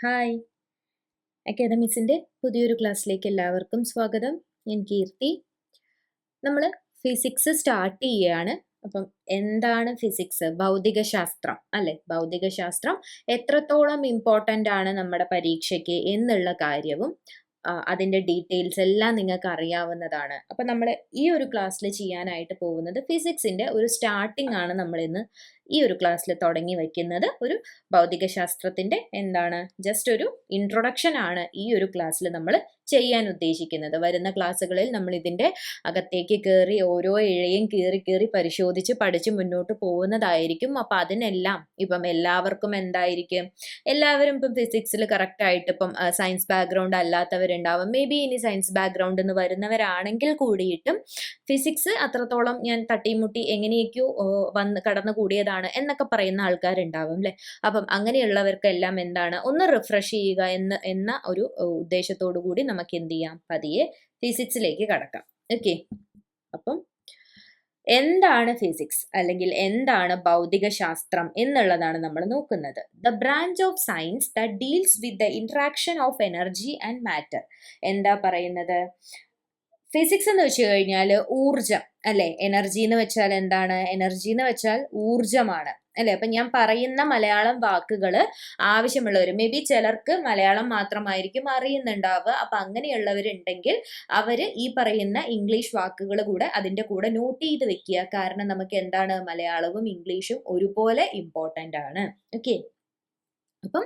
Hi അക്കാദമിക്സിൻ്റെ പുതിയൊരു ക്ലാസ്സിലേക്ക് എല്ലാവർക്കും സ്വാഗതം. ഞാൻ കീർത്തി. നമ്മൾ ഫിസിക്സ് സ്റ്റാർട്ട് ചെയ്യുകയാണ്. അപ്പം എന്താണ് ഫിസിക്സ്? ഭൗതികശാസ്ത്രം അല്ലേ? ഭൗതികശാസ്ത്രം എത്രത്തോളം ഇമ്പോർട്ടൻ്റ് ആണ് നമ്മുടെ പരീക്ഷയ്ക്ക് എന്നുള്ള കാര്യവും അതിൻ്റെ ഡീറ്റെയിൽസ് എല്ലാം നിങ്ങൾക്ക് അറിയാവുന്നതാണ്. അപ്പം നമ്മൾ ഈ ഒരു ക്ലാസ്സിൽ ചെയ്യാനായിട്ട് പോകുന്നത് ഫിസിക്സിൻ്റെ ഒരു സ്റ്റാർട്ടിംഗ് ആണ് നമ്മളിന്ന് ഈ ഒരു ക്ലാസ്സിൽ തുടങ്ങി വയ്ക്കുന്നത്. ഒരു ഭൗതികശാസ്ത്രത്തിൻ്റെ എന്താണ് ജസ്റ്റ് ഒരു ഇൻട്രൊഡക്ഷൻ ആണ് ഈ ഒരു ക്ലാസ്സിൽ നമ്മൾ ചെയ്യാൻ ഉദ്ദേശിക്കുന്നത്. വരുന്ന ക്ലാസ്സുകളിൽ നമ്മൾ ഇതിൻ്റെ അകത്തേക്ക് കയറി ഓരോ ഇഴയും കീറി പരിശോധിച്ച് പഠിച്ച് മുന്നോട്ട് പോകുന്നതായിരിക്കും. അപ്പം അതിനെല്ലാം ഇപ്പം എല്ലാവർക്കും എന്തായിരിക്കും, എല്ലാവരും ഇപ്പം ഫിസിക്സിൽ കറക്റ്റായിട്ട് ഇപ്പം സയൻസ് ബാക്ക്ഗ്രൗണ്ട് അല്ലാത്തവരുണ്ടാവും. മേ ബി ഇനി സയൻസ് ബാക്ക്ഗ്രൗണ്ടിൽ നിന്ന് വരുന്നവരാണെങ്കിൽ കൂടിയിട്ടും ഫിസിക്സ് അത്രത്തോളം ഞാൻ തട്ടിമുട്ടി എങ്ങനെയൊക്കെയോ കടന്നു കൂടിയതാണ് എന്നൊക്കെ പറയുന്ന ആൾക്കാരുണ്ടാവും അല്ലേ. അപ്പം അങ്ങനെയുള്ളവർക്കെല്ലാം എന്താണ് ഒന്ന് റിഫ്രഷ് ചെയ്യുക എന്ന ഒരു ഉദ്ദേശത്തോടു കൂടി നമുക്ക് എന്ത് ചെയ്യാം, പതിയെ ഫിസിക്സിലേക്ക് കടക്കാം. ഓക്കെ, അപ്പം എന്താണ് ഫിസിക്സ് അല്ലെങ്കിൽ എന്താണ് ഭൗതികശാസ്ത്രം എന്നുള്ളതാണ് നമ്മൾ നോക്കുന്നത്. The branch of science that deals with the interaction of energy and matter. എന്താ പറയുന്നത്? ഫിസിക്സ് എന്ന് വെച്ച് കഴിഞ്ഞാൽ ഊർജം അല്ലെ. എനർജി എന്ന് വെച്ചാൽ എന്താണ്? എനർജി എന്ന് വെച്ചാൽ ഊർജമാണ് അല്ലെ. അപ്പൊ ഞാൻ പറയുന്ന മലയാളം വാക്കുകൾ ആവശ്യമുള്ളവർ, മേ ബി ചിലർക്ക് മലയാളം മാത്രമായിരിക്കും അറിയുന്നുണ്ടാവുക. അപ്പൊ അങ്ങനെയുള്ളവരുണ്ടെങ്കിൽ അവര് ഈ പറയുന്ന ഇംഗ്ലീഷ് വാക്കുകൾ കൂടെ അതിന്റെ കൂടെ നോട്ട് ചെയ്ത് വെക്കുക. കാരണം നമുക്ക് എന്താണ്, മലയാളവും ഇംഗ്ലീഷും ഒരുപോലെ ഇമ്പോർട്ടൻ്റ് ആണ്. ഓക്കെ, അപ്പം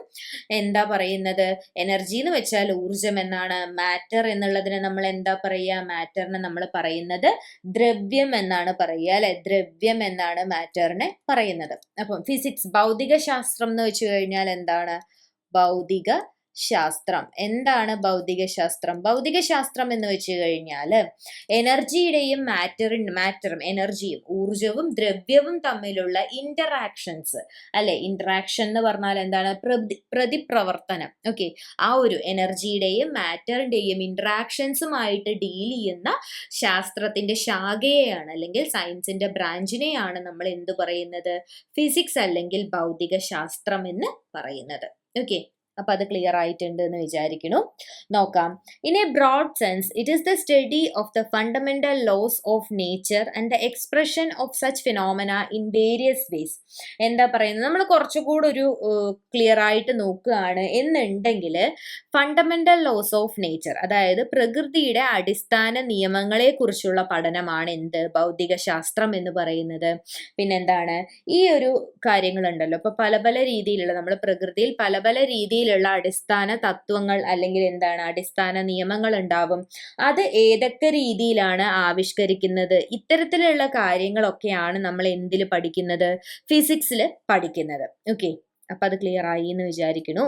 എന്താ പറയുന്നത്? എനർജി എന്ന് വെച്ചാൽ ഊർജം എന്നാണ്. മാറ്റർ എന്നുള്ളതിന് നമ്മൾ എന്താ പറയുക? മാറ്ററിനെ നമ്മൾ പറയുന്നത് ദ്രവ്യം എന്നാണ് പറയുക അല്ലെ. ദ്രവ്യം എന്നാണ് മാറ്ററിനെ പറയുന്നത്. അപ്പം ഫിസിക്സ് ഭൗതികശാസ്ത്രം എന്ന് വെച്ച് കഴിഞ്ഞാൽ എന്താണ്? ഭൗതിക ശാസ്ത്രം. എന്താണ് ഭൗതികശാസ്ത്രം? ഭൗതികശാസ്ത്രം എന്ന് വെച്ച് കഴിഞ്ഞാൽ എനർജിയുടെയും മാറ്ററും എനർജിയും ഊർജവും ദ്രവ്യവും തമ്മിലുള്ള ഇന്ററാക്ഷൻസ് അല്ലെ. ഇന്ററാക്ഷൻ എന്ന് പറഞ്ഞാൽ എന്താണ്? പ്രതിപ്രവർത്തനം. ഓക്കെ, ആ ഒരു എനർജിയുടെയും മാറ്ററിന്റെയും ഇന്ററാക്ഷൻസുമായിട്ട് ഡീൽ ചെയ്യുന്ന ശാസ്ത്രത്തിന്റെ ശാഖയെയാണ് അല്ലെങ്കിൽ സയൻസിന്റെ ബ്രാഞ്ചിനെയാണ് നമ്മൾ എന്ത് പറയുന്നത്? ഫിസിക്സ് അല്ലെങ്കിൽ ഭൗതിക ശാസ്ത്രം എന്ന് പറയുന്നത്. ഓക്കെ, അപ്പൊ അത് ക്ലിയർ ആയിട്ടുണ്ട് എന്ന് വിചാരിക്കുന്നു. നോക്കാം. In a broad sense it is the study of the fundamental laws of nature and the expression of such phenomena in various ways. എന്താ പറയുന്നത്? നമ്മൾ കുറച്ചുകൂടി ഒരു ക്ലിയർ ആയിട്ട് നോക്കുകയാണ് എന്നുണ്ടെങ്കിൽ ഫണ്ടമെന്റൽ ലോസ് ഓഫ് നേച്ചർ, അതായത് പ്രകൃതിയുടെ അടിസ്ഥാന നിയമങ്ങളെ കുറിച്ചുള്ള പഠനമാണ് എന്ത്? ഭൗതിക ശാസ്ത്രം എന്ന് പറയുന്നത്. പിന്നെന്താണ്? ഈ ഒരു കാര്യങ്ങളുണ്ടല്ലോ, ഇപ്പൊ പല പല രീതിയിലുള്ള നമ്മൾ പ്രകൃതിയിൽ പല പല രീതിയിലുള്ള അടിസ്ഥാന തത്വങ്ങൾ അല്ലെങ്കിൽ എന്താണ് അടിസ്ഥാന നിയമങ്ങൾ ഉണ്ടാവും. അത് ഏതൊക്കെ രീതിയിലാണ് ആവിഷ്കരിക്കുന്നത്? ഇത്തരത്തിലുള്ള കാര്യങ്ങളൊക്കെയാണ് നമ്മൾ എന്തിൽ പഠിക്കുന്നത്? ഫിസിക്സിൽ പഠിക്കുന്നത്. ഓക്കെ, അപ്പൊ അത് ക്ലിയർ ആയി എന്ന് വിചാരിക്കുന്നു.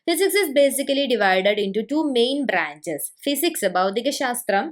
Physics is basically divided into two main branches. Physics ഭൗതികശാസ്ത്രം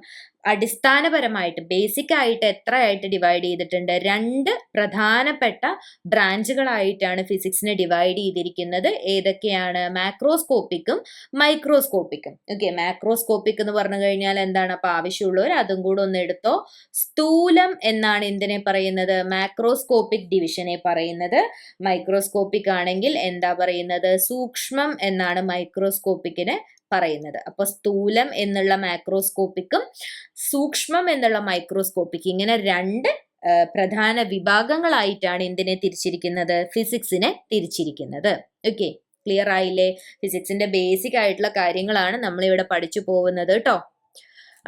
അടിസ്ഥാനപരമായിട്ട് ബേസിക് ആയിട്ട് എത്രയായിട്ട് ഡിവൈഡ് ചെയ്തിട്ടുണ്ട്? രണ്ട് പ്രധാനപ്പെട്ട ബ്രാഞ്ചുകളായിട്ടാണ് ഫിസിക്സിനെ ഡിവൈഡ് ചെയ്തിരിക്കുന്നത്. ഏതൊക്കെയാണ്? മാക്രോസ്കോപ്പിക്കും മൈക്രോസ്കോപ്പിക്കും. ഓക്കെ, മാക്രോസ്കോപ്പിക് എന്ന് പറഞ്ഞു കഴിഞ്ഞാൽ എന്താണ്? അപ്പൊ ആവശ്യമുള്ളവർ അതും കൂടെ ഒന്ന് എടുത്തോ. സ്ഥൂലം എന്നാണ് എന്തിനെ പറയുന്നത്? മാക്രോസ്കോപ്പിക് ഡിവിഷനെ പറയുന്നത്. മൈക്രോസ്കോപ്പിക് ആണെങ്കിൽ എന്താ പറയുന്നത്? സൂക്ഷ്മം എന്നാണ് മൈക്രോസ്കോപ്പിക്കിനെ പറയുന്നത്. അപ്പൊ സ്ഥൂലം എന്നുള്ള മാക്രോസ്കോപ്പിക്കും സൂക്ഷ്മം എന്നുള്ള മൈക്രോസ്കോപ്പിക്, ഇങ്ങനെ രണ്ട് പ്രധാന വിഭാഗങ്ങളായിട്ടാണ് എന്തിനെ തിരിച്ചിരിക്കുന്നത്? ഫിസിക്സിനെ തിരിച്ചിരിക്കുന്നത്. ഓക്കെ, ക്ലിയർ ആയില്ലേ? ഫിസിക്സിന്റെ ബേസിക് ആയിട്ടുള്ള കാര്യങ്ങളാണ് നമ്മളിവിടെ പഠിച്ചു പോകുന്നത് കേട്ടോ.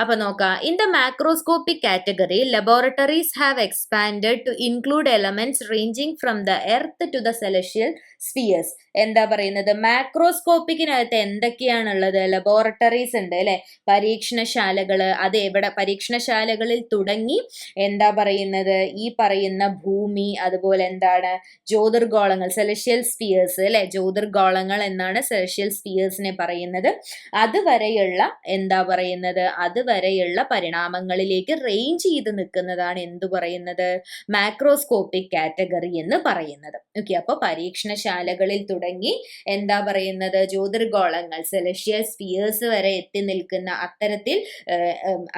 അപ്പൊ നോക്കാം. In the macroscopic category laboratories have expanded to include elements ranging from the earth to the celestial spheres. എന്താ പറയുന്നത്? മാക്രോസ്കോപ്പിക്കിനകത്ത് എന്തൊക്കെയാണുള്ളത്? ലബോറട്ടറീസ് ഉണ്ട് അല്ലെ, പരീക്ഷണശാലകള്. അത് എവിടെ? പരീക്ഷണശാലകളിൽ തുടങ്ങി എന്താ പറയുന്നത്? ഈ പറയുന്ന ഭൂമി, അതുപോലെ എന്താണ് ജ്യോതിർഗോളങ്ങൾ, സെലഷ്യൽ സ്ഫിയേഴ്സ് അല്ലെ. ജ്യോതിർഗോളങ്ങൾ എന്നാണ് സെലഷ്യൽ സ്ഫിയേഴ്സിനെ പറയുന്നത്. അതുവരെയുള്ള എന്താ പറയുന്നത്? അതുവരെയുള്ള വരെയുള്ള പരിണാമങ്ങളിലേക്ക് റേഞ്ച് ചെയ്ത് നിൽക്കുന്നതാണ് എന്തു പറയുന്നത്, മാക്രോസ്കോപ്പിക് കാറ്റഗറി എന്ന് പറയുന്നത്. ഓക്കെ, അപ്പൊ പരീക്ഷണശാലകളിൽ തുടങ്ങി എന്താ പറയുന്നത്, ജ്യോതിർഗോളങ്ങൾ സെലസ്റ്റിയൽ സ്ഫിയേഴ്സ് വരെ എത്തി നിൽക്കുന്ന അത്തരത്തിൽ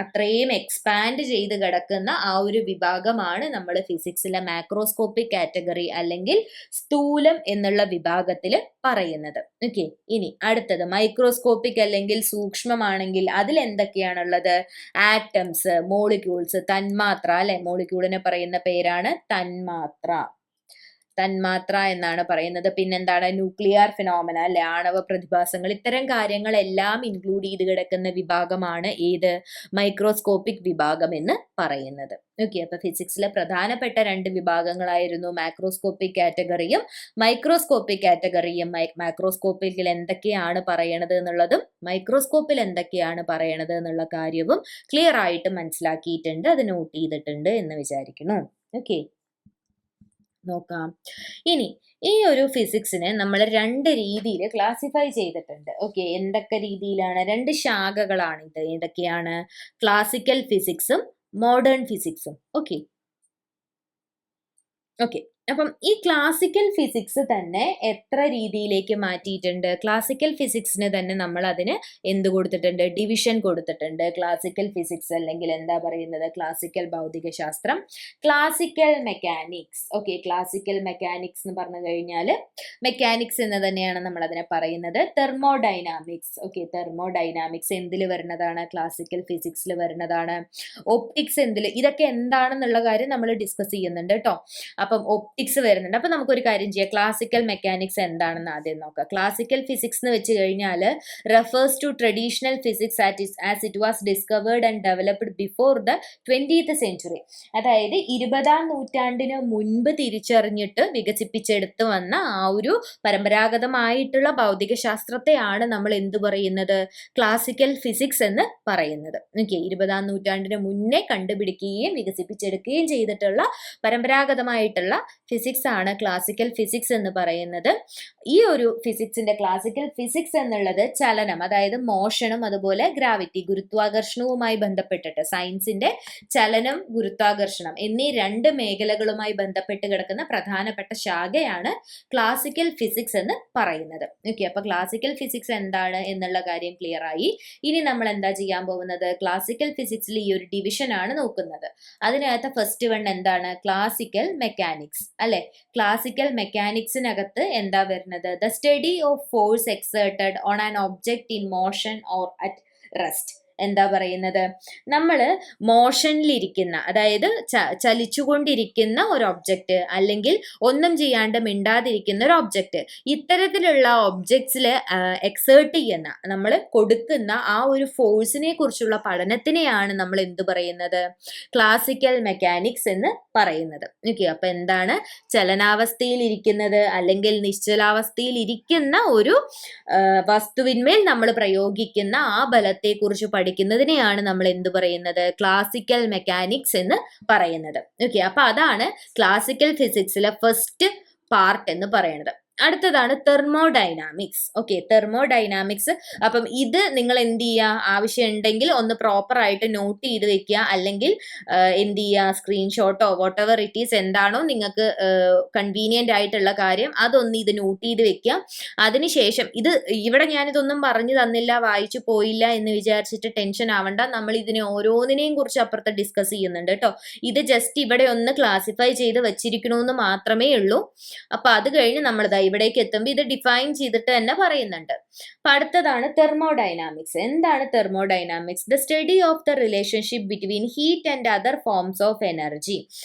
അത്രയും എക്സ്പാൻഡ് ചെയ്ത് കിടക്കുന്ന ആ ഒരു വിഭാഗമാണ് നമ്മൾ ഫിസിക്സിലെ മാക്രോസ്കോപ്പിക് കാറ്റഗറി അല്ലെങ്കിൽ സ്ഥൂലം എന്നുള്ള വിഭാഗത്തിൽ പറയുന്നത്. ഓക്കെ, ഇനി അടുത്തത് മൈക്രോസ്കോപ്പിക് അല്ലെങ്കിൽ സൂക്ഷ്മമാണെങ്കിൽ അതിൽ എന്തൊക്കെയാണുള്ളത്, ആറ്റംസ്, മോളിക്യൂൾസ്, തന്മാത്ര അല്ലെ, മോളിക്യൂളിനെ പറയുന്ന പേരാണ് തന്മാത്ര, തന്മാത്ര എന്നാണ് പറയുന്നത്. പിന്നെന്താണ്, ന്യൂക്ലിയർ ഫിനോമിന അല്ലെ, ആണവ പ്രതിഭാസങ്ങൾ. ഇത്തരം കാര്യങ്ങളെല്ലാം ഇൻക്ലൂഡ് ചെയ്ത് കിടക്കുന്ന വിഭാഗമാണ് ഏത്, മൈക്രോസ്കോപ്പിക് വിഭാഗം എന്ന് പറയുന്നത്. ഓക്കെ, അപ്പൊ ഫിസിക്സിലെ പ്രധാനപ്പെട്ട 2 വിഭാഗങ്ങളായിരുന്നു മാക്രോസ്കോപ്പിക് കാറ്റഗറിയും മൈക്രോസ്കോപ്പിക് കാറ്റഗറിയും. മാക്രോസ്കോപ്പിൽ എന്തൊക്കെയാണ് പറയണത് എന്നുള്ളതും മൈക്രോസ്കോപ്പിൽ എന്തൊക്കെയാണ് പറയണത് എന്നുള്ള കാര്യവും ക്ലിയർ ആയിട്ട് മനസ്സിലാക്കിയിട്ടുണ്ട്, അത് നോട്ട് ചെയ്തിട്ടുണ്ട് എന്ന് വിചാരിക്കുന്നു. ഓക്കെ, നോക്കാം. ഇനി ഈ ഒരു ഫിസിക്സിനെ നമ്മൾ 2 രീതിയിൽ ക്ലാസിഫൈ ചെയ്തിട്ടുണ്ട്. ഓക്കെ, എന്തൊക്കെ രീതിയിലാണ്, 2 ശാഖകളാണ് ഇത്. ഏതൊക്കെയാണ്, ക്ലാസിക്കൽ ഫിസിക്സും മോഡേൺ ഫിസിക്സും. ഓക്കെ, അപ്പം ഈ ക്ലാസിക്കൽ ഫിസിക്സ് തന്നെ എത്ര രീതിയിലേക്ക് മാറ്റിയിട്ടുണ്ട്, ക്ലാസിക്കൽ ഫിസിക്സിന് തന്നെ നമ്മൾ അതിന് എന്ത് കൊടുത്തിട്ടുണ്ട്, ഡിവിഷൻ കൊടുത്തിട്ടുണ്ട്. ക്ലാസിക്കൽ ഫിസിക്സ് അല്ലെങ്കിൽ എന്താ പറയുന്നത്, ക്ലാസിക്കൽ ഭൗതിക ശാസ്ത്രം, classical mechanics. Okay, classical mechanics എന്ന് പറഞ്ഞു കഴിഞ്ഞാൽ മെക്കാനിക്സ് എന്ന് തന്നെയാണ് നമ്മൾ അതിനെ പറയുന്നത്. തെർമോഡൈനാമിക്സ്. ഓക്കെ, തെർമോഡൈനാമിക്സ് എന്തിൽ വരുന്നതാണ്, ക്ലാസിക്കൽ ഫിസിക്സിൽ വരുന്നതാണ്. ഒപ്റ്റിക്സ് എന്തിൽ, ഇതൊക്കെ എന്താണെന്നുള്ള കാര്യം നമ്മൾ ഡിസ്കസ് ചെയ്യുന്നുണ്ട് കേട്ടോ. അപ്പം ഒപ്റ്റിക്സ് വരുന്നുണ്ട്. അപ്പൊ നമുക്കൊരു കാര്യം ചെയ്യാം, ക്ലാസിക്കൽ മെക്കാനിക്സ് എന്താണെന്ന് ആദ്യം നോക്കാം. ക്ലാസിക്കൽ ഫിസിക്സ് എന്ന് വെച്ച് കഴിഞ്ഞാൽ refers to traditional physics as it was discovered and developed before the 20th century. അതായത് 20ാം നൂറ്റാണ്ടിന് മുൻപ് തിരിച്ചറിഞ്ഞിട്ട് വികസിപ്പിച്ചെടുത്ത് വന്ന ആ ഒരു പരമ്പരാഗതമായിട്ടുള്ള ഭൗതിക ശാസ്ത്രത്തെയാണ് നമ്മൾ എന്ത് പറയുന്നത്, ക്ലാസിക്കൽ ഫിസിക്സ് എന്ന് പറയുന്നത്. ഓക്കെ, 20ാം നൂറ്റാണ്ടിന് മുന്നേ കണ്ടുപിടിക്കുകയും വികസിപ്പിച്ചെടുക്കുകയും ചെയ്തിട്ടുള്ള പരമ്പരാഗതമായിട്ടുള്ള ഫിസിക്സ് ആണ് ക്ലാസിക്കൽ ഫിസിക്സ് എന്ന് പറയുന്നത്. ഈ ഒരു ഫിസിക്സിന്റെ ക്ലാസിക്കൽ ഫിസിക്സ് എന്നുള്ളത് ചലനം, അതായത് മോഷനും അതുപോലെ ഗ്രാവിറ്റി, ഗുരുത്വാകർഷണവുമായി ബന്ധപ്പെട്ടിട്ട്, സയൻസിന്റെ ചലനം, ഗുരുത്വാകർഷണം എന്നീ 2 മേഖലകളുമായി ബന്ധപ്പെട്ട് കിടക്കുന്ന പ്രധാനപ്പെട്ട ശാഖയാണ് ക്ലാസിക്കൽ ഫിസിക്സ് എന്ന് പറയുന്നത്. ഓക്കെ, അപ്പൊ ക്ലാസിക്കൽ ഫിസിക്സ് എന്താണ് എന്നുള്ള കാര്യം ക്ലിയർ ആയി. ഇനി നമ്മൾ എന്താ ചെയ്യാൻ പോകുന്നത്, ക്ലാസിക്കൽ ഫിസിക്സിൽ ഈ ഒരു ഡിവിഷൻ ആണ് നോക്കുന്നത്. അതിനകത്ത് ഫസ്റ്റ് വൺ എന്താണ്, ക്ലാസിക്കൽ മെക്കാനിക്സ് അല്ലെ. ക്ലാസിക്കൽ മെക്കാനിക്സിനകത്ത് എന്താ വരുന്നത്, the study of force exerted on an object in motion or at rest. എന്താ പറയുന്നത്, നമ്മൾ മോഷനിലിരിക്കുന്ന, അതായത് ചലിച്ചുകൊണ്ടിരിക്കുന്ന ഒരു ഒബ്ജക്റ്റ് അല്ലെങ്കിൽ ഒന്നും ചെയ്യാണ്ട് മിണ്ടാതിരിക്കുന്ന ഒരു ഒബ്ജക്റ്റ്, ഇത്തരത്തിലുള്ള ഒബ്ജക്ട്സിൽ എക്സേർട്ട് ചെയ്യുന്ന, നമ്മൾ കൊടുക്കുന്ന ആ ഒരു ഫോഴ്സിനെ കുറിച്ചുള്ള പഠനത്തിനെയാണ് നമ്മൾ എന്ത് പറയുന്നത്, ക്ലാസിക്കൽ മെക്കാനിക്സ് എന്ന് പറയുന്നത്. ഓക്കെ, അപ്പൊ എന്താണ്, ചലനാവസ്ഥയിൽ ഇരിക്കുന്നത് അല്ലെങ്കിൽ നിശ്ചലാവസ്ഥയിൽ ഇരിക്കുന്ന ഒരു വസ്തുവിന്മേൽ നമ്മൾ പ്രയോഗിക്കുന്ന ആ ബലത്തെ കുറിച്ച് പഠിക്കുന്നതിനെയാണ് നമ്മൾ എന്ത് പറയുന്നത്, ക്ലാസിക്കൽ മെക്കാനിക്സ് എന്ന് പറയുന്നത്. ഓക്കെ, അപ്പൊ അതാണ് ക്ലാസിക്കൽ ഫിസിക്സിലെ ഫസ്റ്റ് പാർട്ട് എന്ന് പറയുന്നത്. അടുത്തതാണ് തെർമോഡൈനാമിക്സ്. Okay, thermodynamics. അപ്പം ഇത് നിങ്ങൾ എന്ത് ചെയ്യുക, ആവശ്യം ഉണ്ടെങ്കിൽ ഒന്ന് പ്രോപ്പർ ആയിട്ട് നോട്ട് ചെയ്ത് വെക്കുക, അല്ലെങ്കിൽ എന്ത് ചെയ്യുക, സ്ക്രീൻഷോട്ടോ വോട്ടെവർ ഇറ്റ് ഈസ് എന്താണോ നിങ്ങൾക്ക് കൺവീനിയന്റ് ആയിട്ടുള്ള കാര്യം അതൊന്ന് ഇത് നോട്ട് ചെയ്ത് വെക്കുക. അതിനുശേഷം ഇത് ഇവിടെ ഞാനിതൊന്നും പറഞ്ഞു തന്നില്ല, വായിച്ചു പോയില്ല എന്ന് വിചാരിച്ചിട്ട് ടെൻഷൻ ആവണ്ട. നമ്മൾ ഇതിനെ ഓരോന്നിനെയും കുറിച്ച് അപ്പുറത്ത് ഡിസ്കസ് ചെയ്യുന്നുണ്ട് കേട്ടോ. ഇത് ജസ്റ്റ് ഇവിടെ ഒന്ന് ക്ലാസിഫൈ ചെയ്ത് വെച്ചിരിക്കണമെന്ന് മാത്രമേ ഉള്ളൂ. അപ്പൊ അത് കഴിഞ്ഞ് നമ്മൾ ഇവിടേക്ക് എത്തുമ്പോൾ ഇത് ഡിഫൈൻ ചെയ്തിട്ട് തന്നെ പറയുന്നുണ്ട്. അപ്പൊ അടുത്തതാണ് തെർമോഡൈനാമിക്സ്. എന്താണ് thermodynamics? The study of the relationship between heat and other forms of energy.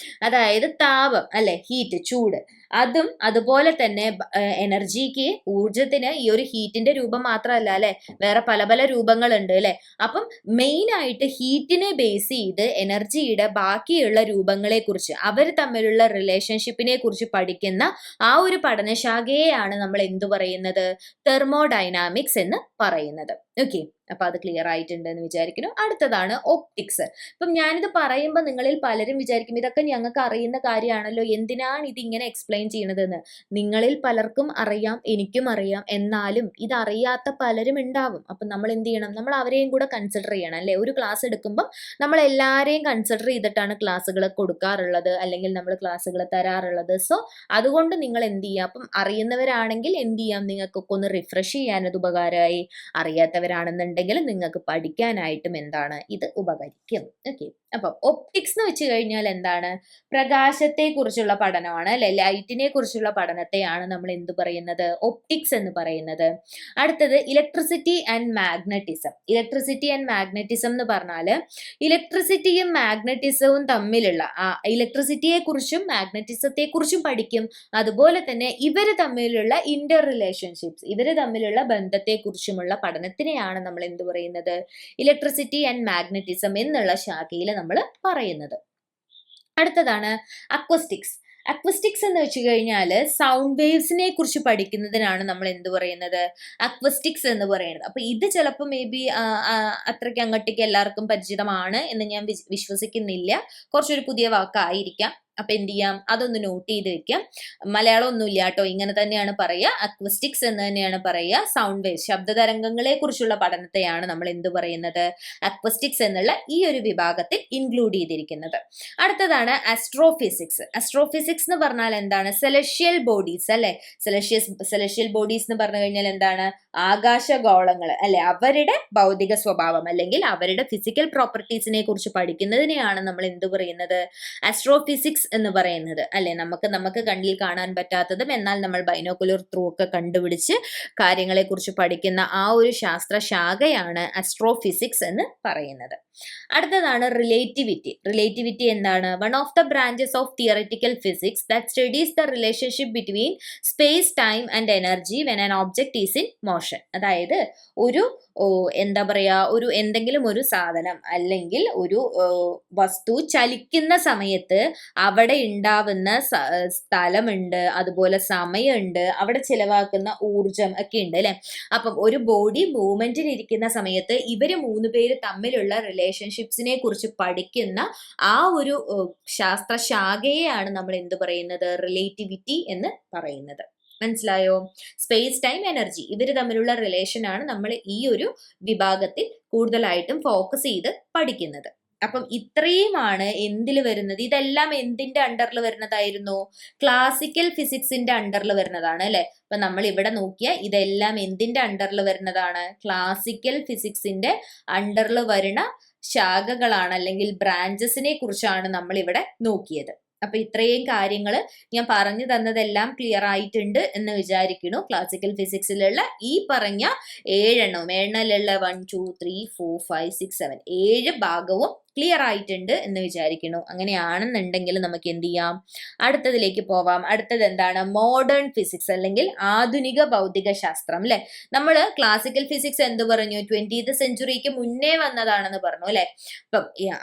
അതായത് താപം അല്ലെ, ഹീറ്റ്, ചൂട്, അതും അതുപോലെ തന്നെ എനർജിക്ക്, ഊർജത്തിന് ഈ ഒരു ഹീറ്റിന്റെ രൂപം മാത്രമല്ല അല്ലെ, വേറെ പല പല രൂപങ്ങളുണ്ട് അല്ലെ. അപ്പം മെയിൻ ആയിട്ട് ഹീറ്റിനെ ബേസ് ചെയ്ത് എനർജിയുടെ ബാക്കിയുള്ള രൂപങ്ങളെ കുറിച്ച്, അവർ തമ്മിലുള്ള റിലേഷൻഷിപ്പിനെ കുറിച്ച് പഠിക്കുന്ന ആ ഒരു പഠനശാഖയെയാണ് നമ്മൾ എന്തു പറയുന്നത്, തെർമോഡൈനാമിക്സ് എന്ന് പറയുന്നത്. ഓക്കെ, അപ്പൊ അത് ക്ലിയർ ആയിട്ടുണ്ട് എന്ന് വിചാരിക്കുന്നു. അടുത്തതാണ് ഒപ്റ്റിക്സ്. ഇപ്പം ഞാനിത് പറയുമ്പോൾ നിങ്ങളിൽ പലരും വിചാരിക്കും ഇതൊക്കെ ഞങ്ങൾക്ക് അറിയുന്ന കാര്യമാണല്ലോ, എന്തിനാണ് ഇത് ഇങ്ങനെ എക്സ്പ്ലെയിൻ ചെയ്യണതെന്ന്. നിങ്ങളിൽ പലർക്കും അറിയാം, എനിക്കും അറിയാം, എന്നാലും ഇതറിയാത്ത പലരും ഉണ്ടാവും. അപ്പം നമ്മൾ എന്ത് ചെയ്യണം, നമ്മൾ അവരെയും കൂടെ കൺസിഡർ ചെയ്യണം അല്ലേ. ഒരു ക്ലാസ് എടുക്കുമ്പോൾ നമ്മൾ എല്ലാവരെയും കൺസിഡർ ചെയ്തിട്ടാണ് ക്ലാസ്സുകൾ കൊടുക്കാറുള്ളത്, അല്ലെങ്കിൽ നമ്മൾ ക്ലാസ്സുകൾ തരാറുള്ളത്. സോ അതുകൊണ്ട് നിങ്ങൾ എന്ത് ചെയ്യുക, അപ്പം അറിയുന്നവരാണെങ്കിൽ എന്ത് ചെയ്യാം, നിങ്ങൾക്കൊക്കെ ഒന്ന് റിഫ്രഷ് ചെയ്യാനത് ഉപകാരമായി. അറിയാത്തവരാണെന്നുണ്ടെങ്കിൽ നിങ്ങൾക്ക് പഠിക്കാനായിട്ടും എന്താണ് ഇത് ഉപകരിക്കും. ഓക്കെ, അപ്പം ഒപ്റ്റിക്സ് എന്ന് വെച്ച് കഴിഞ്ഞാൽ എന്താണ്, പ്രകാശത്തെ കുറിച്ചുള്ള പഠനമാണ് അല്ലെ, ലൈറ്റിനെ കുറിച്ചുള്ള പഠനത്തെയാണ് നമ്മൾ എന്ത് പറയുന്നത്, ഒപ്റ്റിക്സ് എന്ന് പറയുന്നത്. അടുത്തത് electricity and magnetism. Electricity and magnetism എന്ന് പറഞ്ഞാൽ ഇലക്ട്രിസിറ്റിയും മാഗ്നറ്റിസവും തമ്മിലുള്ള ഇലക്ട്രിസിറ്റിയെ കുറിച്ചും മാഗ്നറ്റിസത്തെ കുറിച്ചും പഠിക്കും. അതുപോലെ തന്നെ ഇവര് തമ്മിലുള്ള ഇന്റർ റിലേഷൻഷിപ്സ്, ഇവര് തമ്മിലുള്ള ബന്ധത്തെ കുറിച്ചുമുള്ള പഠനത്തിനെയാണ് നമ്മൾ എന്ത് പറയുന്നത്, ഇലക്ട്രിസിറ്റി ആൻഡ് മാഗ്നറ്റിസം എന്നുള്ള ശാഖയിൽ നമ്മൾ പറയുന്നത്. അടുത്തതാണ് അക്വസ്റ്റിക്സ്. അക്വസ്റ്റിക്സ് എന്ന് വെച്ച് കഴിഞ്ഞാൽ സൗണ്ട് വേവ്സിനെ കുറിച്ച് പഠിക്കുന്നതിനാണ് നമ്മൾ എന്ത് പറയുന്നത്, അക്വസ്റ്റിക്സ് എന്ന് പറയുന്നത്. അപ്പൊ ഇത് ചിലപ്പോൾ മേ ബി അത്രയ്ക്ക് അങ്ങോട്ടേക്ക് എല്ലാവർക്കും പരിചിതമാണ് എന്ന് ഞാൻ വിശ്വസിക്കുന്നില്ല. കുറച്ചൊരു പുതിയ വാക്കായിരിക്കാം. അപ്പൊ എന്ത് ചെയ്യാം, അതൊന്ന് നോട്ട് ചെയ്ത് വെക്കാം. മലയാളം ഒന്നുമില്ല കേട്ടോ, ഇങ്ങനെ തന്നെയാണ് പറയുക, അക്വസ്റ്റിക്സ് എന്ന് തന്നെയാണ് പറയുക. സൗണ്ട് വേവ്, ശബ്ദതരംഗങ്ങളെ കുറിച്ചുള്ള പഠനത്തെയാണ് നമ്മൾ എന്ത് പറയുന്നത്, അക്വസ്റ്റിക്സ് എന്നുള്ള ഈ ഒരു വിഭാഗത്തിൽ ഇൻക്ലൂഡ് ചെയ്തിരിക്കുന്നത്. അടുത്തതാണ് ആസ്ട്രോഫിസിക്സ്. ആസ്ട്രോഫിസിക്സ് എന്ന് പറഞ്ഞാൽ എന്താണ്, സെലഷ്യൽ ബോഡീസ് അല്ലെ. സെലഷ്യൽ ബോഡീസ് എന്ന് പറഞ്ഞു കഴിഞ്ഞാൽ എന്താണ്, ആകാശഗോളങ്ങൾ അല്ലെ, അവരുടെ ഭൗതിക സ്വഭാവം അല്ലെങ്കിൽ അവരുടെ ഫിസിക്കൽ പ്രോപ്പർട്ടീസിനെ കുറിച്ച് പഠിക്കുന്നതിനെയാണ് നമ്മൾ എന്ത് പറയുന്നത്, ആസ്ട്രോഫിസിക്സ് എന്ന് പറയുന്നത് അല്ലെ. നമുക്ക് കണ്ണിൽ കാണാൻ പറ്റാത്തതും എന്നാൽ നമ്മൾ ബൈനോക്കുലർ ത്രൂ ഒക്കെ കണ്ടുപിടിച്ച് കാര്യങ്ങളെ കുറിച്ച് പഠിക്കുന്ന ആ ഒരു ശാസ്ത്ര ശാഖയാണ് ആസ്ട്രോഫിസിക്സ് എന്ന് പറയുന്നത്. അടുത്തതാണ് റിലേറ്റിവിറ്റി. റിലേറ്റിവിറ്റി എന്താണ്, one of the branches of theoretical physics that studies the relationship between space time and energy when an object is in motion. അതായത് ഒരു എന്താ പറയാ, ഒരു എന്തെങ്കിലും ഒരു സാധനം അല്ലെങ്കിൽ ഒരു വസ്തു ചലിക്കുന്ന സമയത്ത് അവിടെ ഉണ്ടാവുന്ന സ്ഥലമുണ്ട്, അതുപോലെ സമയമുണ്ട്, അവിടെ ചിലവാക്കുന്ന ഊർജം ഒക്കെ ഉണ്ട് അല്ലെ. അപ്പം ഒരു ബോഡി മൂവ്മെന്റിൽ ഇരിക്കുന്ന സമയത്ത് ഇവര് 3 പേര് തമ്മിലുള്ള റിലേഷൻഷിപ്സിനെ കുറിച്ച് പഠിക്കുന്ന ആ ഒരു ശാസ്ത്ര ശാഖയെയാണ് നമ്മൾ എന്ത് പറയുന്നത്, റിലേറ്റിവിറ്റി എന്ന് പറയുന്നത്. മനസ്സിലായോ? സ്പേസ് ടൈം എനർജി ഇവർ തമ്മിലുള്ള റിലേഷൻ ആണ് നമ്മൾ ഈ ഒരു വിഭാഗത്തിൽ കൂടുതലായിട്ടും ഫോക്കസ് ചെയ്ത് പഠിക്കുന്നത്. അപ്പം ഇത്രയുമാണ് എന്തിൽ വരുന്നത്. ഇതെല്ലാം എന്തിന്റെ അണ്ടറിൽ വരുന്നതായിരുന്നു, ക്ലാസിക്കൽ ഫിസിക്സിന്റെ അണ്ടറിൽ വരുന്നതാണ് അല്ലെ. അപ്പൊ നമ്മൾ ഇവിടെ നോക്കിയ ഇതെല്ലാം എന്തിന്റെ അണ്ടറിൽ വരുന്നതാണ്, ക്ലാസിക്കൽ ഫിസിക്സിന്റെ അണ്ടറിൽ വരുന്ന ശാഖകളാണ് അല്ലെങ്കിൽ ബ്രാഞ്ചസിനെ കുറിച്ചാണ് നമ്മൾ ഇവിടെ നോക്കിയത്. അപ്പൊ ഇത്രയും കാര്യങ്ങൾ ഞാൻ പറഞ്ഞു തന്നതെല്ലാം ക്ലിയർ ആയിട്ടുണ്ട് എന്ന് വിചാരിക്കുന്നു. ക്ലാസിക്കൽ ഫിസിക്സിലുള്ള ഈ പറഞ്ഞ 7 1 2 3 4 5 6 7 7 ഭാഗവും ക്ലിയർ ആയിട്ടുണ്ട് എന്ന് വിചാരിക്കുന്നു. അങ്ങനെയാണെന്നുണ്ടെങ്കിൽ നമുക്ക് എന്ത് ചെയ്യാം, അടുത്തതിലേക്ക് പോവാം. അടുത്തത് എന്താണ്, മോഡേൺ ഫിസിക്സ് അല്ലെങ്കിൽ ആധുനിക ഭൗതിക ശാസ്ത്രം അല്ലെ. നമ്മൾ ക്ലാസിക്കൽ ഫിസിക്സ് എന്ത് പറഞ്ഞു, 20th സെഞ്ചുറിക്ക് മുന്നേ വന്നതാണെന്ന് പറഞ്ഞു അല്ലെ.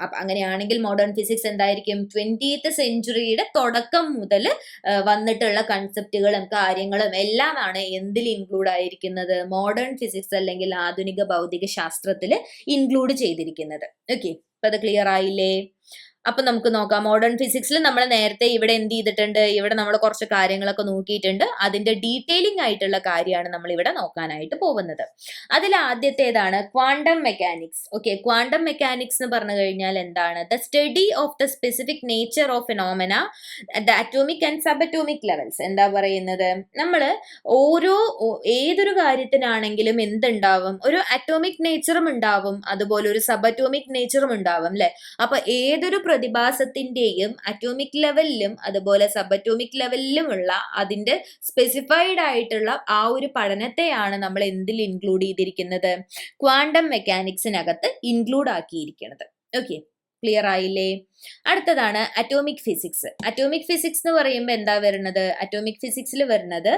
അപ്പം അങ്ങനെയാണെങ്കിൽ മോഡേൺ ഫിസിക്സ് എന്തായിരിക്കും, 20th സെഞ്ചുറിയുടെ തുടക്കം മുതൽ വന്നിട്ടുള്ള കൺസെപ്റ്റുകളും കാര്യങ്ങളും എല്ലാമാണ് എന്തിൽ ഇൻക്ലൂഡ് ആയിരിക്കുന്നത്, മോഡേൺ ഫിസിക്സ് അല്ലെങ്കിൽ ആധുനിക ഭൗതിക ശാസ്ത്രത്തിൽ ഇൻക്ലൂഡ് ചെയ്തിരിക്കുന്നത്. ഓക്കെ, അപ്പൊ അത് ക്ലിയർ ആയില്ലേ? അപ്പൊ നമുക്ക് നോക്കാം. മോഡേൺ ഫിസിക്സിൽ നമ്മൾ നേരത്തെ ഇവിടെ എന്ത് ചെയ്തിട്ടുണ്ട്, ഇവിടെ നമ്മൾ കുറച്ച് കാര്യങ്ങളൊക്കെ നോക്കിയിട്ടുണ്ട്. അതിന്റെ ഡീറ്റെയിലിംഗ് ആയിട്ടുള്ള കാര്യമാണ് നമ്മൾ ഇവിടെ നോക്കാനായിട്ട് പോകുന്നത്. അതിൽ ആദ്യത്തേതാണ് quantum mechanics. Okay, quantum mechanics എന്ന് പറഞ്ഞു കഴിഞ്ഞാൽ എന്താണ്, the study of the specific nature of phenomena the atomic and sub atomic levels. എന്താ പറയുന്നത്, നമ്മൾ ഏതൊരു കാര്യത്തിനാണെങ്കിലും എന്തുണ്ടാവും, ഒരു അറ്റോമിക് നേച്ചറും ഉണ്ടാവും, അതുപോലെ ഒരു സബ് അറ്റോമിക് നേച്ചറും ഉണ്ടാവും അല്ലെ. അപ്പൊ ഏതൊരു പ്രതിഭാസത്തിന്റെയും അറ്റോമിക് ലെവലിലും അതുപോലെ സബ് അറ്റോമിക് ലെവലിലുമുള്ള അതിന്റെ സ്പെസിഫൈഡ് ആയിട്ടുള്ള ആ ഒരു പഠനത്തെയാണ് നമ്മൾ എന്തിൽ ഇൻക്ലൂഡ് ചെയ്തിരിക്കുന്നത്, ക്വാണ്ടം മെക്കാനിക്സിനകത്ത് ഇൻക്ലൂഡ് ആക്കിയിരിക്കുന്നത്. ഓക്കെ, ക്ലിയർ ആയില്ലേ? അടുത്തതാണ് അറ്റോമിക് ഫിസിക്സ്. അറ്റോമിക് ഫിസിക്സ് എന്ന് പറയുമ്പോൾ എന്താ വരുന്നത്, അറ്റോമിക് ഫിസിക്സിൽ വരുന്നത്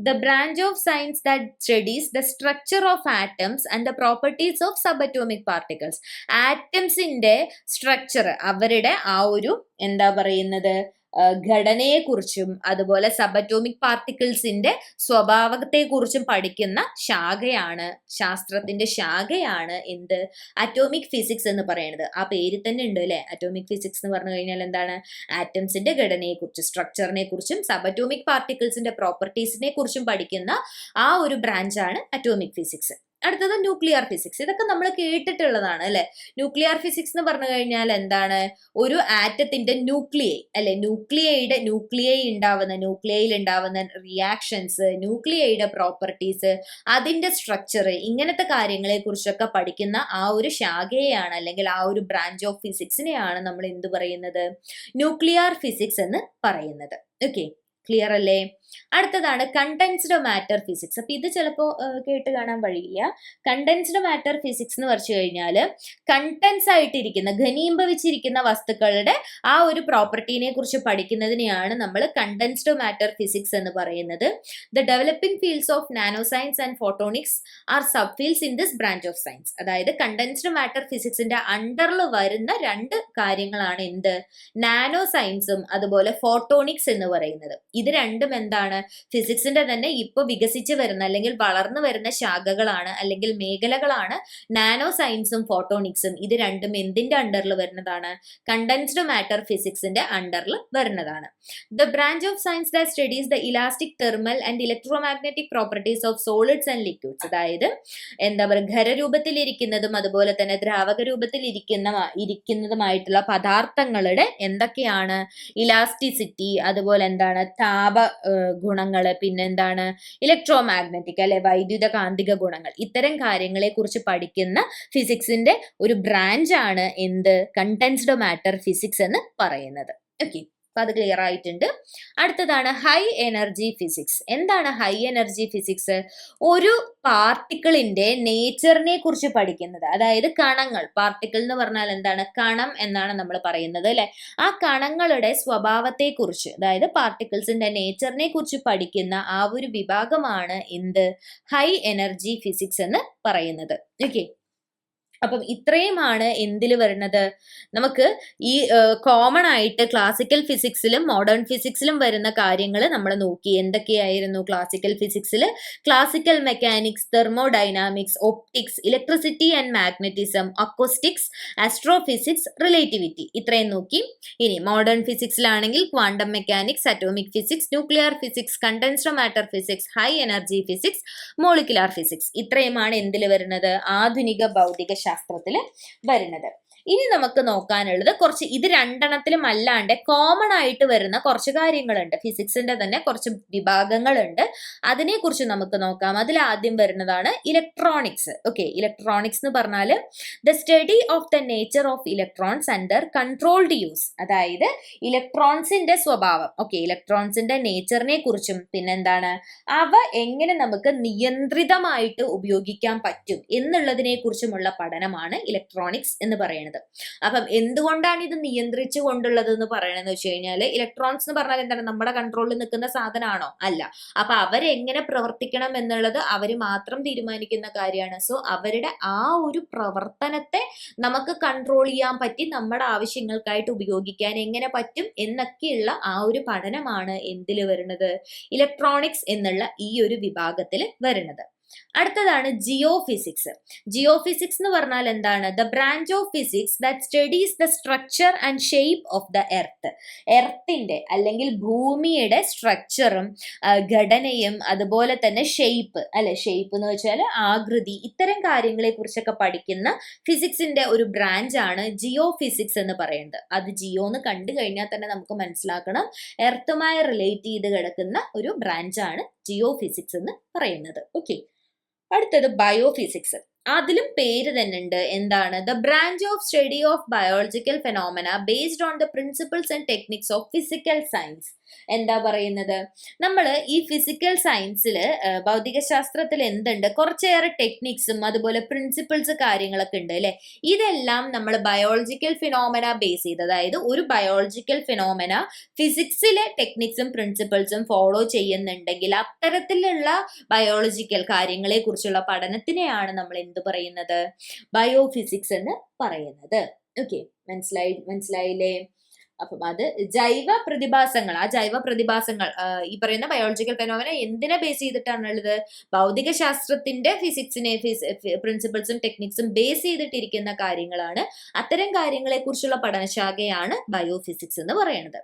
the branch of science that studies the structure of atoms and the properties of subatomic particles. ആറ്റംസിന്റെ സ്ട്രക്ചർ, അവരുടെ ആ ഒരു എന്താ പറയുന്നത് ഘടനയെക്കുറിച്ചും അതുപോലെ സബറ്റോമിക് പാർട്ടിക്കിൾസിന്റെ സ്വഭാവത്തെക്കുറിച്ചും പഠിക്കുന്ന ശാസ്ത്രത്തിന്റെ ശാഖയാണ് എന്ത്, അറ്റോമിക് ഫിസിക്സ് എന്ന് പറയുന്നത്. ആ പേരിൽ തന്നെ ഉണ്ട് അല്ലെ, അറ്റോമിക് ഫിസിക്സ് എന്ന് പറഞ്ഞു കഴിഞ്ഞാൽ എന്താണ്, ആറ്റംസിന്റെ ഘടനയെക്കുറിച്ചും സ്ട്രക്ചറിനെ കുറിച്ചും സബറ്റോമിക് പാർട്ടിക്കിൾസിന്റെ പ്രോപ്പർട്ടീസിനെ കുറിച്ചും പഠിക്കുന്ന ആ ഒരു ബ്രാഞ്ചാണ് അറ്റോമിക് ഫിസിക്സ്. അടുത്തത് ന്യൂക്ലിയർ ഫിസിക്സ്. ഇതൊക്കെ നമ്മൾ കേട്ടിട്ടുള്ളതാണ് അല്ലെ. ന്യൂക്ലിയർ ഫിസിക്സ് എന്ന് പറഞ്ഞു കഴിഞ്ഞാൽ എന്താണ്, ഒരു ആറ്റത്തിന്റെ ന്യൂക്ലിയയിൽ ഉണ്ടാവുന്ന റിയാക്ഷൻസ്, ന്യൂക്ലിയയുടെ പ്രോപ്പർട്ടീസ്, അതിന്റെ സ്ട്രക്ചർ, ഇങ്ങനത്തെ കാര്യങ്ങളെ കുറിച്ചൊക്കെ പഠിക്കുന്ന ആ ഒരു ശാഖയെയാണ് അല്ലെങ്കിൽ ആ ഒരു ബ്രാഞ്ച് ഓഫ് ഫിസിക്സിനെയാണ് നമ്മൾ എന്ത് പറയുന്നത്, ന്യൂക്ലിയർ ഫിസിക്സ് എന്ന് പറയുന്നത്. ഓക്കെ, ക്ലിയർ അല്ലേ? അടുത്തതാണ് കണ്ടൻസ്ഡ് മാറ്റർ ഫിസിക്സ്. അപ്പൊ ഇത് ചിലപ്പോ കേട്ട് കാണാൻ വഴിയില്ല. കണ്ടൻസ്ഡ് മാറ്റർ ഫിസിക്സ് എന്ന് പറഞ്ഞു കഴിഞ്ഞാൽ കണ്ടൻസ് ആയിട്ടിരിക്കുന്ന, ഘനീഭവിച്ചിരിക്കുന്ന വസ്തുക്കളുടെ ആ ഒരു പ്രോപ്പർട്ടീനെ കുറിച്ച് പഠിക്കുന്നതിനെയാണ് നമ്മൾ കണ്ടൻസ്ഡ് മാറ്റർ ഫിസിക്സ് എന്ന് പറയുന്നത്. The developing fields of nano science and photonics are sub fields in this branch of science. അതായത് കണ്ടൻസ്ഡ് മാറ്റർ ഫിസിക്സിന്റെ അണ്ടറിൽ വരുന്ന രണ്ട് കാര്യങ്ങളാണ് എന്ത്, നാനോ സയൻസും അതുപോലെ ഫോട്ടോണിക്സ് എന്ന് പറയുന്നത്. ഇത് രണ്ടും എന്താണ്, ഫിസിക്സിന്റെ തന്നെ ഇപ്പൊ വികസിച്ച് വരുന്ന അല്ലെങ്കിൽ വളർന്നു വരുന്ന ശാഖകളാണ് അല്ലെങ്കിൽ മേഖലകളാണ് നാനോ സയൻസും ഫോട്ടോണിക്സും. ഇത് രണ്ടും എന്തിന്റെ അണ്ടറിൽ വരുന്നതാണ്, കണ്ടൻസ്ഡ് മാറ്റർ ഫിസിക്സിന്റെ അണ്ടറിൽ വരുന്നതാണ്. The branch of science that studies the elastic, thermal and electromagnetic properties of solids and liquids. അതായത് എന്താ പറയുക, ഖരരൂപത്തിലിരിക്കുന്നതും അതുപോലെ തന്നെ ദ്രാവക രൂപത്തിൽ ഇരിക്കുന്നതുമായിട്ടുള്ള പദാർത്ഥങ്ങളുടെ എന്തൊക്കെയാണ്, ഇലാസ്റ്റിസിറ്റി, അതുപോലെ എന്താണ് താപ ഗുണങ്ങള്, പിന്നെന്താണ് ഇലക്ട്രോമാഗ്നറ്റിക് അല്ലെ വൈദ്യുത കാന്തിക ഗുണങ്ങൾ, ഇത്തരം കാര്യങ്ങളെ കുറിച്ച് പഠിക്കുന്ന ഫിസിക്സിന്റെ ഒരു ബ്രാഞ്ച് ആണ് എന്ത്, കണ്ടൻസ്ഡ് മാറ്റർ ഫിസിക്സ് എന്ന് പറയുന്നത്. ഓക്കെ, അപ്പൊ അത് ക്ലിയർ ആയിട്ടുണ്ട്. അടുത്തതാണ് ഹൈ എനർജി ഫിസിക്സ്. എന്താണ് ഹൈ എനർജി ഫിസിക്സ്? ഒരു പാർട്ടിക്കിളിന്റെ നേച്ചറിനെ കുറിച്ച് പഠിക്കുന്നത്. അതായത് കണങ്ങൾ, പാർട്ടിക്കിൾ എന്ന് പറഞ്ഞാൽ എന്താണ്, കണം എന്നാണ് നമ്മൾ പറയുന്നത് അല്ലെ. ആ കണങ്ങളുടെ സ്വഭാവത്തെ കുറിച്ച്, അതായത് പാർട്ടിക്കിൾസിന്റെ നേച്ചറിനെ കുറിച്ച് പഠിക്കുന്ന ആ ഒരു വിഭാഗമാണ് എന്ത്, ഹൈ എനർജി ഫിസിക്സ് എന്ന് പറയുന്നത്. ഓക്കെ, അപ്പം ഇത്രയുമാണ് എന്തിൽ വരുന്നത്, നമുക്ക് ഈ കോമൺ ആയിട്ട് ക്ലാസിക്കൽ ഫിസിക്സിലും മോഡേൺ ഫിസിക്സിലും വരുന്ന കാര്യങ്ങൾ നമ്മൾ നോക്കി. എന്തൊക്കെയായിരുന്നു ക്ലാസിക്കൽ ഫിസിക്സിൽ? Classical mechanics, thermodynamics, optics, electricity and magnetism, acoustics, astrophysics, relativity, ഇത്രയും നോക്കി. ഇനി മോഡേൺ ഫിസിക്സിലാണെങ്കിൽ quantum mechanics, atomic physics, nuclear physics, condensed matter physics, high energy physics, molecular physics. ഇത്രയുമാണ് എന്തിൽ വരുന്നത്, ആധുനിക ഭൗതിക ശാസ്ത്രത്തില് വരുന്നത്. ഇനി നമുക്ക് നോക്കാനുള്ളത് കുറച്ച്, ഇത് രണ്ടെണ്ണത്തിലും അല്ലാണ്ട് കോമൺ ആയിട്ട് വരുന്ന കുറച്ച് കാര്യങ്ങളുണ്ട്. ഫിസിക്സിന്റെ തന്നെ കുറച്ച് വിഭാഗങ്ങളുണ്ട്, അതിനെ കുറിച്ച് നമുക്ക് നോക്കാം. അതിൽ ആദ്യം വരുന്നതാണ് ഇലക്ട്രോണിക്സ്. ഓക്കെ, ഇലക്ട്രോണിക്സ് എന്ന് പറഞ്ഞാൽ the study of the nature of electrons under controlled use. അതായത് ഇലക്ട്രോൺസിന്റെ സ്വഭാവം, ഓക്കെ, ഇലക്ട്രോൺസിന്റെ നേച്ചറിനെ കുറിച്ചും പിന്നെന്താണ് അവ എങ്ങനെ നമുക്ക് നിയന്ത്രിതമായിട്ട് ഉപയോഗിക്കാൻ പറ്റും എന്നുള്ളതിനെ കുറിച്ചുമുള്ള പഠനമാണ് ഇലക്ട്രോണിക്സ് എന്ന് പറയുന്നത്. അപ്പം എന്തുകൊണ്ടാണ് ഇത് നിയന്ത്രിച്ചു കൊണ്ടുള്ളത് എന്ന് പറയണെന്ന് വെച്ച് കഴിഞ്ഞാൽ, ഇലക്ട്രോൺസ് എന്ന് പറഞ്ഞാൽ എന്താണ്, നമ്മുടെ കൺട്രോളിൽ നിൽക്കുന്ന സാധനമാണോ? അല്ല. അപ്പൊ അവരെങ്ങനെ പ്രവർത്തിക്കണം എന്നുള്ളത് അവര് മാത്രം തീരുമാനിക്കുന്ന കാര്യമാണ്. സോ അവരുടെ ആ ഒരു പ്രവർത്തനത്തെ നമുക്ക് കൺട്രോൾ ചെയ്യാൻ പറ്റി, നമ്മുടെ ആവശ്യങ്ങൾക്കായിട്ട് ഉപയോഗിക്കാൻ എങ്ങനെ പറ്റും എന്നൊക്കെയുള്ള ആ ഒരു പഠനമാണ് എന്തിൽ വരുന്നത്, ഇലക്ട്രോണിക്സ് എന്നുള്ള ഈ ഒരു വിഭാഗത്തിൽ വരുന്നത്. അടുത്തതാണ് ജിയോ ഫിസിക്സ്. ജിയോ ഫിസിക്സ് എന്ന് പറഞ്ഞാൽ എന്താണ്, the branch of physics that studies the structure and shape of the earth. എർത്തിന്റെ അല്ലെങ്കിൽ ഭൂമിയുടെ സ്ട്രക്ചറും ഘടനയും അതുപോലെ തന്നെ ഷേപ്പ് അല്ലെ, ഷേപ്പ് എന്ന് വെച്ചാൽ ആകൃതി, ഇത്തരം കാര്യങ്ങളെ കുറിച്ചൊക്കെ പഠിക്കുന്ന ഫിസിക്സിന്റെ ഒരു ബ്രാഞ്ച് ആണ് ജിയോ ഫിസിക്സ് എന്ന് പറയുന്നത്. അത് ജിയോ എന്ന് കണ്ടു കഴിഞ്ഞാൽ തന്നെ നമുക്ക് മനസ്സിലാക്കണം, എർത്തുമായി റിലേറ്റ് ചെയ്ത് കിടക്കുന്ന ഒരു ബ്രാഞ്ചാണ് ജിയോ ഫിസിക്സ് എന്ന് പറയുന്നത്. ഓക്കെ, അടുത്തത് ബയോഫിസിക്സ്. അതിലും പേര് തന്നെ ഉണ്ട്, എന്താണ്, the branch of study of biological phenomena based on the principles and techniques of physical science. എന്താ പറയുന്നത്, നമ്മൾ ഈ ഫിസിക്കൽ സയൻസില് ഭൗതികശാസ്ത്രത്തിൽ എന്തുണ്ട്, കുറച്ചേറെ ടെക്നിക്സും അതുപോലെ പ്രിൻസിപ്പിൾസ് കാര്യങ്ങളൊക്കെ ഉണ്ട് അല്ലെ. ഇതെല്ലാം നമ്മൾ ബയോളജിക്കൽ ഫിനോമിന ബേസ് ചെയ്ത്, അതായത് ഒരു ബയോളജിക്കൽ ഫിനോമിന ഫിസിക്സിലെ ടെക്നിക്സും പ്രിൻസിപ്പിൾസും ഫോളോ ചെയ്യുന്നുണ്ടെങ്കിൽ അത്തരത്തിലുള്ള ബയോളജിക്കൽ കാര്യങ്ങളെ കുറിച്ചുള്ള പഠനത്തിനെയാണ് നമ്മൾ എന്ത് പറയുന്നത്, ബയോഫിസിക്സ് എന്ന് പറയുന്നത്. ഓക്കെ, മനസ്സിലായില്ലേ? അപ്പം അത് ജൈവ പ്രതിഭാസങ്ങൾ, ആ ജൈവ പ്രതിഭാസങ്ങൾ ഈ പറയുന്ന ബയോളജിക്കൽ ഫെനോമിന എന്തിനെ ബേസ് ചെയ്തിട്ടാണുള്ളത്? ഭൗതിക ശാസ്ത്രത്തിന്റെ ഫിസിക്സിനെ പ്രിൻസിപ്പിൾസും ടെക്നിക്സും ബേസ് ചെയ്തിട്ടിരിക്കുന്ന കാര്യങ്ങളാണ്. അത്തരം കാര്യങ്ങളെ കുറിച്ചുള്ള പഠനശാഖയാണ് ബയോഫിസിക്സ് എന്ന് പറയുന്നത്.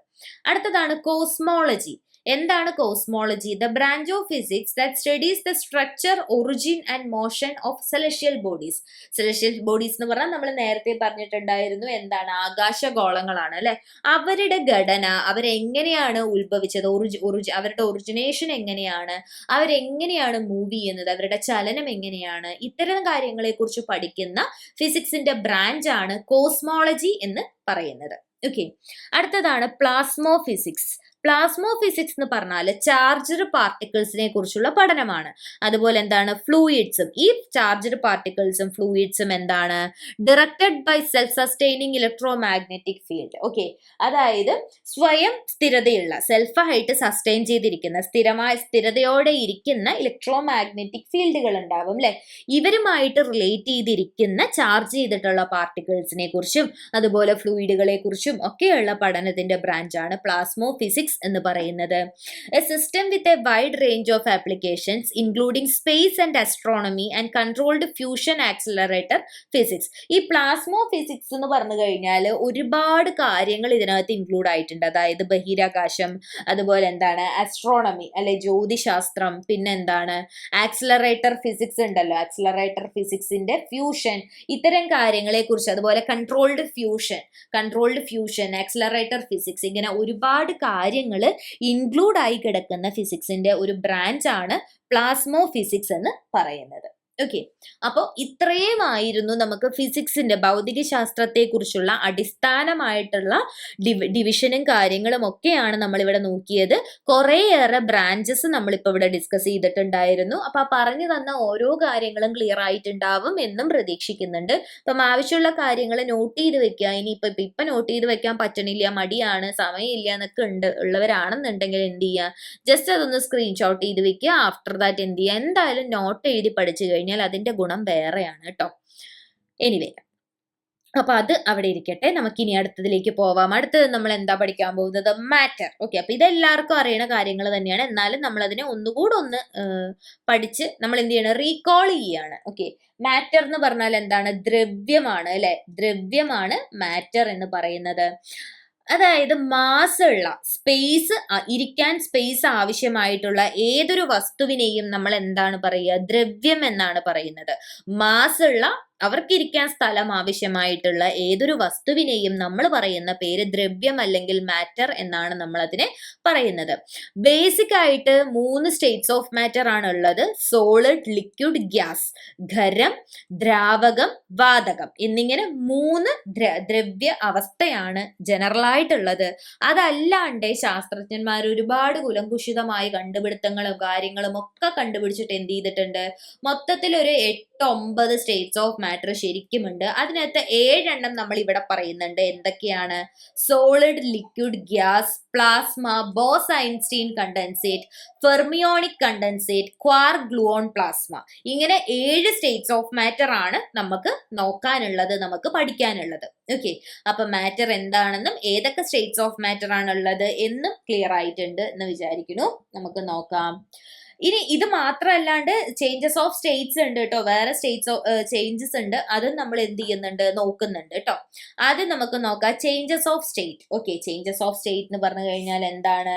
അടുത്തതാണ് കോസ്മോളജി. എന്താണ് cosmology? The branch of physics that studies the structure, origin and motion of celestial bodies. Celestial bodies എന്ന് പറഞ്ഞാൽ നമ്മൾ നേരത്തെ പറഞ്ഞിട്ടുണ്ടായിരുന്നു എന്താണ്? ആകാശഗോളങ്ങളാണ് അല്ലെ. അവരുടെ ഘടന, അവരെങ്ങനെയാണ് ഉത്ഭവിച്ചത്, അവരുടെ ഒറിജിനേഷൻ എങ്ങനെയാണ്, അവരെങ്ങനെയാണ് മൂവ് ചെയ്യുന്നത്, അവരുടെ ചലനം എങ്ങനെയാണ്, ഇത്തരം കാര്യങ്ങളെ കുറിച്ച് പഠിക്കുന്ന ഫിസിക്സിന്റെ ബ്രാഞ്ച് ആണ് കോസ്മോളജി എന്ന് പറയുന്നത്. ഓക്കെ, അടുത്തതാണ് പ്ലാസ്മോ ഫിസിക്സ്. പ്ലാസ്മോ ഫിസിക്സ് എന്ന് പറഞ്ഞാൽ ചാർജ്ഡ് പാർട്ടിക്കിൾസിനെ കുറിച്ചുള്ള പഠനമാണ്. അതുപോലെ എന്താണ്? ഫ്ലൂയിഡ്സും. ഈ ചാർജ്ഡ് പാർട്ടിക്കിൾസും ഫ്ലൂയിഡ്സും എന്താണ്? Directed by self sustaining electro magnetic field. Okay, അതായത് സ്വയം സ്ഥിരതയുള്ള, സെൽഫായിട്ട് സസ്റ്റൈൻ ചെയ്തിരിക്കുന്ന, സ്ഥിരതയോടെ ഇരിക്കുന്ന ഇലക്ട്രോ മാഗ്നറ്റിക് ഫീൽഡുകൾ ഉണ്ടാവും അല്ലെ. ഇവരുമായിട്ട് റിലേറ്റ് ചെയ്തിരിക്കുന്ന ചാർജ് ചെയ്തിട്ടുള്ള പാർട്ടിക്കിൾസിനെ കുറിച്ചും അതുപോലെ ഫ്ലൂയിഡുകളെ കുറിച്ചും ഒക്കെയുള്ള പഠനത്തിന്റെ ബ്രാഞ്ചാണ് പ്ലാസ്മോ ഫിസിക്സ് എന്ന് പറയുന്നത്. A system with a wide range of applications including space and astronomy and controlled fusion accelerator physics. ഈ പ്ലാസ്മോ ഫിസിക്സ് എന്ന് പറഞ്ഞു കഴിഞ്ഞാൽ ഒരുപാട് കാര്യങ്ങൾ ഇതിനകത്ത് ഇൻക്ലൂഡ് ആയിട്ടുണ്ട്. അതായത് ബഹിരാകാശം, അതുപോലെ എന്താണ് ആസ്ട്രോണമി അല്ലെ, ജ്യോതിശാസ്ത്രം, പിന്നെ എന്താണ് ആക്സിലറേറ്റർ ഫിസിക്സ് ഉണ്ടല്ലോ, ആക്സിലറേറ്റർ ഫിസിക്സിന്റെ ഫ്യൂഷൻ, ഇത്തരം കാര്യങ്ങളെ കുറിച്ച്, അതുപോലെ കൺട്രോൾഡ് ഫ്യൂഷൻ, ആക്സിലറേറ്റർ ഫിസിക്സ്, ഇങ്ങനെ ഒരുപാട് കാര്യങ്ങൾ ഇൻക്ലൂഡ് ആയി കിടക്കുന്ന ഫിസിക്സിന്റെ ഒരു ബ്രാഞ്ച് ആണ് പ്ലാസ്മോ ഫിസിക്സ് എന്ന് പറയുന്നത്. ഓക്കെ, അപ്പോൾ ഇത്രയുമായിരുന്നു നമുക്ക് ഫിസിക്സിന്റെ, ഭൗതിക ശാസ്ത്രത്തെ കുറിച്ചുള്ള അടിസ്ഥാനമായിട്ടുള്ള ഡിവിഷനും കാര്യങ്ങളും ഒക്കെയാണ് നമ്മളിവിടെ നോക്കിയത്. കുറേയേറെ ബ്രാഞ്ചസ് നമ്മളിപ്പോൾ ഇവിടെ ഡിസ്കസ് ചെയ്തിട്ടുണ്ടായിരുന്നു. അപ്പൊ ആ പറഞ്ഞു തന്ന ഓരോ കാര്യങ്ങളും ക്ലിയർ ആയിട്ടുണ്ടാവും എന്നും പ്രതീക്ഷിക്കുന്നുണ്ട്. അപ്പം ആവശ്യമുള്ള കാര്യങ്ങൾ നോട്ട് ചെയ്ത് വെക്കുക. ഇപ്പൊ നോട്ട് ചെയ്ത് വെക്കാൻ പറ്റണില്ല, മടിയാണ്, സമയമില്ല എന്നൊക്കെ ഉള്ളവരാണെന്നുണ്ടെങ്കിൽ എന്ത് ചെയ്യുക? ജസ്റ്റ് അതൊന്ന് സ്ക്രീൻഷോട്ട് ചെയ്ത് വെക്കുക. ആഫ്റ്റർ ദാറ്റ് എന്ത് ചെയ്യുക? എന്തായാലും നോട്ട് എഴുതി പഠിച്ചു കഴിഞ്ഞാൽ അതിന്റെ ഗുണം വേറെയാണ് കേട്ടോ. എനിവേ, അപ്പൊ അത് അവിടെ ഇരിക്കട്ടെ. നമുക്കിനി അടുത്തതിലേക്ക് പോവാം. അടുത്തത് നമ്മൾ എന്താ പഠിക്കാൻ പോകുന്നത്? മാറ്റർ. ഓക്കെ, അപ്പൊ ഇതെല്ലാവർക്കും അറിയണ കാര്യങ്ങൾ തന്നെയാണ്. എന്നാലും നമ്മൾ അതിനെ ഒന്നുകൂടെ ഒന്ന് പഠിച്ച് നമ്മൾ എന്ത് ചെയ്യണം? റീകോൾ ചെയ്യാണ്. ഓക്കെ, മാറ്റർ എന്ന് പറഞ്ഞാൽ എന്താണ്? ദ്രവ്യമാണ് അല്ലെ. ദ്രവ്യമാണ് മാറ്റർ എന്ന് പറയുന്നത്. അതായത് മാസുള്ള, ഇരിക്കാൻ സ്പേസ് ആവശ്യമായിട്ടുള്ള ഏതൊരു വസ്തുവിനെയും നമ്മൾ എന്താണ് പറയുക? ദ്രവ്യം എന്നാണ് പറയുന്നത്. മാസുള്ള, അവർക്കിരിക്കാൻ സ്ഥലം ആവശ്യമായിട്ടുള്ള ഏതൊരു വസ്തുവിനെയും നമ്മൾ പറയുന്ന പേര് ദ്രവ്യം അല്ലെങ്കിൽ മാറ്റർ എന്നാണ് നമ്മൾ അതിനെ പറയുന്നത്. ബേസിക് ആയിട്ട് 3 സ്റ്റേറ്റ്സ് ഓഫ് മാറ്റർ ആണ് ഉള്ളത്. Solid, liquid, gas. ഖരം, ദ്രാവകം, വാതകം എന്നിങ്ങനെ 3 ദ്രവ്യ അവസ്ഥയാണ് ജനറൽ ആയിട്ടുള്ളത്. അതല്ലാണ്ട് ശാസ്ത്രജ്ഞന്മാർ ഒരുപാട് കുലങ്കുഷിതമായ കണ്ടുപിടുത്തങ്ങളും കാര്യങ്ങളും ഒക്കെ കണ്ടുപിടിച്ചിട്ട് എന്ത് ചെയ്തിട്ടുണ്ട്? മൊത്തത്തിൽ ഒരു 8-9 സ്റ്റേറ്റ്സ് ഓഫ് മാറ്റർ ശരിക്കുമുണ്ട്. അതിനകത്ത് 7 നമ്മൾ ഇവിടെ പറയുന്നുണ്ട്. എന്തൊക്കെയാണ്? Solid, liquid, gas, plasma, Bose-Einstein condensate, fermionic condensate, quark, gluon, plasma. ഇങ്ങനെ 7 സ്റ്റേറ്റ്സ് ഓഫ് മാറ്റർ ആണ് നമുക്ക് നോക്കാനുള്ളത്, നമുക്ക് പഠിക്കാനുള്ളത്. ഓക്കെ, അപ്പൊ മാറ്റർ എന്താണെന്നും ഏതൊക്കെ സ്റ്റേറ്റ്സ് ഓഫ് മാറ്റർ ആണുള്ളത് എന്നും ക്ലിയർ ആയിട്ടുണ്ട് എന്ന് വിചാരിക്കുന്നു. നമുക്ക് നോക്കാം. ഇനി ഇത് മാത്രമല്ലാണ്ട് ചേഞ്ചസ് ഓഫ് സ്റ്റേറ്റ്സ് ഉണ്ട് കേട്ടോ. വേറെ ചേഞ്ചസ് ഉണ്ട്, അതും നമ്മൾ എന്ത് ചെയ്യുന്നുണ്ട്? നോക്കുന്നുണ്ട് കേട്ടോ. ആദ്യം നമുക്ക് നോക്കാം changes of state. Okay, changes of state എന്ന് പറഞ്ഞു കഴിഞ്ഞാൽ എന്താണ്?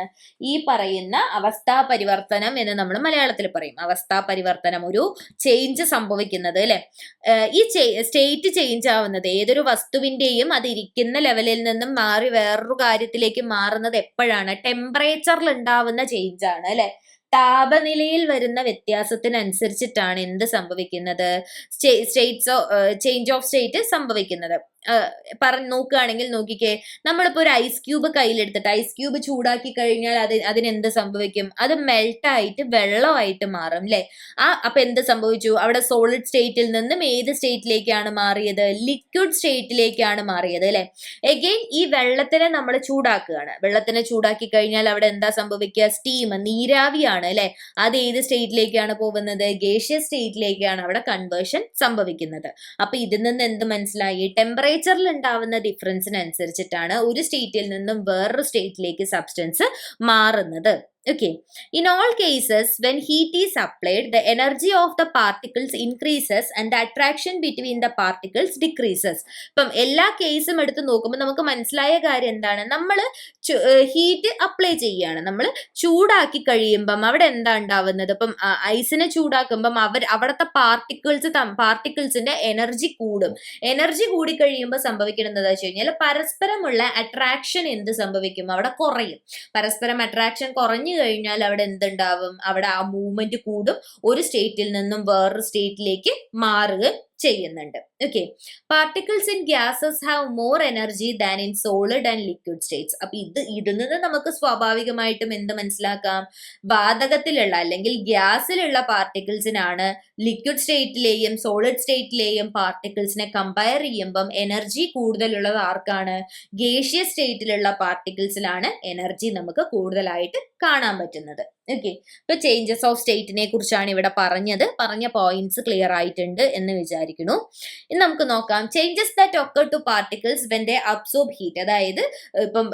ഈ പറയുന്ന അവസ്ഥാ പരിവർത്തനം എന്ന് നമ്മൾ മലയാളത്തിൽ പറയും. അവസ്ഥാ പരിവർത്തനം, ഒരു ചേഞ്ച് സംഭവിക്കുന്നത് അല്ലെ. ഈ സ്റ്റേറ്റ് ചേഞ്ച് ആവുന്നത് ഏതൊരു വസ്തുവിന്റെയും അത് ഇരിക്കുന്ന ലെവലിൽ നിന്നും മാറി വേറൊരു കാര്യത്തിലേക്ക് മാറുന്നത് എപ്പോഴാണ്? ടെമ്പറേച്ചറിൽ ഉണ്ടാവുന്ന ചേഞ്ച് ആണ് അല്ലെ. താപനിലയിൽ വരുന്ന വ്യത്യാസത്തിനനുസരിച്ചിട്ടാണ് എന്ത് സംഭവിക്കുന്നത്? ചേഞ്ച് ഓഫ് സ്റ്റേറ്റ് സംഭവിക്കുന്നത്. നോക്കുകയാണെങ്കിൽ നോക്കിക്കേ, നമ്മളിപ്പോ ഒരു ഐസ് ക്യൂബ് കയ്യിലെടുത്തിട്ട് ഐസ് ക്യൂബ് ചൂടാക്കി കഴിഞ്ഞാൽ അതിനെന്ത് സംഭവിക്കും? അത് മെൽട്ടായിട്ട് വെള്ളമായിട്ട് മാറും അല്ലെ. അപ്പൊ എന്ത് സംഭവിച്ചു? അവിടെ സോളിഡ് സ്റ്റേറ്റിൽ നിന്നും ഏത് സ്റ്റേറ്റിലേക്കാണ് മാറിയത്? ലിക്വിഡ് സ്റ്റേറ്റിലേക്കാണ് മാറിയത് അല്ലെ. എഗെയിൻ ഈ വെള്ളത്തിനെ നമ്മൾ ചൂടാക്കുകയാണ്. വെള്ളത്തിനെ ചൂടാക്കി കഴിഞ്ഞാൽ അവിടെ എന്താ സംഭവിക്കുക? സ്റ്റീം, നീരാവിയാണ് അല്ലെ. അത് ഏത് സ്റ്റേറ്റിലേക്കാണ് പോകുന്നത്? ഗേഷ്യസ് സ്റ്റേറ്റിലേക്കാണ് അവിടെ കൺവേർഷൻ സംഭവിക്കുന്നത്. അപ്പൊ ഇതിൽ നിന്ന് എന്ത് മനസ്സിലായി? ടെമ്പറേച്ചർ ടെമ്പറേച്ചറിൽ ഉണ്ടാവുന്ന ഡിഫറൻസിനനുസരിച്ചിട്ടാണ് ഒരു സ്റ്റേറ്റിൽ നിന്നും വേറൊരു സ്റ്റേറ്റിലേക്ക് സബ്സ്റ്റൻസ് മാറുന്നത്. Okay. In all cases, when heat is applied, the energy of the particles increases and the attraction between the particles decreases. ഇപ്പം എല്ലാ കേസും എടുത്ത് നോക്കുമ്പോൾ നമുക്ക് മനസ്സിലായ കാര്യം എന്താണ്? നമ്മൾ ഹീറ്റ് അപ്ലൈ ചെയ്യുകയാണ്, നമ്മൾ ചൂടാക്കി കഴിയുമ്പം അവിടെ എന്താ ഉണ്ടാവുന്നത്? ഇപ്പം ഐസിനെ ചൂടാക്കുമ്പം അവിടുത്തെ പാർട്ടിക്കിൾസിന്റെ എനർജി കൂടും. എനർജി കൂടി കഴിയുമ്പോൾ സംഭവിക്കുന്നത് എന്താ വെച്ച് കഴിഞ്ഞാൽ പരസ്പരമുള്ള അട്രാക്ഷൻ എന്ത് സംഭവിക്കും? അവിടെ കുറയും. പരസ്പരം അട്രാക്ഷൻ കുറഞ്ഞു കഴിഞ്ഞാൽ അവിടെ എന്തുണ്ടാവും? അവിടെ ആ മൂവ്മെന്റ് കൂടും, ഒരു സ്റ്റേറ്റിൽ നിന്നും വേറൊരു സ്റ്റേറ്റിലേക്ക് മാറുക ചെയ്യുന്നുണ്ട്. Okay, particles in gases have more energy than in solid and liquid States. അപ്പൊ ഇതിൽ നിന്ന് നമുക്ക് സ്വാഭാവികമായിട്ടും എന്ത് മനസ്സിലാക്കാം? വാതകത്തിലുള്ള അല്ലെങ്കിൽ ഗ്യാസിലുള്ള പാർട്ടിക്കിൾസിനാണ് ലിക്വിഡ് സ്റ്റേറ്റിലെയും സോളിഡ് സ്റ്റേറ്റിലെയും പാർട്ടിക്കിൾസിനെ കമ്പയർ ചെയ്യുമ്പം എനർജി കൂടുതലുള്ളത് ആർക്കാണ്? ഗേഷ്യസ് സ്റ്റേറ്റിലുള്ള പാർട്ടിക്കിൾസിലാണ് എനർജി നമുക്ക് കൂടുതലായിട്ട് കാണാൻ പറ്റുന്നത്. ഓക്കെ, ഇപ്പൊ ചേഞ്ചസ് ഓഫ് സ്റ്റേറ്റിനെ കുറിച്ചാണ് ഇവിടെ പറഞ്ഞ പോയിന്റ്സ് ക്ലിയർ ആയിട്ടുണ്ട് എന്ന് വിചാരിക്കുന്നു. ഇനി നമുക്ക് നോക്കാം changes that occur to particles when they absorb heat. അതായത് ഇപ്പം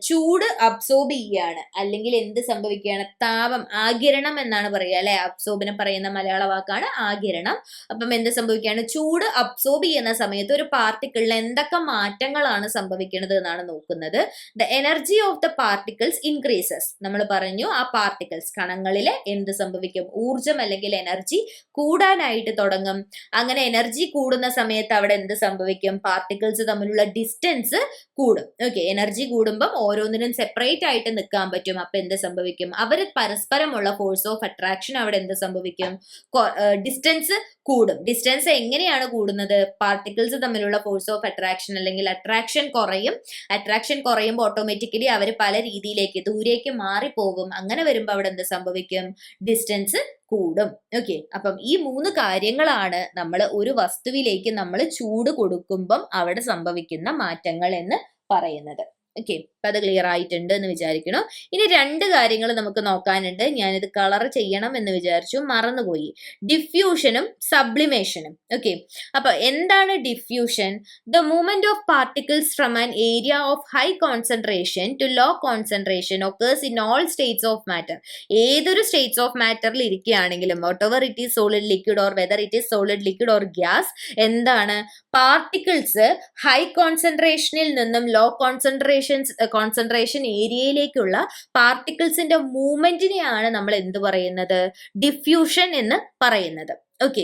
ചൂട് അബ്സോർബ് ചെയ്യുകയാണ് അല്ലെങ്കിൽ എന്ത് സംഭവിക്കുകയാണ്? താപം, ആഗിരണം എന്നാണ് പറയുക അല്ലെ. അബ്സോർബിനെ പറയുന്ന മലയാള വാക്കാണ് ആഗിരണം. അപ്പം എന്ത് സംഭവിക്കുകയാണ്? ചൂട് അബ്സോർബ് ചെയ്യുന്ന സമയത്ത് ഒരു പാർട്ടിക്കിളിൽ എന്തൊക്കെ മാറ്റങ്ങളാണ് സംഭവിക്കുന്നത് എന്നാണ് നോക്കുന്നത്. The energy of the particles increases. നമ്മൾ പറഞ്ഞു ആ പാർട്ടിക്കിൾസ് കണങ്ങളിലെ എന്ത് സംഭവിക്കും? ഊർജം അല്ലെങ്കിൽ എനർജി കൂടാനായിട്ട് തുടങ്ങും. അങ്ങനെ എനർജി കൂടുന്ന സമയത്ത് അവിടെ എന്ത് സംഭവിക്കും? പാർട്ടിക്കിൾസ് തമ്മിലുള്ള ഡിസ്റ്റൻസ് കൂടും. ഓക്കെ, എനർജി കൂടുമ്പോൾ ഓരോന്നിനും സെപ്പറേറ്റ് ആയിട്ട് നിൽക്കാൻ പറ്റും. അപ്പൊ എന്ത് സംഭവിക്കും? അവർ പരസ്പരമുള്ള ഫോഴ്സ് ഓഫ് അട്രാക്ഷൻ അവിടെ എന്ത് സംഭവിക്കും? ഡിസ്റ്റൻസ് കൂടും. ഡിസ്റ്റൻസ് എങ്ങനെയാണ് കൂടുന്നത്? പാർട്ടിക്കിൾസ് തമ്മിലുള്ള ഫോഴ്സ് ഓഫ് അട്രാക്ഷൻ അല്ലെങ്കിൽ അട്രാക്ഷൻ കുറയും. അട്രാക്ഷൻ കുറയുമ്പോൾ ഓട്ടോമാറ്റിക്കലി അവർ പല രീതിയിലേക്ക് ദൂരേക്ക് മാറിപ്പോകും. അങ്ങനെ വരുമ്പോൾ അവിടെ എന്ത് സംഭവിക്കും? ഡിസ്റ്റൻസ് കൂടും. ഓക്കെ, അപ്പം ഈ 3 കാര്യങ്ങളാണ് നമ്മൾ ഒരു വസ്തുവിലേക്ക് നമ്മൾ ചൂട് കൊടുക്കുമ്പം അവിടെ സംഭവിക്കുന്ന മാറ്റങ്ങൾ എന്ന് പറയുന്നത്. ഓക്കെ, അപ്പൊ അത് ക്ലിയർ ആയിട്ടുണ്ട് എന്ന് വിചാരിക്കണം. ഇനി 2 കാര്യങ്ങൾ നമുക്ക് നോക്കാനുണ്ട്. ഞാനിത് കളർ ചെയ്യണം എന്ന് വിചാരിച്ചു, മറന്നുപോയി. ഡിഫ്യൂഷനും സബ്ലിമേഷനും. ഓക്കെ, അപ്പൊ എന്താണ് diffusion? The movement of particles from an area of high concentration to low concentration occurs in all states of matter. ഏതൊരു സ്റ്റേറ്റ്സ് ഓഫ് മാറ്ററിൽ ഇരിക്കുകയാണെങ്കിലും whatever it is solid, liquid or whether it is solid, liquid or gas, എന്താണ്? Particles high കോൺസെൻട്രേഷനിൽ നിന്നും low concentration ഏരിയയിലേക്കുള്ള പാർട്ടിക്കിൾസിന്റെ മൂവ്മെന്റിനെയാണ് നമ്മൾ എന്ത് പറയുന്നത്? Diffusion എന്ന് പറയുന്നത്. ഓക്കെ,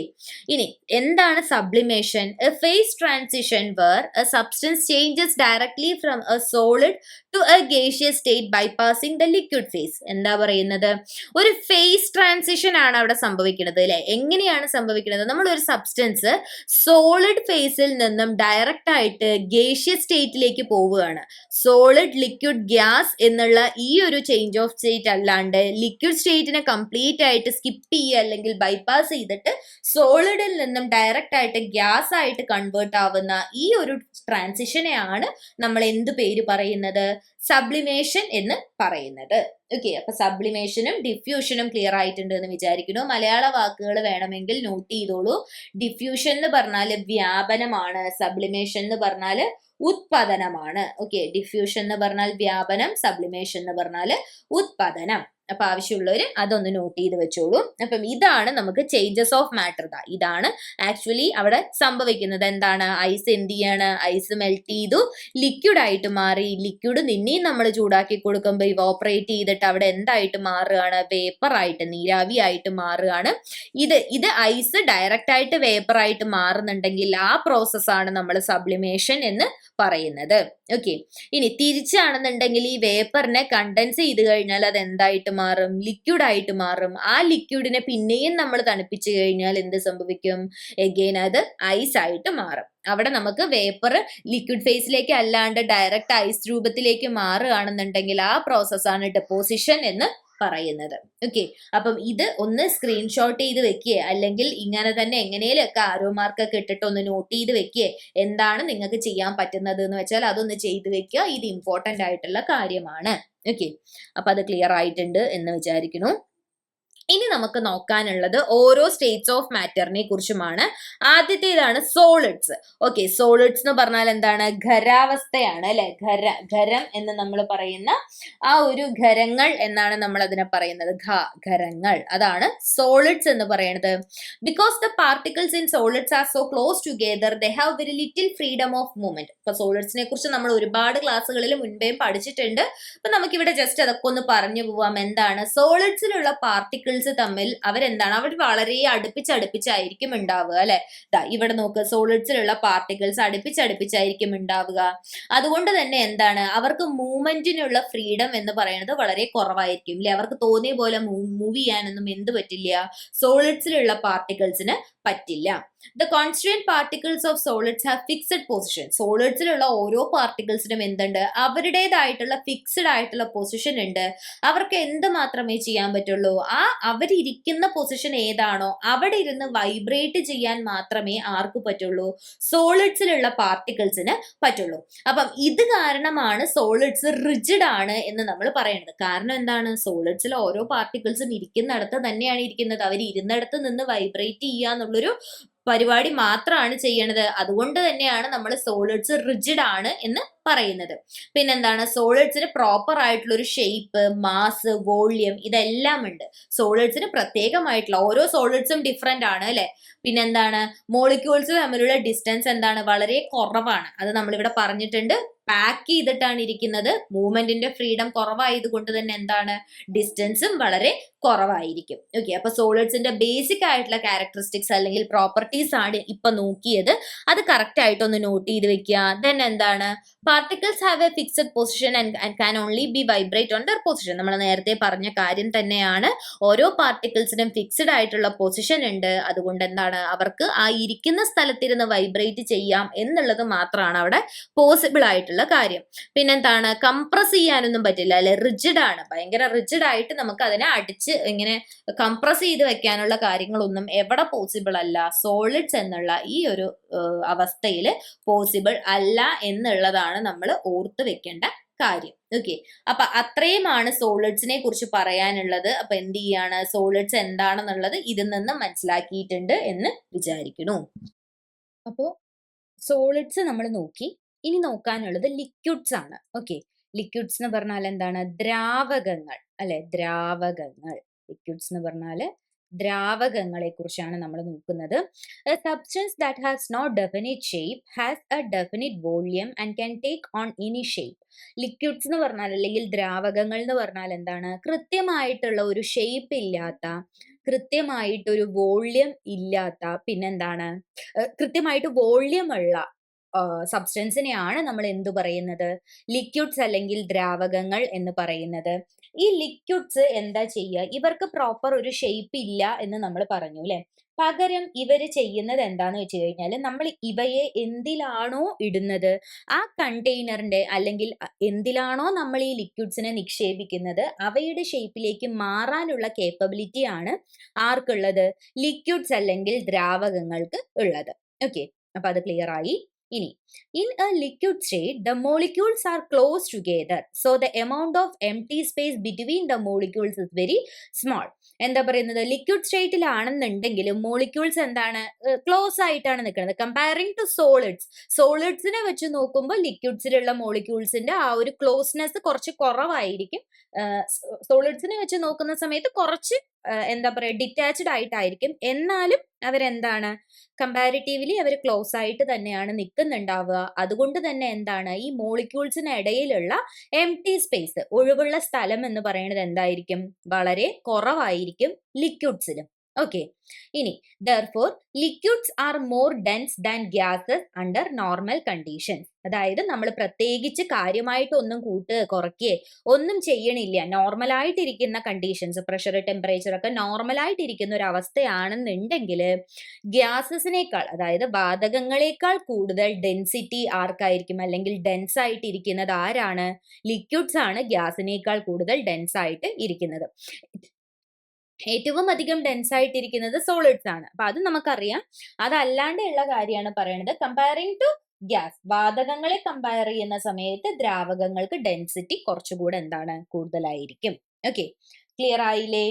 ഇനി എന്താണ് sublimation? A phase transition where a substance changes directly from a solid to a gaseous state bypassing the liquid phase. എന്താ പറയുന്നത്? ഒരു ഫേസ് ട്രാൻസിഷൻ ആണ് അവിടെ സംഭവിക്കുന്നത് അല്ലെ. എങ്ങനെയാണ് സംഭവിക്കുന്നത്? നമ്മൾ ഒരു സബ്സ്റ്റൻസ് സോളിഡ് ഫേസിൽ നിന്നും ഡയറക്റ്റ് ആയിട്ട് ഗേഷ്യസ് സ്റ്റേറ്റിലേക്ക് പോവുകയാണ്. സോളിഡ്, ലിക്വിഡ്, ഗ്യാസ് എന്നുള്ള ഈ ഒരു ചേഞ്ച് ഓഫ് സ്റ്റേറ്റ് അല്ലാണ്ട് ലിക്വിഡ് സ്റ്റേറ്റിനെ കംപ്ലീറ്റ് ആയിട്ട് സ്കിപ്പ് ചെയ്യുക അല്ലെങ്കിൽ ബൈപ്പാസ് ചെയ്തിട്ട് സോളിഡിൽ നിന്നും ഡയറക്റ്റ് ആയിട്ട് ഗ്യാസ് ആയിട്ട് കൺവേർട്ട് ആവുന്ന ഈ ഒരു ട്രാൻസിഷനെയാണ് നമ്മൾ എന്ത് പേര് പറയുന്നത്? സബ്ലിമേഷൻ എന്ന് പറയുന്നത്. ഓക്കെ, അപ്പൊ സബ്ലിമേഷനും ഡിഫ്യൂഷനും ക്ലിയർ ആയിട്ടുണ്ട് എന്ന് വിചാരിക്കുന്നു. മലയാള വാക്കുകൾ വേണമെങ്കിൽ നോട്ട് ചെയ്തോളൂ. ഡിഫ്യൂഷൻ എന്ന് പറഞ്ഞാല് വ്യാപനമാണ്, സബ്ലിമേഷൻ എന്ന് പറഞ്ഞാല് ഉത്പതനമാണ്. ഓക്കെ, ഡിഫ്യൂഷൻ എന്ന് പറഞ്ഞാൽ വ്യാപനം, സബ്ലിമേഷൻ എന്ന് പറഞ്ഞാല് ഉത്പതനം. അപ്പൊ ആവശ്യമുള്ളവര് അതൊന്ന് നോട്ട് ചെയ്ത് വെച്ചോളൂ. അപ്പം ഇതാണ് നമുക്ക് ചേഞ്ചസ് ഓഫ് മാറ്റർ. ഇതാണ് ആക്ച്വലി അവിടെ സംഭവിക്കുന്നത്. എന്താണ്? ഐസ് എന്ത് ചെയ്യാണ്? ഐസ് മെൽറ്റ് ചെയ്തു, ലിക്വിഡ് ആയിട്ട് മാറി. ലിക്വിഡ് നിന്നെയും നമ്മൾ ചൂടാക്കി കൊടുക്കുമ്പോൾ ഇവോപ്പറേറ്റ് ചെയ്തിട്ട് അവിടെ എന്തായിട്ട് മാറുകയാണ്? വേപ്പർ ആയിട്ട്, നീരാവി ആയിട്ട് മാറുകയാണ്. ഇത് ഐസ് ഡയറക്റ്റ് ആയിട്ട് വേപ്പർ ആയിട്ട് മാറുന്നുണ്ടെങ്കിൽ ആ പ്രോസസ്സാണ് നമ്മൾ സബ്ലിമേഷൻ എന്ന് പറയുന്നത്. ഓക്കെ, ഇനി തിരിച്ചാണെന്നുണ്ടെങ്കിൽ ഈ വേപ്പറിനെ കണ്ടൻസ് ചെയ്ത് കഴിഞ്ഞാൽ അത് എന്തായിട്ട് മാറും? ലിക്വിഡ് ആയിട്ട് മാറും. ആ ലിക്വിഡിനെ പിന്നെയും നമ്മൾ തണുപ്പിച്ചു കഴിഞ്ഞാൽ എന്ത് സംഭവിക്കും? എഗെയിൻ അത് ഐസ് ആയിട്ട് മാറും. അവിടെ നമുക്ക് വേപ്പർ ലിക്വിഡ് ഫേസിലേക്ക് അല്ലാണ്ട് ഡയറക്റ്റ് ഐസ് രൂപത്തിലേക്ക് മാറുകയാണെന്നുണ്ടെങ്കിൽ ആ പ്രോസസ്സാണ് ഡെപ്പോസിഷൻ എന്ന് പറയുന്നത്. ഓക്കെ, അപ്പം ഇത് ഒന്ന് സ്ക്രീൻഷോട്ട് ചെയ്ത് വെക്കുക, അല്ലെങ്കിൽ ഇങ്ങനെ തന്നെ എങ്ങനെയൊക്കെ ആരോ മാർക്കൊക്കെ ഇട്ടിട്ട് ഒന്ന് നോട്ട് ചെയ്ത് വെക്കുക. എന്താണ് നിങ്ങൾക്ക് ചെയ്യാൻ പറ്റുന്നത് എന്ന് വെച്ചാൽ അതൊന്ന് ചെയ്ത് വെക്കുക. ഇത് ഇമ്പോർട്ടന്റ് ആയിട്ടുള്ള കാര്യമാണ്. ഓക്കെ, അപ്പൊ അത് ക്ലിയർ ആയിട്ടുണ്ട് എന്ന് വിചാരിക്കുന്നു. ഇനി നമുക്ക് നോക്കാനുള്ളത് ഓരോ സ്റ്റേറ്റ്സ് ഓഫ് മാറ്ററിനെ കുറിച്ചുമാണ്. ആദ്യത്തേതാണ് സോളിഡ്സ്. ഓക്കെ, സോളിഡ്സ് എന്ന് പറഞ്ഞാൽ എന്താണ്? ഖരാവസ്ഥയാണ് അല്ലെ. ഖരം എന്ന് നമ്മൾ പറയുന്ന ആ ഒരു ഖരങ്ങൾ എന്നാണ് നമ്മൾ അതിനെ പറയുന്നത്. ഖരങ്ങൾ, അതാണ് സോളിഡ്സ് എന്ന് പറയുന്നത്. Because the particles in solids are so close together they have very little freedom of movement. ഇപ്പൊ സോളിഡ്സിനെ കുറിച്ച് നമ്മൾ ഒരുപാട് ക്ലാസ്സുകളിൽ മുൻപേയും പഠിച്ചിട്ടുണ്ട്. അപ്പൊ നമുക്കിവിടെ ജസ്റ്റ് അതൊക്കെ ഒന്ന് പറഞ്ഞു പോവാം. എന്താണ് സോളിഡ്സിലുള്ള പാർട്ടിക്കിൾസ് തമ്മിൽ അവരെന്താണ്, അവർ വളരെ അടുപ്പിച്ചടുപ്പിച്ചായിരിക്കും ഉണ്ടാവുക അല്ലെ. ഇവിടെ നോക്ക്, സോളിഡ്സിലുള്ള പാർട്ടിക്കിൾസ് അടുപ്പിച്ചടുപ്പിച്ചായിരിക്കും ഉണ്ടാവുക. അതുകൊണ്ട് തന്നെ എന്താണ്, അവർക്ക് മൂവ്മെന്റിനുള്ള ഫ്രീഡം എന്ന് പറയുന്നത് വളരെ കുറവായിരിക്കും അല്ലെ. അവർക്ക് തോന്നിയ പോലെ മൂവ് ചെയ്യാനൊന്നും എന്ത് പറ്റില്ല, സോളിഡ്സിലുള്ള പാർട്ടിക്കിൾസിന് പറ്റില്ല. The constituent particles of solids have fixed position. സോളിഡ്സിലുള്ള ഓരോ പാർട്ടിക്കിൾസിനും എന്തുണ്ട്, അവരുടേതായിട്ടുള്ള ഫിക്സഡ് ആയിട്ടുള്ള പൊസിഷൻ ഉണ്ട്. അവർക്ക് എന്ത് മാത്രമേ ചെയ്യാൻ പറ്റുള്ളൂ, അവരിയ്ക്കുന്ന പൊസിഷൻ ഏതാണോ അവിടെ ഇരുന്ന് വൈബ്രേറ്റ് ചെയ്യാൻ മാത്രമേ ആർക്ക് പറ്റുള്ളൂ, സോളിഡ്സിലുള്ള പാർട്ടിക്കിൾസിന് പറ്റുള്ളൂ. അപ്പം ഇത് കാരണമാണ് സോളിഡ്സ് റിജിഡ് ആണ് എന്ന് നമ്മൾ പറയുന്നത്. കാരണം എന്താണ്, സോളിഡ്സിലെ ഓരോ പാർട്ടിക്കിൾസും ഇരിക്കുന്നിടത്ത് തന്നെയാണ് ഇരിക്കുന്നത്. അവർ ഇരുന്നിടത്ത് നിന്ന് വൈബ്രേറ്റ് ചെയ്യുക എന്നുള്ളൊരു പരിപാടി മാത്രമാണ് ചെയ്യണത്. അതുകൊണ്ട് തന്നെയാണ് നമ്മൾ സോളിഡ്സ് റിജിഡ് ആണ് എന്ന് പറയുന്നത്. പിന്നെന്താണ്, സോളിഡ്സിന് പ്രോപ്പർ ആയിട്ടുള്ള ഒരു ഷേപ്പ്, മാസ്, വോള്യം ഇതെല്ലാം ഉണ്ട്. സോളിഡ്സിന് പ്രത്യേകമായിട്ടുള്ള, ഓരോ സോളിഡ്സും ഡിഫറെന്റ് ആണ് അല്ലെ. പിന്നെന്താണ്, മോളിക്യൂൾസ് തമ്മിലുള്ള ഡിസ്റ്റൻസ് എന്താണ്, വളരെ കുറവാണ്. അത് നമ്മളിവിടെ പറഞ്ഞിട്ടുണ്ട്. പാക്ക് ചെയ്തിട്ടാണ് ഇരിക്കുന്നത്. മൂവ്മെന്റിന്റെ ഫ്രീഡം കുറവായത് കൊണ്ട് തന്നെ എന്താണ്, ഡിസ്റ്റൻസും വളരെ കുറവായിരിക്കും. ഓക്കെ, അപ്പൊ സോളിഡ്സിന്റെ ബേസിക് ആയിട്ടുള്ള ക്യാരക്ടറിസ്റ്റിക്സ് അല്ലെങ്കിൽ പ്രോപ്പർട്ടീസ് ആണ് ഇപ്പൊ നോക്കിയത്. അത് കറക്റ്റ് ആയിട്ട് ഒന്ന് നോട്ട് ചെയ്ത് വെക്കുക. ദെൻ എന്താണ്, particles have A fixed position and can only B vibrate on there position. നമ്മൾ നേരത്തെ പറഞ്ഞ കാര്യം തന്നെയാണ്. ഓരോ പാർട്ടിക്കിൾസിനും ഫിക്സഡ് ആയിട്ടുള്ള പൊസിഷൻ ഉണ്ട്. അതുകൊണ്ട് എന്താണ്, അവർക്ക് ആ ഇരിക്കുന്ന സ്ഥലത്തിരുന്ന് വൈബ്രേറ്റ് ചെയ്യാം എന്നുള്ളത് മാത്രമാണ് അവിടെ പോസിബിൾ ആയിട്ടുള്ള കാര്യം. പിന്നെന്താണ്, കംപ്രസ് ചെയ്യാനൊന്നും പറ്റില്ല അല്ലെ. റിജിഡ് ആണ്, ഭയങ്കര റിജിഡ് ആയിട്ട് നമുക്ക് അതിനെ അടിച്ച് ഇങ്ങനെ കംപ്രസ് ചെയ്ത് വെക്കാനുള്ള കാര്യങ്ങളൊന്നും എവിടെ പോസിബിൾ അല്ല. സോളിഡ്സ് എന്നുള്ള ഈ ഒരു അവസ്ഥയിൽ പോസിബിൾ അല്ല എന്നുള്ളതാണ് നമ്മൾ ഓർത്ത് വെക്കേണ്ട കാര്യം. ഓക്കെ, അപ്പൊ അത്രയുമാണ് സോളിഡ്സിനെ കുറിച്ച് പറയാനുള്ളത്. അപ്പൊ എന്ത് ചെയ്യാണ്, സോളിഡ്സ് എന്താണെന്നുള്ളത് ഇതിൽ നിന്ന് മനസ്സിലാക്കിയിട്ടുണ്ട് എന്ന് വിചാരിക്കണു. അപ്പോ സോളിഡ്സ് നമ്മൾ നോക്കി. ഇനി നോക്കാനുള്ളത് ലിക്വിഡ്സ് ആണ്. ഓക്കെ, ലിക്വിഡ്സ് എന്ന് പറഞ്ഞാൽ എന്താണ്, ദ്രാവകങ്ങൾ അല്ലെ. ദ്രാവകങ്ങൾ, ലിക്വിഡ്സ് എന്ന് പറഞ്ഞാല് ദ്രാവകങ്ങളെ കുറിച്ചാണ് നമ്മൾ നോക്കുന്നത്. A substance that has no definite shape has a definite volume and can take on any shape. Liquids എന്ന് പറഞ്ഞാൽ അല്ലെങ്കിൽ ദ്രാവകങ്ങൾ എന്ന് പറഞ്ഞാൽ എന്താണ്, കൃത്യമായിട്ടുള്ള ഒരു ഷേപ്പ് ഇല്ലാത്ത, കൃത്യമായിട്ടൊരു വോള്യം ഇല്ലാത്ത, പിന്നെന്താണ്, കൃത്യമായിട്ട് വോള്യം ഉള്ള സബ്സ്റ്റൻസിനെയാണ് നമ്മൾ എന്തു പറയുന്നത്, ലിക്വിഡ്സ് അല്ലെങ്കിൽ ദ്രാവകങ്ങൾ എന്ന് പറയുന്നത്. ഈ ലിക്വിഡ്സ് എന്താ ചെയ്യുക, ഇവർക്ക് പ്രോപ്പർ ഒരു ഷേപ്പ് ഇല്ല എന്ന് നമ്മൾ പറഞ്ഞു അല്ലെ. പകരം ഇവര് ചെയ്യുന്നത് എന്താന്ന് വെച്ച് കഴിഞ്ഞാൽ, നമ്മൾ ഇവയെ എന്തിലാണോ ഇടുന്നത്, ആ കണ്ടെയ്നറിന്റെ അല്ലെങ്കിൽ എന്തിലാണോ നമ്മൾ ഈ ലിക്വിഡ്സിനെ നിക്ഷേപിക്കുന്നത്, അവയുടെ ഷേപ്പിലേക്ക് മാറാനുള്ള കേപ്പബിലിറ്റി ആണ് ആർക്കുള്ളത്, ലിക്വിഡ്സ് അല്ലെങ്കിൽ ദ്രാവകങ്ങൾക്ക് ഉള്ളത്. ഓക്കെ, അപ്പൊ അത് ക്ലിയർ ആയി. ഇനി in a liquid state the molecules are close together so the amount of empty space between the molecules is very small. എന്താ പറയുന്നത്, ലിക്വിഡ് സ്റ്റേറ്റിലാണെന്നുണ്ടെങ്കിലും മോളിക്യൂൾസ് എന്താണ്, ക്ലോസ് ആയിട്ടാണ് നിൽക്കുന്നത്. കമ്പയറിംഗ് ടു സോളിഡ്സ്, സോളിഡ്സിനെ വെച്ച് നോക്കുമ്പോൾ ലിക്വിഡ്സിലുള്ള മോളിക്യൂൾസിന്റെ ആ ഒരു ക്ലോസ്നെസ് കുറച്ച് കുറവായിരിക്കും. സോളിഡ്സിനെ വെച്ച് നോക്കുന്ന സമയത്ത് കുറച്ച് എന്താ പറയുക, ഡിറ്റാച്ച്ഡ് ആയിട്ടായിരിക്കും. എന്നാലും അവരെന്താണ്, കമ്പാരിറ്റീവ്ലി അവർ ക്ലോസ് ആയിട്ട് തന്നെയാണ് നിൽക്കുന്നുണ്ടാവുക. അതുകൊണ്ട് തന്നെ എന്താണ്, ഈ മോളിക്യൂൾസിന് ഇടയിലുള്ള എംപ്റ്റി സ്പേസ്, ഒഴിവുള്ള സ്ഥലം എന്ന് പറയുന്നത് എന്തായിരിക്കും, വളരെ കുറവായിരിക്കും ലിക്വിഡ്സിലും. ഓക്കെ, ഇനി therefore liquids are more dense than gases under normal conditions. അതായത് നമ്മൾ പ്രത്യേകിച്ച് കാര്യമായിട്ട് ഒന്നും കുറയ്ക്കുകയോ ഒന്നും ചെയ്യണില്ല. നോർമലായിട്ടിരിക്കുന്ന കണ്ടീഷൻസ്, പ്രഷർ, ടെമ്പറേച്ചർ ഒക്കെ നോർമലായിട്ടിരിക്കുന്ന ഒരു അവസ്ഥയാണെന്നുണ്ടെങ്കിൽ ഗ്യാസസിനേക്കാൾ, അതായത് വാതകങ്ങളെക്കാൾ കൂടുതൽ ഡെൻസിറ്റി ആർക്കായിരിക്കും, അല്ലെങ്കിൽ ഡെൻസ് ആയിട്ട് ഇരിക്കുന്നത് ആരാണ്, ലിക്വിഡ്സ് ആണ് ഗ്യാസിനേക്കാൾ കൂടുതൽ ഡെൻസ് ആയിട്ട് ഇരിക്കുന്നത്. ഏറ്റവും അധികം ഡെൻസ് ആയിട്ടിരിക്കുന്നത് സോളിഡ്സ് ആണ്. അപ്പൊ അത് നമുക്കറിയാം. അതല്ലാണ്ട് ഉള്ള കാര്യമാണ് പറയുന്നത്. കമ്പയറിംഗ് ടു ഗ്യാസ്, വാതകങ്ങളെ കമ്പയർ ചെയ്യുന്ന സമയത്ത് ദ്രാവകങ്ങൾക്ക് ഡെൻസിറ്റി കുറച്ചുകൂടെ എന്താണ്, കൂടുതലായിരിക്കും. ഓക്കെ, ക്ലിയർ ആയില്ലേ?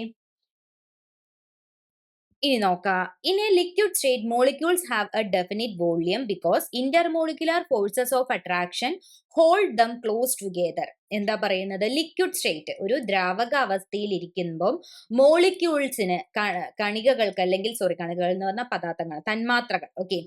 ഇനി നോക്കാം. In A liquid state molecules have A definite volume because intermolecular forces of attraction hold dum close together. എന്താ പറയുന്നത്? ലിക്വിഡ് സ്റ്റേറ്റ്, ഒരു ദ്രാവക അവസ്ഥയിൽ ഇരിക്കുമ്പോൾ മോളിക്യൂൾസിന്, കണികകൾക്ക്, അല്ലെങ്കിൽ കണികകൾ എന്ന് പറഞ്ഞാൽ പദാർത്ഥങ്ങൾ, തന്മാത്രകൾ. ഓക്കെ,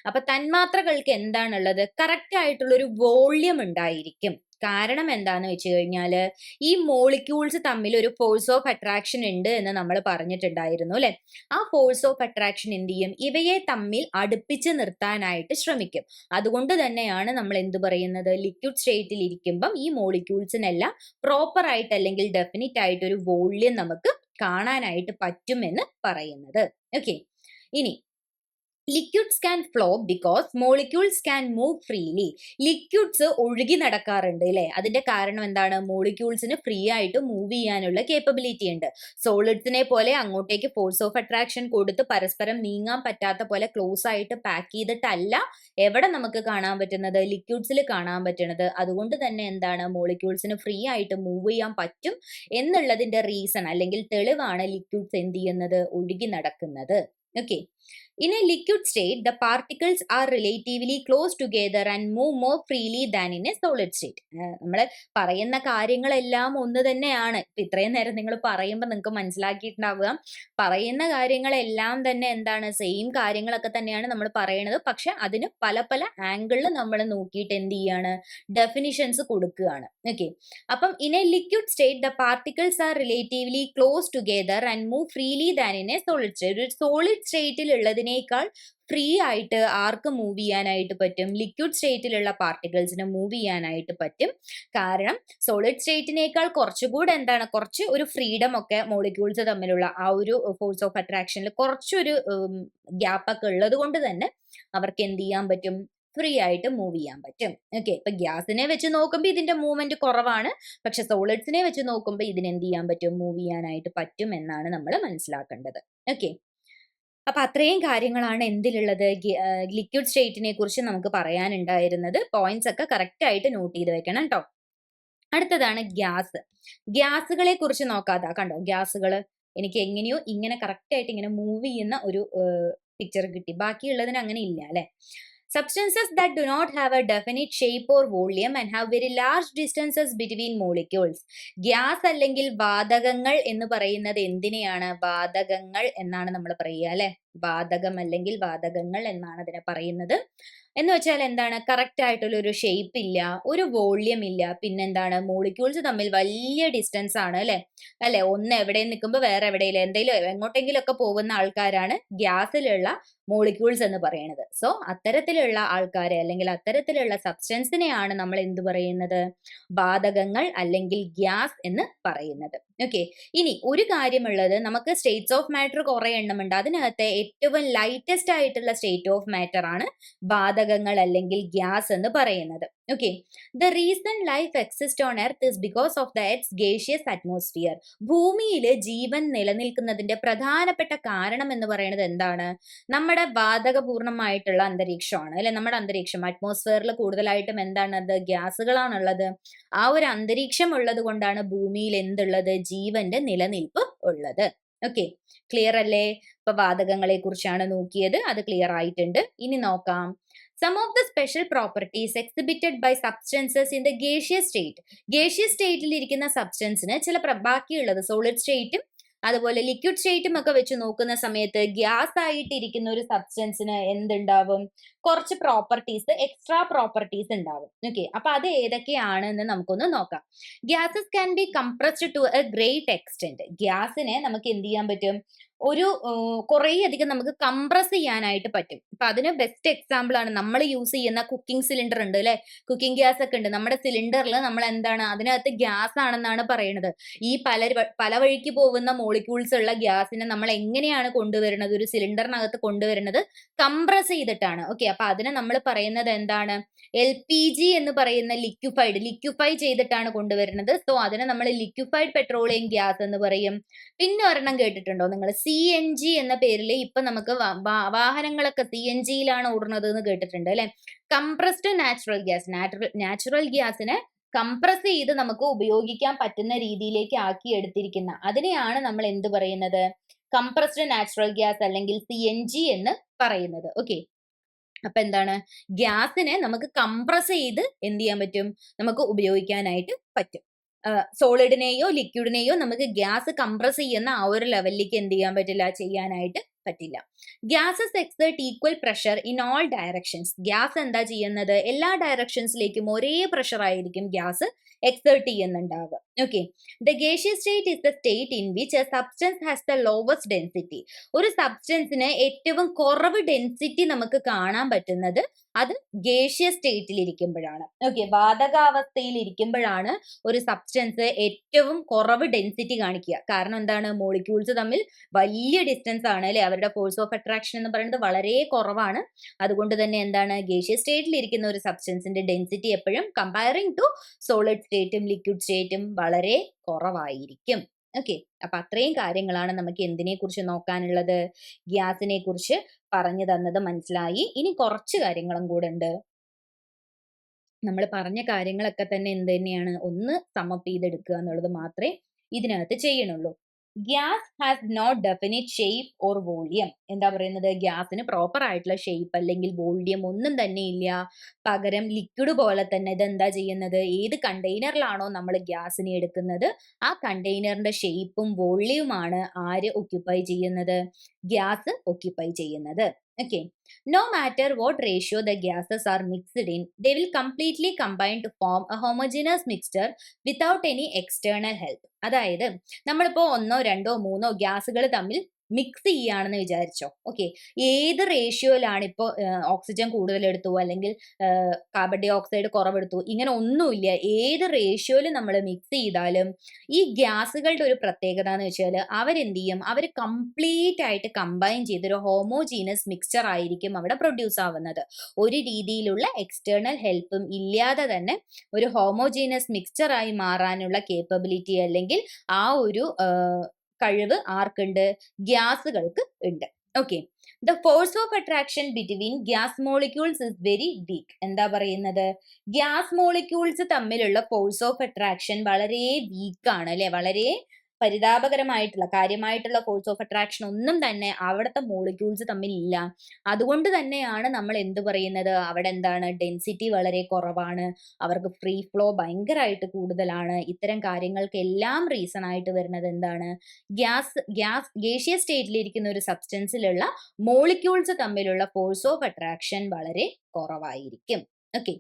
അപ്പൊ തന്മാത്രകൾക്ക് എന്താണുള്ളത്? കറക്റ്റ് ആയിട്ടുള്ള ഒരു വോള്യം ഉണ്ടായിരിക്കും. കാരണം എന്താന്ന് വെച്ച് കഴിഞ്ഞാല് ഈ മോളിക്യൂൾസ് തമ്മിൽ ഒരു ഫോഴ്സ് ഓഫ് അട്രാക്ഷൻ ഉണ്ട് എന്ന് നമ്മൾ പറഞ്ഞിട്ടുണ്ടായിരുന്നു അല്ലെ. ആ ഫോഴ്സ് ഓഫ് അട്രാക്ഷൻ എന്ത് ചെയ്യും? ഇവയെ തമ്മിൽ അടുപ്പിച്ച് നിർത്താനായിട്ട് ശ്രമിക്കും. അതുകൊണ്ട് തന്നെയാണ് നമ്മൾ എന്ത് പറയുന്നത്? ലിക്വിഡ് സ്റ്റേറ്റിൽ ഇരിക്കുമ്പം ഈ മോളിക്യൂൾസിനെല്ലാം പ്രോപ്പർ ആയിട്ട് അല്ലെങ്കിൽ ഡെഫിനിറ്റ് ആയിട്ട് ഒരു വോള്യം നമുക്ക് കാണാനായിട്ട് പറ്റുമെന്ന് പറയുന്നത്. ഓക്കെ, ഇനി liquids can flow because molecules can move freely. Liquids ഒഴുകി നടക്കാറുണ്ട് അല്ലെ. അതിന്റെ കാരണം എന്താണ്? മോളിക്യൂൾസിന് ഫ്രീ ആയിട്ട് മൂവ് ചെയ്യാനുള്ള കേപ്പബിലിറ്റി ഉണ്ട്. സോളിഡ്സിനെ പോലെ അങ്ങോട്ടേക്ക് ഫോഴ്സ് ഓഫ് അട്രാക്ഷൻ കൊടുത്ത് പരസ്പരം നീങ്ങാൻ പറ്റാത്ത പോലെ ക്ലോസ് ആയിട്ട് പാക്ക് ചെയ്തിട്ടല്ല എവിടെ നമുക്ക് കാണാൻ പറ്റുന്നത്? ലിക്വിഡ്സിൽ കാണാൻ പറ്റുന്നത്. അതുകൊണ്ട് തന്നെ എന്താണ്? മോളിക്യൂൾസിന് ഫ്രീ ആയിട്ട് മൂവ് ചെയ്യാൻ പറ്റും എന്നുള്ളതിന്റെ റീസൺ അല്ലെങ്കിൽ തെളിവാണ് ലിക്വിഡ്സ് എന്ത് ചെയ്യുന്നത്? ഒഴുകി നടക്കുന്നത്. Okay. In a liquid state, the particles are relatively close together and move more freely than in a solid state. നമ്മൾ പറയുന്ന കാര്യങ്ങളെല്ലാം ഒന്ന് തന്നെയാണ്. ഇത്രയും നേരം നിങ്ങൾ പറയുമ്പോൾ നിങ്ങൾക്ക് മനസ്സിലാക്കിയിട്ടുണ്ടാവുക. പറയുന്ന കാര്യങ്ങളെല്ലാം തന്നെ എന്താണ്? സെയിം കാര്യങ്ങളൊക്കെ തന്നെയാണ് നമ്മൾ പറയുന്നത്. പക്ഷെ അതിന് പല പല ആംഗിളിൽ നമ്മൾ നോക്കിയിട്ട് എന്ത് ചെയ്യാണ്? ഡെഫിനിഷൻസ് കൊടുക്കുകയാണ്. ഓക്കെ, അപ്പം in a liquid state, the particles are relatively close together and move freely than in a solid state. ഒരു സോളിഡ് സ്റ്റേറ്റിൽ ഉള്ളതിനേക്കാൾ ഫ്രീ ആയിട്ട് ആർക്ക് മൂവ് ചെയ്യാനായിട്ട് പറ്റും? ലിക്വിഡ് സ്റ്റേറ്റിലുള്ള പാർട്ടിക്കിൾസിന് മൂവ് ചെയ്യാനായിട്ട് പറ്റും. കാരണം സോളിഡ് സ്റ്റേറ്റിനേക്കാൾ കുറച്ചുകൂടെ എന്താണ്? കുറച്ച് ഒരു ഫ്രീഡം ഒക്കെ മോളിക്യൂൾസ് തമ്മിലുള്ള ആ ഒരു ഫോഴ്സ് ഓഫ് അട്രാക്ഷനിൽ കുറച്ചൊരു ഗ്യാപ്പ് ഒക്കെ ഉള്ളത് കൊണ്ട് തന്നെ അവർക്ക് എന്ത് ചെയ്യാൻ പറ്റും? ഫ്രീ ആയിട്ട് മൂവ് ചെയ്യാൻ പറ്റും. ഓക്കെ, ഇപ്പൊ ഗ്യാസിനെ വെച്ച് നോക്കുമ്പോൾ ഇതിന്റെ മൂവ്മെന്റ് കുറവാണ്. പക്ഷെ സോളിഡ്സിനെ വെച്ച് നോക്കുമ്പോൾ ഇതിന് എന്ത് ചെയ്യാൻ പറ്റും? മൂവ് ചെയ്യാനായിട്ട് പറ്റും എന്നാണ് നമ്മൾ മനസ്സിലാക്കേണ്ടത്. ഓക്കെ, അപ്പൊ അത്രയും കാര്യങ്ങളാണ് എന്തിലുള്ളത്? ലിക്വിഡ് സ്റ്റേറ്റിനെ കുറിച്ച് നമുക്ക് പറയാനുണ്ടായിരുന്നത്. പോയിന്റ്സ് ഒക്കെ കറക്റ്റ് ആയിട്ട് നോട്ട് ചെയ്ത് വെക്കണം കേട്ടോ. അടുത്തതാണ് ഗ്യാസ്. ഗ്യാസുകളെ കുറിച്ച് നോക്കാതാ കണ്ടോ. ഗ്യാസുകൾ എനിക്ക് എങ്ങനെയോ ഇങ്ങനെ കറക്റ്റ് ആയിട്ട് ഇങ്ങനെ മൂവ് ചെയ്യുന്ന ഒരു പിക്ചർ കിട്ടി. ബാക്കിയുള്ളതിന് അങ്ങനെ ഇല്ല അല്ലെ. Substances that do not have a definite shape or volume and have very large distances between molecules. Gas അല്ലെങ്കിൽ വാതകങ്ങൾ എന്ന് പറയുന്നത് എന്തിനെയാണ്? വാതകങ്ങൾ എന്നാണ് നമ്മൾ പറയുക അല്ലെ. വാതകം അല്ലെങ്കിൽ വാതകങ്ങൾ എന്നാണ് അതിനെ പറയുന്നത്. എന്ന് വെച്ചാൽ എന്താണ്? കറക്റ്റ് ആയിട്ടുള്ള ഒരു ഷേപ്പ് ഇല്ല, ഒരു വോള്യം ഇല്ല, പിന്നെന്താണ്? മോളിക്യൂൾസ് തമ്മിൽ വലിയ ഡിസ്റ്റൻസ് ആണ് അല്ലെ. ഒന്ന് എവിടെ നിൽക്കുമ്പോൾ വേറെ എവിടെയില്ല, എന്തെങ്കിലും എങ്ങോട്ടെങ്കിലും ഒക്കെ പോകുന്ന ആൾക്കാരാണ് ഗ്യാസിലുള്ള മോളിക്യൂൾസ് എന്ന് പറയുന്നത്. സോ അത്തരത്തിലുള്ള ആൾക്കാരെ അല്ലെങ്കിൽ അത്തരത്തിലുള്ള സബ്സ്റ്റൻസിനെയാണ് നമ്മൾ എന്ത് പറയുന്നത്? വാതകങ്ങൾ അല്ലെങ്കിൽ ഗ്യാസ് എന്ന് പറയുന്നത്. ഓക്കെ, ഇനി ഒരു കാര്യമുള്ളത്, നമുക്ക് സ്റ്റേറ്റ്സ് ഓഫ് മാറ്റർ കുറെ എണ്ണമുണ്ട്. അതിനകത്ത് ഏറ്റവും ലൈറ്റസ്റ്റ് ആയിട്ടുള്ള സ്റ്റേറ്റ് ഓഫ് മാറ്റർ ആണ് വാതകങ്ങൾ അല്ലെങ്കിൽ ഗ്യാസ് എന്ന് പറയുന്നത്. Okay, the reason life exist on earth is because of the earth gaseous atmosphere. ഭൂമിയിൽ ജീവൻ നിലനിൽക്കുന്നതിന്റെ പ്രധാനപ്പെട്ട കാരണം എന്ന് പറയുന്നത് എന്താണ്? നമ്മുടെ വാതകപൂർണമായിട്ടുള്ള അന്തരീക്ഷമാണ് അല്ലെ. നമ്മുടെ അന്തരീക്ഷം, അറ്റ്മോസ്ഫിയറിൽ കൂടുതലായിട്ടും എന്താണത്? ഗ്യാസുകളാണുള്ളത്. ആ ഒരു അന്തരീക്ഷം ഉള്ളത് കൊണ്ടാണ് ഭൂമിയിൽ എന്തുള്ളത്? ജീവന്റെ നിലനിൽപ്പ് ഉള്ളത്. ഓക്കെ, ക്ലിയർ അല്ലേ? ഇപ്പൊ വാതകങ്ങളെ കുറിച്ചാണ് നോക്കിയത്, അത് ക്ലിയർ ആയിട്ടുണ്ട്. ഇനി നോക്കാം. Some of the special properties exhibited by substances in the gaseous state. Gaseous സ്റ്റേറ്റിൽ ഇരിക്കുന്ന സബ്സ്റ്റൻസിന് ചില ബാക്കിയുള്ളത് സോളിഡ് സ്റ്റേറ്റും അതുപോലെ ലിക്വിഡ് സ്റ്റേറ്റും ഒക്കെ വെച്ച് നോക്കുന്ന സമയത്ത് ഗ്യാസ് ആയിട്ട് ഇരിക്കുന്ന ഒരു സബ്സ്റ്റൻസിന് എന്തുണ്ടാവും? കുറച്ച് പ്രോപ്പർട്ടീസ്, എക്സ്ട്രാ പ്രോപ്പർട്ടീസ് ഉണ്ടാവും. ഓക്കെ, അപ്പൊ അത് ഏതൊക്കെയാണ് എന്ന് നമുക്കൊന്ന് നോക്കാം. Gases can be compressed to a great extent. ഗ്യാസിനെ നമുക്ക് എന്ത് ചെയ്യാൻ പറ്റും? ഒരു കുറേ അധികം നമുക്ക് കംപ്രസ് ചെയ്യാനായിട്ട് പറ്റും. അപ്പൊ അതിന് ബെസ്റ്റ് എക്സാമ്പിൾ ആണ് നമ്മൾ യൂസ് ചെയ്യുന്ന കുക്കിംഗ് സിലിണ്ടർ ഉണ്ട് അല്ലെ. കുക്കിംഗ് ഗ്യാസ് ഒക്കെ ഉണ്ട് നമ്മുടെ സിലിണ്ടറിൽ. നമ്മൾ എന്താണ്? അതിനകത്ത് ഗ്യാസ് ആണെന്നാണ് പറയുന്നത്. ഈ പല വഴിക്ക് പോകുന്ന മോളിക്യൂൾസ് ഉള്ള ഗ്യാസിനെ നമ്മൾ എങ്ങനെയാണ് കൊണ്ടുവരുന്നത്? ഒരു സിലിണ്ടറിനകത്ത് കൊണ്ടുവരുന്നത് കംപ്രസ് ചെയ്തിട്ടാണ്. ഓക്കെ, അപ്പൊ അതിനെ നമ്മൾ പറയുന്നത് എന്താണ്? LPG എന്ന് പറയുന്ന ലിക്വിഫൈ ചെയ്തിട്ടാണ് കൊണ്ടുവരുന്നത്. സോ അതിനെ നമ്മൾ ലിക്വിഫൈഡ് പെട്രോളിയം ഗ്യാസ് എന്ന് പറയും. പിന്നെ ഒരെണ്ണം കേട്ടിട്ടുണ്ടോ നിങ്ങൾ? CNG എന്ന പേരിൽ ഇപ്പൊ നമുക്ക് വാഹനങ്ങളൊക്കെ CNG-യിലാണ് ഓടുന്നത് എന്ന് കേട്ടിട്ടുണ്ട് അല്ലെ. Compressed natural gas. നാച്ചുറൽ ഗ്യാസിനെ കംപ്രസ് ചെയ്ത് നമുക്ക് ഉപയോഗിക്കാൻ പറ്റുന്ന രീതിയിലേക്ക് ആക്കി എടുത്തിരിക്കുന്ന അതിനെയാണ് നമ്മൾ എന്ത് പറയുന്നത്? കംപ്രസ്ഡ് നാച്ചുറൽ ഗ്യാസ് അല്ലെങ്കിൽ CNG എന്ന് പറയുന്നത്. ഓക്കെ, അപ്പൊ എന്താണ്, ഗ്യാസിനെ നമുക്ക് കംപ്രസ് ചെയ്ത് എന്ത് ചെയ്യാൻ പറ്റും, നമുക്ക് ഉപയോഗിക്കാനായിട്ട് പറ്റും. സോളിഡിനെയോ ലിക്വിഡിനെയോ നമുക്ക് ഗ്യാസ് കംപ്രസ് ചെയ്യുന്ന ആ ഒരു ലെവലിലേക്ക് എന്ത് ചെയ്യാൻ പറ്റില്ല, ചെയ്യാനായിട്ട് പറ്റില്ല. Gases exert equal pressure in all directions. Gas എന്താ ചെയ്യുന്നത്, എല്ലാ ഡയറക്ഷൻസിലേക്കും ഒരേ പ്രഷർ ആയിരിക്കും ഗ്യാസ് എക്സേർട്ട് ചെയ്യുന്നുണ്ടാവുക. Okay, the gaseous state is the state in which a substance has the lowest density. ഒരു സബ്സ്റ്റൻസിന് ഏറ്റവും കുറവ് ഡെൻസിറ്റി നമുക്ക് കാണാൻ പറ്റുന്നത് അത് ഗേഷ്യസ് സ്റ്റേറ്റിൽ ഇരിക്കുമ്പോഴാണ്. ഓക്കെ, വാതകാവസ്ഥയിൽ ഇരിക്കുമ്പോഴാണ് ഒരു സബ്സ്റ്റൻസ് ഏറ്റവും കുറവ് ഡെൻസിറ്റി കാണിക്കുക. കാരണം എന്താണ്, മോളിക്യൂൾസ് തമ്മിൽ വലിയ ഡിസ്റ്റൻസ് ആണ് അല്ലെ, അവരുടെ ഫോഴ്സ് ഓഫ് അട്രാക്ഷൻ എന്ന് പറയുന്നത് വളരെ കുറവാണ്. അതുകൊണ്ട് തന്നെ എന്താണ്, ഗേഷ്യസ് സ്റ്റേറ്റിൽ ഇരിക്കുന്ന ഒരു സബ്സ്റ്റൻസിന്റെ ഡെൻസിറ്റി എപ്പോഴും കമ്പയറിംഗ് ടു സോളിഡ് സ്റ്റേറ്റും ലിക്വിഡ് സ്റ്റേറ്റും വളരെ കുറവായിരിക്കും. ഓക്കെ, അപ്പൊ അത്രയും കാര്യങ്ങളാണ് നമുക്ക് എന്തിനെ കുറിച്ച് നോക്കാനുള്ളത്, ഗ്യാസിനെ കുറിച്ച് പറഞ്ഞു തന്നത് മനസ്സിലായി. ഇനി കുറച്ച് കാര്യങ്ങളും കൂടെ ഉണ്ട്. നമ്മൾ പറഞ്ഞ കാര്യങ്ങളൊക്കെ തന്നെ എന്ത് തന്നെയാണ്, ഒന്ന് സമപ്പ് ചെയ്തെടുക്കുക എന്നുള്ളത് മാത്രമേ ഇതിനകത്ത് ചെയ്യണുള്ളൂ. Gas has no definite shape or volume. എന്താ പറയുന്നത്, ഗ്യാസിന് പ്രോപ്പർ ആയിട്ടുള്ള ഷേപ്പ് അല്ലെങ്കിൽ വോളിയം ഒന്നും തന്നെ ഇല്ല. പകരം ലിക്വിഡ് പോലെ തന്നെ ഇതെന്താ ചെയ്യുന്നത്, ഏത് കണ്ടെയ്നറിലാണോ നമ്മൾ ഗ്യാസിനെ എടുക്കുന്നത് ആ കണ്ടെയ്നറിന്റെ ഷേപ്പും വോളിയവുമാണ് ആര് ഒക്യുപ്പൈ ചെയ്യുന്നത്, ഗ്യാസ് ഒക്യുപ്പൈ ചെയ്യുന്നത്. Okay, no matter what ratio the gases are mixed in, they will completely combine to form a homogeneous mixture without any external help. അതായത് നമ്മളിപ്പോ ഒന്നോ രണ്ടോ മൂന്നോ ഗ്യാസുകൾ തമ്മിൽ മിക്സ് ചെയ്യുകയാണെന്ന് വിചാരിച്ചോ. ഓക്കെ, ഏത് റേഷ്യോയിലാണ് ഇപ്പോൾ ഓക്സിജൻ കൂടുതൽ എടുത്തു അല്ലെങ്കിൽ കാർബൺ ഡൈ ഓക്സൈഡ് കുറവെടുത്തു, ഇങ്ങനെ ഒന്നുമില്ല. ഏത് റേഷ്യോയിൽ നമ്മൾ മിക്സ് ചെയ്താലും ഈ ഗ്യാസുകളുടെ ഒരു പ്രത്യേകത എന്ന് വെച്ചാൽ അവരെന്ത് ചെയ്യും, അവർ കംപ്ലീറ്റ് ആയിട്ട് കമ്പൈൻ ചെയ്തൊരു ഹോമോജീനസ് മിക്സ്ചർ ആയിരിക്കും അവിടെ പ്രൊഡ്യൂസ് ആവുന്നത്. ഒരു രീതിയിലുള്ള എക്സ്റ്റേണൽ ഹെൽപ്പും ഇല്ലാതെ തന്നെ ഒരു ഹോമോജീനസ് മിക്സ്ചർ ആയി മാറാനുള്ള കേപ്പബിലിറ്റി അല്ലെങ്കിൽ ആ ഒരു കഴിവ് ആർക്കുണ്ട്, ഗ്യാസുകൾക്ക് ഉണ്ട്. Okay, the force of attraction between gas molecules is very weak. എന്താ പറയുന്നത്, ഗ്യാസ് മോളിക്യൂൾസ് തമ്മിലുള്ള ഫോഴ്സ് ഓഫ് അട്രാക്ഷൻ വളരെ വീക്കാണ് അല്ലെ, വളരെ പരിതാപകരമായിട്ടുള്ള കാര്യമായിട്ടുള്ള ഫോഴ്സ് ഓഫ് അട്രാക്ഷൻ ഒന്നും തന്നെ അവിടുത്തെ മോളിക്യൂൾസ് തമ്മിൽ ഇല്ല. അതുകൊണ്ട് തന്നെയാണ് നമ്മൾ എന്ത് പറയുന്നത്, അവിടെ എന്താണ്, ഡെൻസിറ്റി വളരെ കുറവാണ്, അവർക്ക് ഫ്രീ ഫ്ലോ ഭയങ്കരമായിട്ട് കൂടുതലാണ്. ഇത്തരം കാര്യങ്ങൾക്കെല്ലാം റീസൺ ആയിട്ട് വരുന്നത് എന്താണ്, ഗേഷ്യസ് സ്റ്റേറ്റിൽ ഇരിക്കുന്ന ഒരു സബ്സ്റ്റൻസിലുള്ള മോളിക്യൂൾസ് തമ്മിലുള്ള ഫോഴ്സ് ഓഫ് അട്രാക്ഷൻ വളരെ കുറവായിരിക്കും. ഓക്കെ,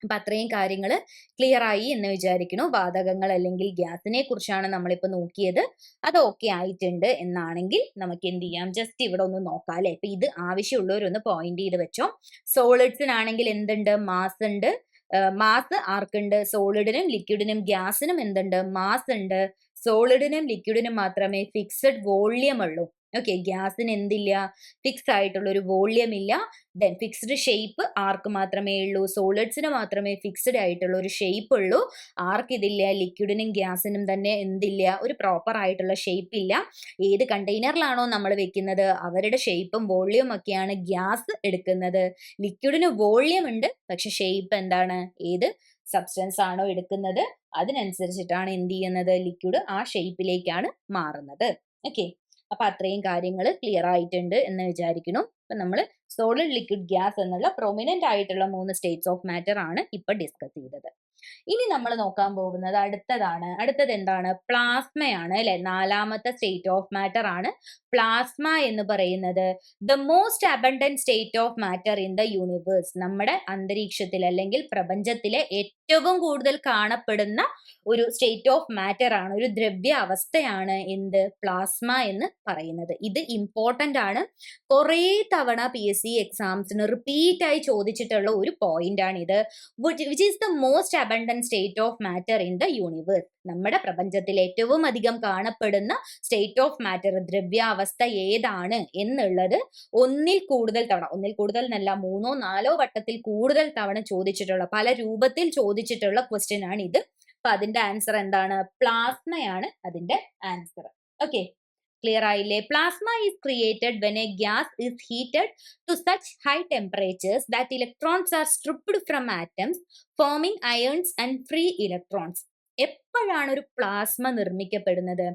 അപ്പൊ അത്രയും കാര്യങ്ങൾ ക്ലിയർ ആയി എന്ന് വിചാരിക്കുന്നു. വാതകങ്ങൾ അല്ലെങ്കിൽ ഗ്യാസിനെ കുറിച്ചാണ് നമ്മളിപ്പോ നോക്കിയത്. അത് ഓക്കെ ആയിട്ടുണ്ട് എന്നാണെങ്കിൽ നമുക്ക് എന്ത് ചെയ്യാം, ജസ്റ്റ് ഇവിടെ ഒന്ന് നോക്കാം അല്ലെ. ഇപ്പൊ ഇത് ആവശ്യമുള്ളവരൊന്ന് പോയിന്റ് ചെയ്ത് വെച്ചോ. സോളിഡ്സിനാണെങ്കിൽ എന്തുണ്ട്, മാസ് ഉണ്ട്. മാസ് ആർക്കുണ്ട്, സോളിഡിനും ലിക്വിഡിനും ഗ്യാസിനും എന്തുണ്ട്, മാസ് ഉണ്ട്. സോളിഡിനും ലിക്വിഡിനും മാത്രമേ ഫിക്സഡ് വോള്യം ഉള്ളൂ. ഓക്കെ, ഗ്യാസിന് എന്തില്ല, ഫിക്സ് ആയിട്ടുള്ള ഒരു വോള്യം ഇല്ല. ദെൻ ഫിക്സ്ഡ് ഷേപ്പ് ആർക്ക് മാത്രമേ ഉള്ളൂ, സോളിഡ്സിന് മാത്രമേ ഫിക്സ്ഡ് ആയിട്ടുള്ള ഒരു ഷേപ്പ് ഉള്ളൂ. ആർക്കിതില്ല, ലിക്വിഡിനും ഗ്യാസിനും തന്നെ എന്തില്ല, ഒരു പ്രോപ്പർ ആയിട്ടുള്ള ഷേപ്പ് ഇല്ല. ഏത് കണ്ടെയ്നറിലാണോ നമ്മൾ വെക്കുന്നത് അവരുടെ ഷേപ്പും വോള്യൂം ഒക്കെയാണ് ഗ്യാസ് എടുക്കുന്നത്. ലിക്വിഡിന് വോള്യം ഉണ്ട്, പക്ഷെ ഷേപ്പ് എന്താണ്, ഏത് സബ്സ്റ്റൻസ് ആണോ എടുക്കുന്നത് അതിനനുസരിച്ചിട്ടാണ് എന്ത് ചെയ്യുന്നത്, ലിക്വിഡ് ആ ഷേപ്പിലേക്കാണ് മാറുന്നത്. ഓക്കെ, അപ്പൊ അത്രയും കാര്യങ്ങൾ ക്ലിയർ ആയിട്ടുണ്ട് എന്ന് വിചാരിക്കുന്നു. അപ്പൊ നമ്മൾ സോളിഡ്, ലിക്വിഡ്, ഗ്യാസ് എന്നുള്ള പ്രൊമിനന്റ് ആയിട്ടുള്ള 3 സ്റ്റേറ്റ്സ് ഓഫ് മാറ്റർ ആണ് ഇപ്പൊ ഡിസ്കസ് ചെയ്തത്. ഇനി നമ്മൾ നോക്കാൻ പോകുന്നത് അടുത്തത് എന്താണ്, പ്ലാസ്മയാണ് അല്ലെ. 4ാമത്തെ സ്റ്റേറ്റ് ഓഫ് മാറ്റർ ആണ് പ്ലാസ്മ എന്ന് പറയുന്നത്. The most abundant state of matter in the universe. നമ്മുടെ അന്തരീക്ഷത്തിൽ അല്ലെങ്കിൽ പ്രപഞ്ചത്തിലെ ഏറ്റവും കൂടുതൽ കാണപ്പെടുന്ന ഒരു സ്റ്റേറ്റ് ഓഫ് മാറ്റർ ആണ്, ഒരു ദ്രവ്യ അവസ്ഥയാണ് എന്ത്, പ്ലാസ്മ എന്ന് പറയുന്നത്. ഇത് ഇമ്പോർട്ടന്റ് ആണ്. കുറെ തവണ PSC എക്സാംസിന് റിപ്പീറ്റ് ആയി ചോദിച്ചിട്ടുള്ള ഒരു പോയിന്റ് ആണ് ഇത്. Which is the most abundant state of matter in the universe. നമ്മുടെ പ്രപഞ്ചത്തിൽ ഏറ്റവും അധികം കാണപ്പെടുന്ന സ്റ്റേറ്റ് ഓഫ് മാറ്റർ, ദ്രവ്യാവസ്ഥ ഏതാണ് എന്നുള്ളത് ഒന്നിൽ കൂടുതൽ എന്നല്ല 3ഓ 4ഓ വട്ടത്തിൽ കൂടുതൽ തവണ ചോദിച്ചിട്ടുള്ള, പല രൂപത്തിൽ ചോദിച്ചിട്ടുള്ള ക്വസ്റ്റ്യൻ ആണ് ഇത്. അപ്പൊ അതിന്റെ ആൻസർ എന്താണ്, പ്ലാസ്മയാണ് അതിന്റെ ആൻസർ. ഓക്കെ, ക്ലിയർ ആയില്ലേ. Plasma is created when a gas is heated to such high temperatures that electrons are stripped from atoms forming ions and free electrons. എപ്പോഴാണ് ഒരു പ്ലാസ്മ നിർമ്മിക്കപ്പെടുന്നത്?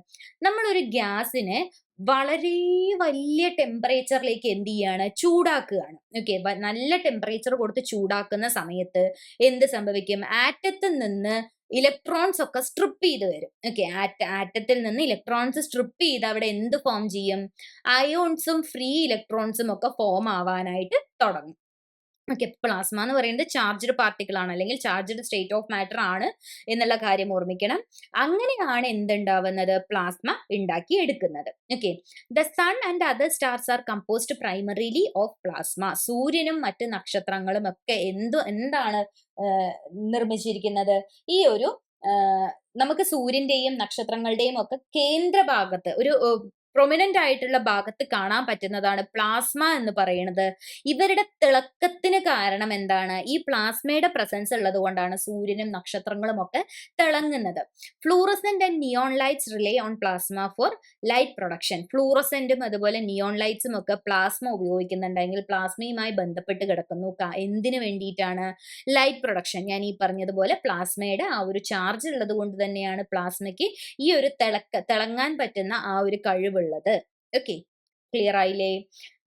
നമ്മളൊരു ഗ്യാസിനെ വളരെ വലിയ ടെമ്പറേച്ചറിലേക്ക് എന്ത് ചെയ്യാണ്? ചൂടാക്കുകയാണ്. ഓക്കെ, നല്ല ടെമ്പറേച്ചർ കൊടുത്ത് ചൂടാക്കുന്ന സമയത്ത് എന്ത് സംഭവിക്കും? ആറ്റത്തിൽ നിന്ന് ഇലക്ട്രോൺസ് ഒക്കെ സ്ട്രിപ്പ് ചെയ്ത് വരും. ഓക്കെ, ആറ്റത്തിൽ നിന്ന് ഇലക്ട്രോൺസ് സ്ട്രിപ്പ് ചെയ്ത് അവിടെ എന്ത് ഫോം ചെയ്യും? അയോൺസും ഫ്രീ ഇലക്ട്രോൺസും ഒക്കെ ഫോം ആവാനായിട്ട് തുടങ്ങും. ഓക്കെ, പ്ലാസ്മ എന്ന് പറയുന്നത് ചാർജ്ഡ് പാർട്ടിക്കിൾ ആണ്, അല്ലെങ്കിൽ ചാർജ്ഡ് സ്റ്റേറ്റ് ഓഫ് മാറ്റർ ആണ് എന്നുള്ള കാര്യം ഓർമ്മിക്കണം. അങ്ങനെയാണ് എന്തുണ്ടാവുന്നത്? പ്ലാസ്മ ഉണ്ടാക്കി എടുക്കുന്നത്. Okay, the sun and other stars are composed primarily of plasma. സൂര്യനും മറ്റ് നക്ഷത്രങ്ങളും ഒക്കെ എന്താണ് നിർമ്മിച്ചിരിക്കുന്നത്? ഈ ഒരു നമുക്ക് സൂര്യന്റെയും നക്ഷത്രങ്ങളുടെയും ഒക്കെ കേന്ദ്രഭാഗത്ത് ഒരു പ്രൊമിനന്റ് ആയിട്ടുള്ള ഭാഗത്ത് കാണാൻ പറ്റുന്നതാണ് പ്ലാസ്മ എന്ന് പറയുന്നത്. ഇവരുടെ തിളക്കത്തിന് കാരണം എന്താണ്? ഈ പ്ലാസ്മയുടെ പ്രസൻസ് ഉള്ളത് കൊണ്ടാണ് സൂര്യനും നക്ഷത്രങ്ങളും ഒക്കെ തിളങ്ങുന്നത്. Fluorescent and neon lights rely on plasma for light production. ഫ്ലൂറസെന്റും അതുപോലെ നിയോൺ ലൈറ്റ്സും ഒക്കെ പ്ലാസ്മ ഉപയോഗിക്കുന്നുണ്ടെങ്കിൽ പ്ലാസ്മയുമായി ബന്ധപ്പെട്ട് കിടക്കുന്നു. എന്തിനു വേണ്ടിയിട്ടാണ്? Light production. ഞാൻ ഈ പറഞ്ഞതുപോലെ പ്ലാസ്മയുടെ ആ ഒരു ചാർജ് ഉള്ളത് കൊണ്ട് തന്നെയാണ് പ്ലാസ്മയ്ക്ക് ഈ ഒരു തിളങ്ങാൻ പറ്റുന്ന ആ ഒരു കഴിവുള്ളത്. ഓക്കെ, ക്ലിയർ ആയില്ലേ?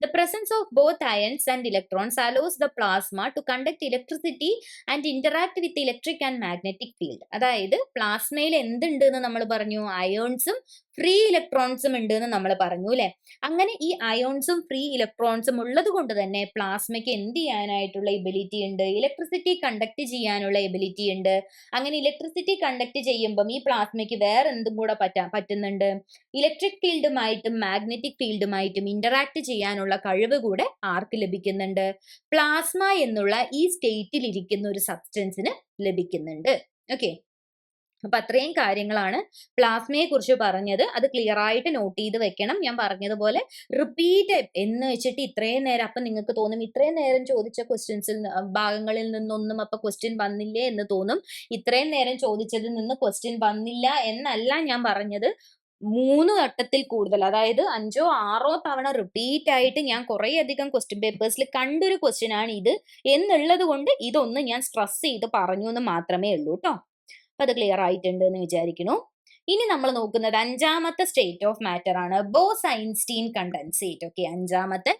The presence of both ions and electrons allows the plasma to conduct electricity and interact with electric and magnetic field. അതായത് പ്ലാസ്മയിൽ എന്തുണ്ട് എന്ന് നമ്മൾ പറഞ്ഞു? അയോൺസും ഫ്രീ ഇലക്ട്രോൺസും ഉണ്ട് എന്ന് നമ്മൾ പറഞ്ഞു അല്ലെ? അങ്ങനെ ഈ അയോൺസും ഫ്രീ ഇലക്ട്രോൺസും ഉള്ളത് കൊണ്ട് തന്നെ പ്ലാസ്മയ്ക്ക് എന്ത് ചെയ്യാനായിട്ടുള്ള എബിലിറ്റി ഉണ്ട്? ഇലക്ട്രിസിറ്റി കണ്ടക്ട് ചെയ്യാനുള്ള എബിലിറ്റി ഉണ്ട്. അങ്ങനെ ഇലക്ട്രിസിറ്റി കണ്ടക്ട് ചെയ്യുമ്പം ഈ പ്ലാസ്മയ്ക്ക് വേറെ എന്തും കൂടെ പറ്റുന്നുണ്ട്? ഇലക്ട്രിക് ഫീൽഡുമായിട്ടും മാഗ്നറ്റിക് ഫീൽഡുമായിട്ടും ഇന്ററാക്ട് ചെയ്യാനുള്ള കഴിവ് കൂടെ ആർക്ക് ലഭിക്കുന്നുണ്ട്? പ്ലാസ്മ എന്നുള്ള ഈ സ്റ്റേറ്റിൽ ഇരിക്കുന്ന ഒരു സബ്സ്റ്റൻസിന് ലഭിക്കുന്നുണ്ട്. ഓക്കെ, അപ്പൊ അത്രയും കാര്യങ്ങളാണ് പ്ലാസ്മയെ കുറിച്ച് പറഞ്ഞത്. അത് ക്ലിയർ ആയിട്ട് നോട്ട് ചെയ്ത് വെക്കണം. ഞാൻ പറഞ്ഞതുപോലെ റിപ്പീറ്റ് എന്ന് വെച്ചിട്ട് ഇത്രയും നേരം, അപ്പൊ നിങ്ങൾക്ക് തോന്നും ഇത്രയും നേരം ചോദിച്ച ക്വസ്റ്റ്യൻസിൽ ഭാഗങ്ങളിൽ നിന്നൊന്നും അപ്പൊ ക്വസ്റ്റ്യൻ വന്നില്ലേ എന്ന് തോന്നും. ഇത്രയും നേരം ചോദിച്ചതിൽ നിന്ന് ക്വസ്റ്റ്യൻ വന്നില്ല എന്നല്ല ഞാൻ പറഞ്ഞത്. 3 ഘട്ടത്തിൽ കൂടുതൽ, അതായത് 5ഓ 6ഓ തവണ റിപ്പീറ്റ് ആയിട്ട് ഞാൻ കുറെ അധികം ക്വസ്റ്റ്യൻ പേപ്പേഴ്സിൽ കണ്ടൊരു ക്വസ്റ്റ്യൻ ആണ് ഇത് എന്നുള്ളത് കൊണ്ട് ഇതൊന്ന് ഞാൻ സ്ട്രെസ് ചെയ്ത് പറഞ്ഞു എന്ന് മാത്രമേ ഉള്ളൂ കേട്ടോ. അപ്പൊ അത് ക്ലിയർ ആയിട്ടുണ്ട് എന്ന് വിചാരിക്കുന്നു. ഇനി നമ്മൾ നോക്കുന്നത് 5ാമത്തെ സ്റ്റേറ്റ് ഓഫ് മാറ്റർ ആണ്, ബോസ്-ഐൻസ്റ്റീൻ കണ്ടൻസേറ്റ്. ഓക്കെ, 5ാമത്തെ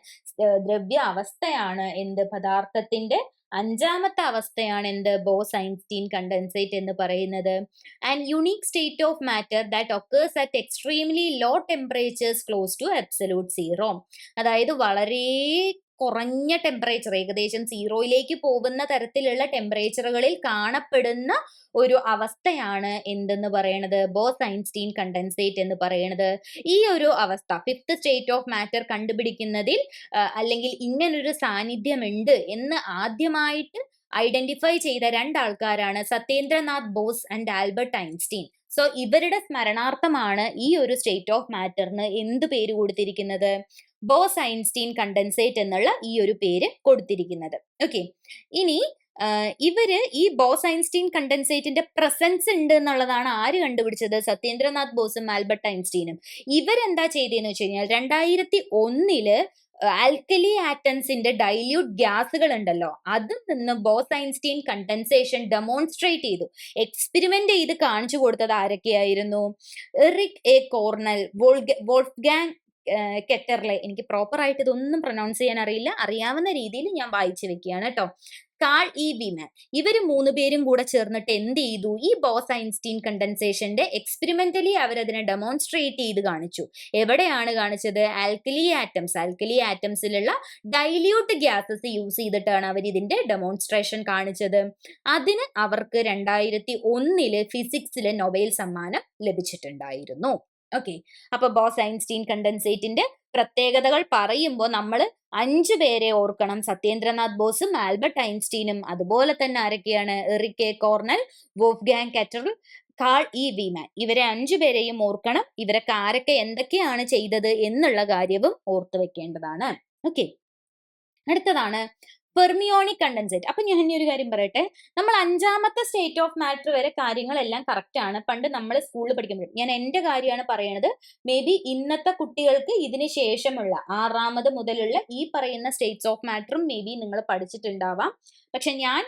ദ്രവ്യ അവസ്ഥയാണ് എന്ത്? പദാർത്ഥത്തിന്റെ 5ാമത്തെ അവസ്ഥയാണ് എന്ത്? ബോസ്-ഐൻസ്റ്റീൻ കണ്ടൻസേറ്റ് എന്ന് പറയുന്നത്. And unique state of matter that occurs at extremely low temperatures close to absolute zero. അതായത് വളരെ കുറഞ്ഞ ടെമ്പറേച്ചർ, ഏകദേശം സീറോയിലേക്ക് പോകുന്ന തരത്തിലുള്ള ടെമ്പറേച്ചറുകളിൽ കാണപ്പെടുന്ന ഒരു അവസ്ഥയാണ് എന്തെന്ന് പറയണത്? ബോസ്-ഐൻസ്റ്റീൻ കണ്ടൻസേറ്റ് എന്ന് പറയണത്. ഈ ഒരു അവസ്ഥ 5th സ്റ്റേറ്റ് ഓഫ് മാറ്റർ കണ്ടുപിടിക്കുന്നതിൽ അല്ലെങ്കിൽ ഇങ്ങനൊരു സാന്നിധ്യമുണ്ട് എന്ന് ആദ്യമായിട്ട് ഐഡന്റിഫൈ ചെയ്ത 2 ആൾക്കാരാണ് Satyendranath boss and Albert Einstein. So ഇവരുടെ സ്മരണാർത്ഥമാണ് ഈ ഒരു സ്റ്റേറ്റ് ഓഫ് മാറ്ററിന് എന്ത് പേര് കൊടുത്തിരിക്കുന്നത്? ബോസ്-ഐൻസ്റ്റീൻ കണ്ടൻസേറ്റ് എന്നുള്ള ഈ ഒരു പേര് കൊടുത്തിരിക്കുന്നത്. ഓക്കെ, ഇനി ഇവര് ഈ ബോസ്-ഐൻസ്റ്റീൻ കണ്ടൻസേറ്റിന്റെ പ്രസൻസ് ഉണ്ട് എന്നുള്ളതാണ് ആര് കണ്ടുപിടിച്ചത്? സത്യേന്ദ്രനാഥ് ബോസും ആൽബർട്ട് ഐൻസ്റ്റീനും. ഇവരെന്താ ചെയ്തതെന്ന് വെച്ച് കഴിഞ്ഞാൽ 2001 ആൽക്കലി ആറ്റംസിന്റെ ഡൈല്യൂട്ട് ഗ്യാസുകൾ ഉണ്ടല്ലോ, അതിൽ നിന്ന് ബോസ്-ഐൻസ്റ്റീൻ കണ്ടൻസേഷൻ ഡെമോൺസ്ട്രേറ്റ് ചെയ്തു. എക്സ്പെരിമെന്റ് ചെയ്ത് കാണിച്ചു കൊടുത്തത് ആരൊക്കെയായിരുന്നു? Eric A Cornell, Wolfgang Ketterle. എനിക്ക് പ്രോപ്പർ ആയിട്ട് ഇതൊന്നും പ്രൊനൗൺസ് ചെയ്യാൻ അറിയില്ല, അറിയാവുന്ന രീതിയിൽ ഞാൻ വായിച്ചു വെക്കുകയാണ് കേട്ടോ. Carl E Wieman. ഇവര് 3 പേരും കൂടെ ചേർന്നിട്ട് എന്ത് ചെയ്തു? ഈ ബോസ്-ഐൻസ്റ്റീൻ കണ്ടൻസേഷന്റെ എക്സ്പെരിമെന്റലി അവരതിനെ ഡെമോൺസ്ട്രേറ്റ് ചെയ്ത് കാണിച്ചു. എവിടെയാണ് കാണിച്ചത്? ആൽക്കലി ആറ്റംസിലുള്ള ഡൈല്യൂട്ട് ഗ്യാസസ് യൂസ് ചെയ്തിട്ടാണ് അവർ ഇതിന്റെ ഡെമോൺസ്ട്രേഷൻ കാണിച്ചത്. അതിന് അവർക്ക് 2001 ഫിസിക്സിലെ നൊബേൽ സമ്മാനം ലഭിച്ചിട്ടുണ്ടായിരുന്നു. ഓക്കെ, അപ്പൊ ബോസ്-ഐൻസ്റ്റീൻ കണ്ടൻസേറ്റിന്റെ പ്രത്യേകതകൾ പറയുമ്പോൾ നമ്മൾ 5 പേരെ ഓർക്കണം. സത്യേന്ദ്രനാഥ് ബോസും ആൽബർട്ട് ഐൻസ്റ്റീനും, അതുപോലെ തന്നെ ആരൊക്കെയാണ്? Eric A Cornell, Wolfgang Ketter, Carl E Wieman. ഇവരെ 5 പേരെയും ഓർക്കണം. ഇവരൊക്കെ ആരൊക്കെ എന്തൊക്കെയാണ് ചെയ്തത് എന്നുള്ള കാര്യവും ഓർത്തു വെക്കേണ്ടതാണ്. ഓക്കെ, അടുത്തതാണ് ഫെർമിയോണിക് കണ്ടൻസേറ്റ്. അപ്പൊ ഞാൻ ഇനി ഒരു കാര്യം പറയട്ടെ, നമ്മൾ 5ാമത്തെ സ്റ്റേറ്റ് ഓഫ് മാറ്റർ വരെ കാര്യങ്ങളെല്ലാം കറക്റ്റ് ആണ്. പണ്ട് നമ്മൾ സ്കൂളിൽ പഠിക്കുമ്പോൾ, ഞാൻ എന്റെ കാര്യമാണ് പറയണത്. മേ ബി ഇന്നത്തെ കുട്ടികൾക്ക് ഇതിന് ശേഷമുള്ള 6ാമത് മുതലുള്ള ഈ പറയുന്ന സ്റ്റേറ്റ്സ് ഓഫ് മാറ്ററും മേ ബി നിങ്ങൾ പഠിച്ചിട്ടുണ്ടാവാം. പക്ഷെ ഞാൻ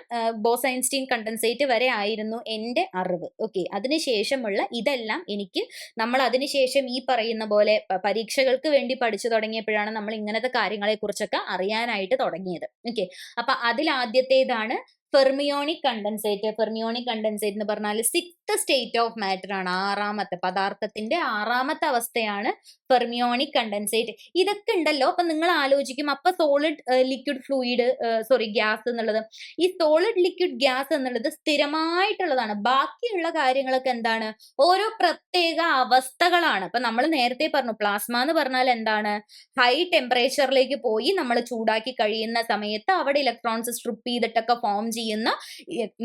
ബോസ്-ഐൻസ്റ്റീൻ കണ്ടൻസേറ്റ് വരെ ആയിരുന്നു എന്റെ അറിവ്. ഓക്കെ, അതിനുശേഷമുള്ള ഇതെല്ലാം എനിക്ക് നമ്മൾ അതിനുശേഷം ഈ പറയുന്ന പോലെ പരീക്ഷകൾക്ക് വേണ്ടി പഠിച്ചു തുടങ്ങിയപ്പോഴാണ് നമ്മൾ ഇങ്ങനത്തെ കാര്യങ്ങളെ കുറിച്ചൊക്കെ അറിയാനായിട്ട് തുടങ്ങിയത്. ഓക്കെ, അപ്പൊ അതിൽ ആദ്യത്തേതാണ് ഫെർമിയോണിക് കണ്ടൻസേറ്റ്. ഫെർമിയോണിക് കണ്ടൻസേറ്റ് എന്ന് പറഞ്ഞാൽ 6th സ്റ്റേറ്റ് ഓഫ് മാറ്റർ ആണ്. 6ാമത്തെ പദാർത്ഥത്തിന്റെ 6ാമത്തെ അവസ്ഥയാണ് ഫെർമിയോണിക് കണ്ടൻസേറ്റ്. ഇതൊക്കെ ഉണ്ടല്ലോ. അപ്പൊ നിങ്ങൾ ആലോചിക്കും, അപ്പൊ സോളിഡ് ലിക്വിഡ് ഫ്ലൂയിഡ് ഗ്യാസ് എന്നുള്ളത്, ഈ സോളിഡ് ലിക്വിഡ് ഗ്യാസ് എന്നുള്ളത് സ്ഥിരമായിട്ടുള്ളതാണ്. ബാക്കിയുള്ള കാര്യങ്ങളൊക്കെ എന്താണ്, ഓരോ പ്രത്യേക അവസ്ഥകളാണ്. അപ്പൊ നമ്മൾ നേരത്തെ പറഞ്ഞു, പ്ലാസ്മ എന്ന് പറഞ്ഞാൽ എന്താണ്, ഹൈ ടെമ്പറേച്ചറിലേക്ക് പോയി നമ്മൾ ചൂടാക്കി കഴിയുന്ന സമയത്ത് അവിടെ ഇലക്ട്രോൺസ് സ്ട്രിപ്പ് ചെയ്തിട്ടൊക്കെ ഫോം ചെയ്യുന്ന,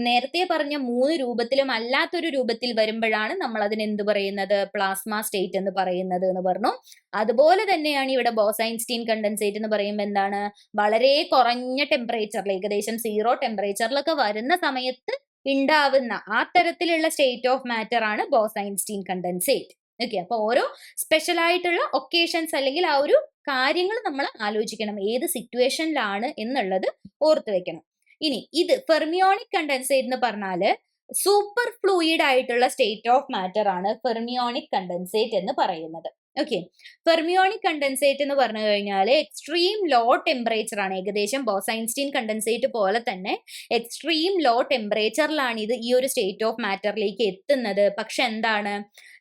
നേരത്തെ പറഞ്ഞ 3 രൂപത്തിലും അല്ലാത്തൊരു രൂപത്തിൽ വരുമ്പോഴാണ് നമ്മൾ അതിന് എന്ത് പറയുന്നത്, പ്ലാസ്മ സ്റ്റേറ്റ് എന്ന് പറയുന്നത് എന്ന് പറഞ്ഞു. അതുപോലെ തന്നെയാണ് ഇവിടെ ബോസ്-ഐൻസ്റ്റീൻ കണ്ടൻസേറ്റ് എന്ന് പറയുമ്പോൾ എന്താണ്, വളരെ കുറഞ്ഞ ടെമ്പറേച്ചറിൽ, ഏകദേശം 0 ടെമ്പറേച്ചറിലൊക്കെ വരുന്ന സമയത്ത് ഉണ്ടാവുന്ന ആ തരത്തിലുള്ള സ്റ്റേറ്റ് ഓഫ് മാറ്റർ ആണ് ബോസ്-ഐൻസ്റ്റീൻ കണ്ടൻസേറ്റ്. ഓക്കെ, അപ്പൊ ഓരോ സ്പെഷ്യൽ ആയിട്ടുള്ള ഒക്കേഷൻസ് അല്ലെങ്കിൽ ആ ഒരു കാര്യങ്ങൾ നമ്മൾ ആലോചിക്കണം, ഏത് സിറ്റുവേഷനിലാണ് എന്നുള്ളത് ഓർത്ത് വെക്കണം. ഇനി ഇത് ഫെർമിയോണിക് കണ്ടൻസേറ്റ് എന്ന് പറഞ്ഞാല് സൂപ്പർ ഫ്ലൂയിഡ് ആയിട്ടുള്ള സ്റ്റേറ്റ് ഓഫ് മാറ്റർ ആണ് ഫെർമിയോണിക് കണ്ടൻസേറ്റ് എന്ന് പറയുന്നത്. ഓക്കെ, ഫെർമിയോണിക് കണ്ടൻസേറ്റ് എന്ന് പറഞ്ഞു കഴിഞ്ഞാൽ എക്സ്ട്രീം ലോ ടെമ്പറേച്ചർ ആണ്. ഏകദേശം ബോസ്-ഐൻസ്റ്റീൻ കണ്ടൻസേറ്റ് പോലെ തന്നെ എക്സ്ട്രീം ലോ ടെമ്പറേച്ചറിലാണ് ഇത് ഈ ഒരു സ്റ്റേറ്റ് ഓഫ് മാറ്ററിലേക്ക് എത്തുന്നത്. പക്ഷെ എന്താണ്,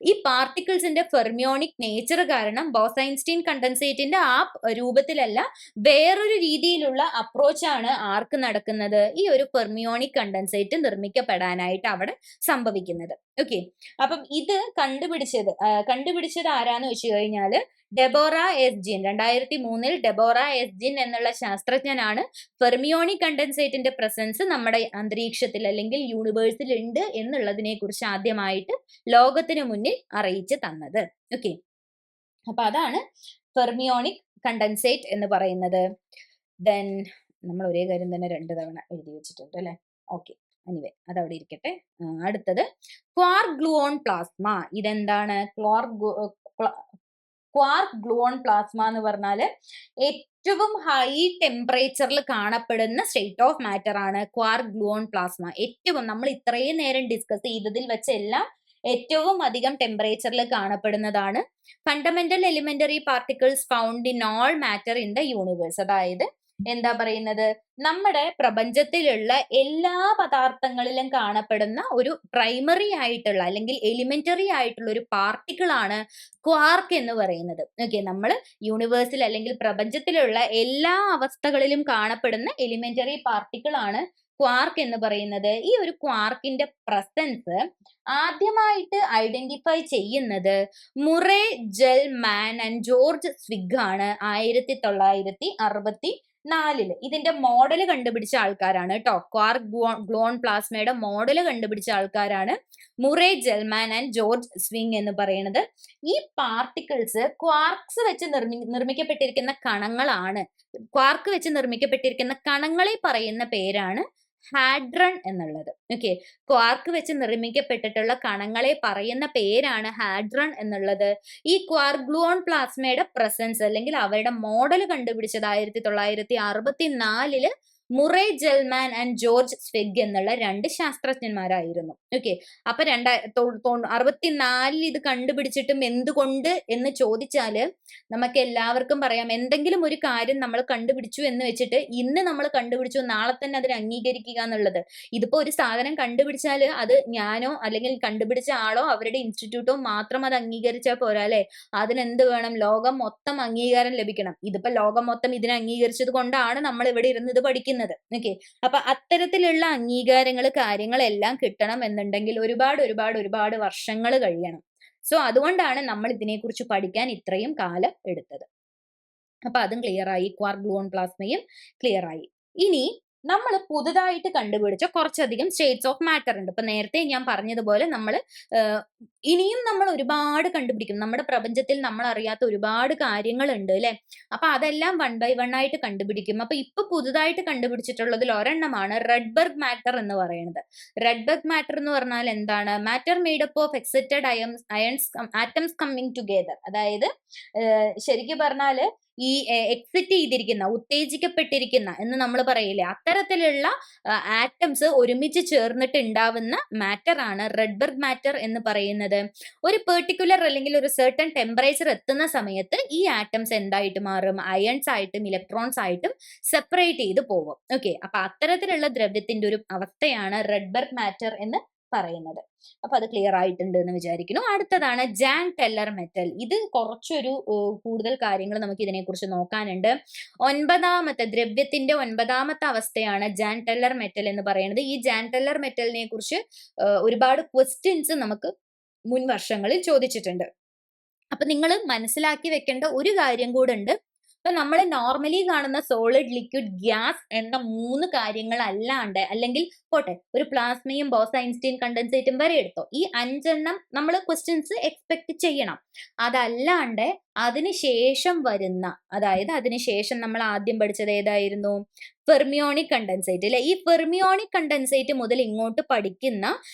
ഈ പാർട്ടിക്കിൾസിന്റെ ഫെർമിയോണിക് നേച്ചർ കാരണം ബോസ്-ഐൻസ്റ്റീൻ കണ്ടൻസേറ്റിന്റെ ആ രൂപത്തിലല്ല, വേറൊരു രീതിയിലുള്ള അപ്രോച്ചാണ് ആർക്ക് നടക്കുന്നത്, ഈ ഒരു ഫെർമിയോണിക് കണ്ടൻസേറ്റ് നിർമ്മിക്കപ്പെടാനായിട്ട് അവിടെ സംഭവിക്കുന്നത്. ഓക്കെ, അപ്പം ഇത് കണ്ടുപിടിച്ചത് ആരാന്ന് വെച്ച് കഴിഞ്ഞാല് ഡെബോറ എസ് ജിൻ. 2003 ഡെബോറ എസ് ജിൻ എന്നുള്ള ശാസ്ത്രജ്ഞനാണ് ഫെർമിയോണിക് കണ്ടൻസേറ്റിന്റെ പ്രസൻസ് നമ്മുടെ അന്തരീക്ഷത്തിൽ അല്ലെങ്കിൽ യൂണിവേഴ്സിൽ ഉണ്ട് എന്നുള്ളതിനെ കുറിച്ച് ആദ്യമായിട്ട് ലോകത്തിന് മുന്നിൽ അറിയിച്ചു തന്നത്. ഓക്കെ, അപ്പൊ അതാണ് ഫെർമിയോണിക് കണ്ടൻസേറ്റ് എന്ന് പറയുന്നത്. ദെൻ നമ്മൾ ഒരേ കാര്യം തന്നെ 2 തവണ എഴുതി വെച്ചിട്ടുണ്ട് അല്ലെ. ഓക്കെ, എനിവേ അതവിടെ ഇരിക്കട്ടെ. അടുത്തത് ക്വാർക്ക് ഗ്ലൂഓൺ പ്ലാസ്മ. ഇതെന്താണ്, ക്വാർക്ക് ഗ്ലൂഓൺ പ്ലാസ്മ എന്ന് പറഞ്ഞാല് ഏറ്റവും ഹൈ ടെമ്പറേച്ചറിൽ കാണപ്പെടുന്ന സ്റ്റേറ്റ് ഓഫ് മാറ്റർ ആണ് ക്വാർക്ക് ഗ്ലൂഓൺ പ്ലാസ്മ. ഏറ്റവും നമ്മൾ ഇത്രയും നേരം ഡിസ്കസ് ചെയ്തതിൽ വെച്ചെല്ലാം ഏറ്റവും അധികം ടെമ്പറേച്ചറിൽ കാണപ്പെടുന്നതാണ്. Fundamental elementary particles found in all matter in the universe. അതായത് എന്താ പറയുന്നത്, നമ്മുടെ പ്രപഞ്ചത്തിലുള്ള എല്ലാ പദാർത്ഥങ്ങളിലും കാണപ്പെടുന്ന ഒരു പ്രൈമറി ആയിട്ടുള്ള അല്ലെങ്കിൽ എലിമെന്ററി ആയിട്ടുള്ള ഒരു പാർട്ടിക്കിൾ ആണ് ക്വാർക്ക് എന്ന് പറയുന്നത്. ഓക്കെ, നമ്മൾ യൂണിവേഴ്സിൽ അല്ലെങ്കിൽ പ്രപഞ്ചത്തിലുള്ള എല്ലാ അവസ്ഥകളിലും കാണപ്പെടുന്ന എലിമെന്ററി പാർട്ടിക്കിൾ ആണ് ക്വാർക്ക് എന്ന് പറയുന്നത്. ഈ ഒരു ക്വാർക്കിന്റെ പ്രസൻസ് ആദ്യമായിട്ട് ഐഡന്റിഫൈ ചെയ്യുന്നത് മുറേ ജെൽമാൻ ആൻഡ് ജോർജ് സ്വിഗ് ആണ് 1964. ഇതിന്റെ മോഡൽ കണ്ടുപിടിച്ച ആൾക്കാരാണ് കേട്ടോ. ക്വാർക്ക് ഗ്ലൂഓൺ പ്ലാസ്മയുടെ മോഡൽ കണ്ടുപിടിച്ച ആൾക്കാരാണ് മുറേ ജെൽമാൻ ആൻഡ് ജോർജ് സ്വിങ് എന്ന് പറയുന്നത്. ഈ പാർട്ടിക്കിൾസ് ക്വാർക്സ് വെച്ച് നിർമ്മിക്കപ്പെട്ടിരിക്കുന്ന കണങ്ങളാണ്. ക്വാർക്ക് വെച്ച് നിർമ്മിക്കപ്പെട്ടിരിക്കുന്ന കണങ്ങളെ പറയുന്ന പേരാണ് ഹാഡ്രൺ എന്നുള്ളത്. ഓക്കെ, ക്വാർക്ക് വെച്ച് നിർമ്മിക്കപ്പെട്ടിട്ടുള്ള കണങ്ങളെ പറയുന്ന പേരാണ് ഹാഡ്രൺ എന്നുള്ളത്. ഈ ക്വാർക്ക് ഗ്ലൂഓൺ പ്ലാസ്മയുടെ പ്രസൻസ് അല്ലെങ്കിൽ അവരുടെ മോഡൽ കണ്ടുപിടിച്ചത് 1964 മുറേ ജെൽമാൻ ആൻഡ് ജോർജ് സ്വിഗ് എന്നുള്ള 2 ശാസ്ത്രജ്ഞന്മാരായിരുന്നു. ഓക്കെ, അപ്പൊ 1964 ഇത് കണ്ടുപിടിച്ചിട്ടും എന്തുകൊണ്ട് എന്ന് ചോദിച്ചാല് നമുക്ക് എല്ലാവർക്കും പറയാം, എന്തെങ്കിലും ഒരു കാര്യം നമ്മൾ കണ്ടുപിടിച്ചു എന്ന് വെച്ചിട്ട് ഇന്ന് നമ്മൾ കണ്ടുപിടിച്ചു നാളെ തന്നെ അതിനെ അംഗീകരിക്കുക എന്നുള്ളത്. ഇതിപ്പോ ഒരു സാധനം കണ്ടുപിടിച്ചാല് അത് ഞാനോ അല്ലെങ്കിൽ കണ്ടുപിടിച്ച ആളോ അവരുടെ ഇൻസ്റ്റിറ്റ്യൂട്ടോ മാത്രം അത് അംഗീകരിച്ചാൽ പോരാ അല്ലെ, അതിനെന്ത് വേണം, ലോകം മൊത്തം അംഗീകാരം ലഭിക്കണം. ഇതിപ്പോ ലോകം മൊത്തം ഇതിനെ അംഗീകരിച്ചത് കൊണ്ടാണ് നമ്മൾ ഇവിടെ ഇരുന്ന് ഇത് പഠിക്കുന്നത്. ഓക്കെ, അപ്പൊ അത്തരത്തിലുള്ള അംഗീകാരങ്ങൾ കാര്യങ്ങളെല്ലാം കിട്ടണം എന്നുണ്ടെങ്കിൽ ഒരുപാട് വർഷങ്ങൾ കഴിയണം. സോ അതുകൊണ്ടാണ് നമ്മൾ ഇതിനെക്കുറിച്ച് പഠിക്കാൻ ഇത്രയും കാലം എടുത്തത്. അപ്പൊ അതും ക്ലിയർ ആയി, ക്വാർക്ക് ഗ്ലൂഓൺ പ്ലാസ്മയും ക്ലിയർ ആയി. ഇനി നമ്മൾ പുതുതായിട്ട് കണ്ടുപിടിച്ച കുറച്ചധികം സ്റ്റേറ്റ്സ് ഓഫ് മാറ്റർ ഉണ്ട്. ഇപ്പൊ നേരത്തെ ഞാൻ പറഞ്ഞതുപോലെ നമ്മൾ ഇനിയും നമ്മൾ ഒരുപാട് കണ്ടുപിടിക്കും. നമ്മുടെ പ്രപഞ്ചത്തിൽ നമ്മൾ അറിയാത്ത ഒരുപാട് കാര്യങ്ങളുണ്ട് അല്ലെ. അപ്പൊ അതെല്ലാം വൺ ബൈ വൺ ആയിട്ട് കണ്ടുപിടിക്കും. അപ്പൊ ഇപ്പൊ പുതുതായിട്ട് കണ്ടുപിടിച്ചിട്ടുള്ളതിൽ ഒരെണ്ണമാണ് റെഡ്ബർഗ് മാറ്റർ എന്ന് പറയുന്നത്. റെഡ്ബർഗ് മാറ്റർ എന്ന് പറഞ്ഞാൽ എന്താണ്? Matter made up of excited ions atoms coming together. അതായത് ശരിക്കും പറഞ്ഞാല് ഈ എക്സിറ്റ് ചെയ്തിരിക്കുന്ന, ഉത്തേജിക്കപ്പെട്ടിരിക്കുന്ന എന്ന് നമ്മൾ പറയില്ലേ, അത്തരത്തിലുള്ള ആറ്റംസ് ഒരുമിച്ച് ചേർന്നിട്ട് ഉണ്ടാവുന്ന മാറ്റർ ആണ് റെഡ്ബർഗ് മാറ്റർ എന്ന് പറയുന്നത്. ഒരു പെർട്ടിക്കുലർ അല്ലെങ്കിൽ ഒരു സർട്ടൺ ടെമ്പറേച്ചർ എത്തുന്ന സമയത്ത് ഈ ആറ്റംസ് എന്തായിട്ട് മാറും? അയൺസ് ആയിട്ടും ഇലക്ട്രോൺസ് ആയിട്ടും സെപ്പറേറ്റ് ചെയ്ത് പോകും. ഓക്കെ, അപ്പൊ അത്തരത്തിലുള്ള ദ്രവ്യത്തിന്റെ ഒരു അവസ്ഥയാണ് റെഡ്ബർഗ് മാറ്റർ എന്ന് പറയുന്നത്. അപ്പൊ അത് ക്ലിയർ ആയിട്ടുണ്ട് എന്ന് വിചാരിക്കുന്നു. അടുത്തതാണ് ജാൻ ടെല്ലർ മെറ്റൽ. ഇത് കുറച്ചൊരു കൂടുതൽ കാര്യങ്ങൾ നമുക്ക് ഇതിനെക്കുറിച്ച് നോക്കാനുണ്ട്. ദ്രവ്യത്തിന്റെ 9ാമത്തെ അവസ്ഥയാണ് ജാൻ ടെല്ലർ മെറ്റൽ എന്ന് പറയുന്നത്. ഈ ജാൻ ടെല്ലർ മെറ്റലിനെ കുറിച്ച് ഒരുപാട് ക്വസ്റ്റ്യൻസ് നമുക്ക് മുൻ വർഷങ്ങളിൽ ചോദിച്ചിട്ടുണ്ട്. അപ്പൊ നിങ്ങൾ മനസ്സിലാക്കി വെക്കേണ്ട ഒരു കാര്യം കൂടെ ഉണ്ട്. അപ്പൊ നമ്മൾ നോർമലി കാണുന്ന സോളിഡ്, ലിക്വിഡ്, ഗ്യാസ് എന്ന 3 കാര്യങ്ങൾ അല്ലാണ്ട്, അല്ലെങ്കിൽ പോട്ടെ ഒരു പ്ലാസ്മയും ബോസ് ഐൻസ്റ്റീൻ കണ്ടൻസേറ്റും വരെ എടുത്തോ, ഈ 5 എണ്ണം നമ്മൾ ക്വസ്റ്റ്യൻസ് എക്സ്പെക്ട് ചെയ്യണം. അതല്ലാണ്ട് അതിനുശേഷം വരുന്ന, അതായത് അതിനുശേഷം നമ്മൾ ആദ്യം പഠിച്ചത് ഏതായിരുന്നു? ഫെർമിയോണിക് കണ്ടൻസേറ്റ് അല്ലെ. ഈ ഫെർമിയോണിക് കണ്ടൻസേറ്റ് മുതൽ ഇങ്ങോട്ട് പഠിക്കുന്ന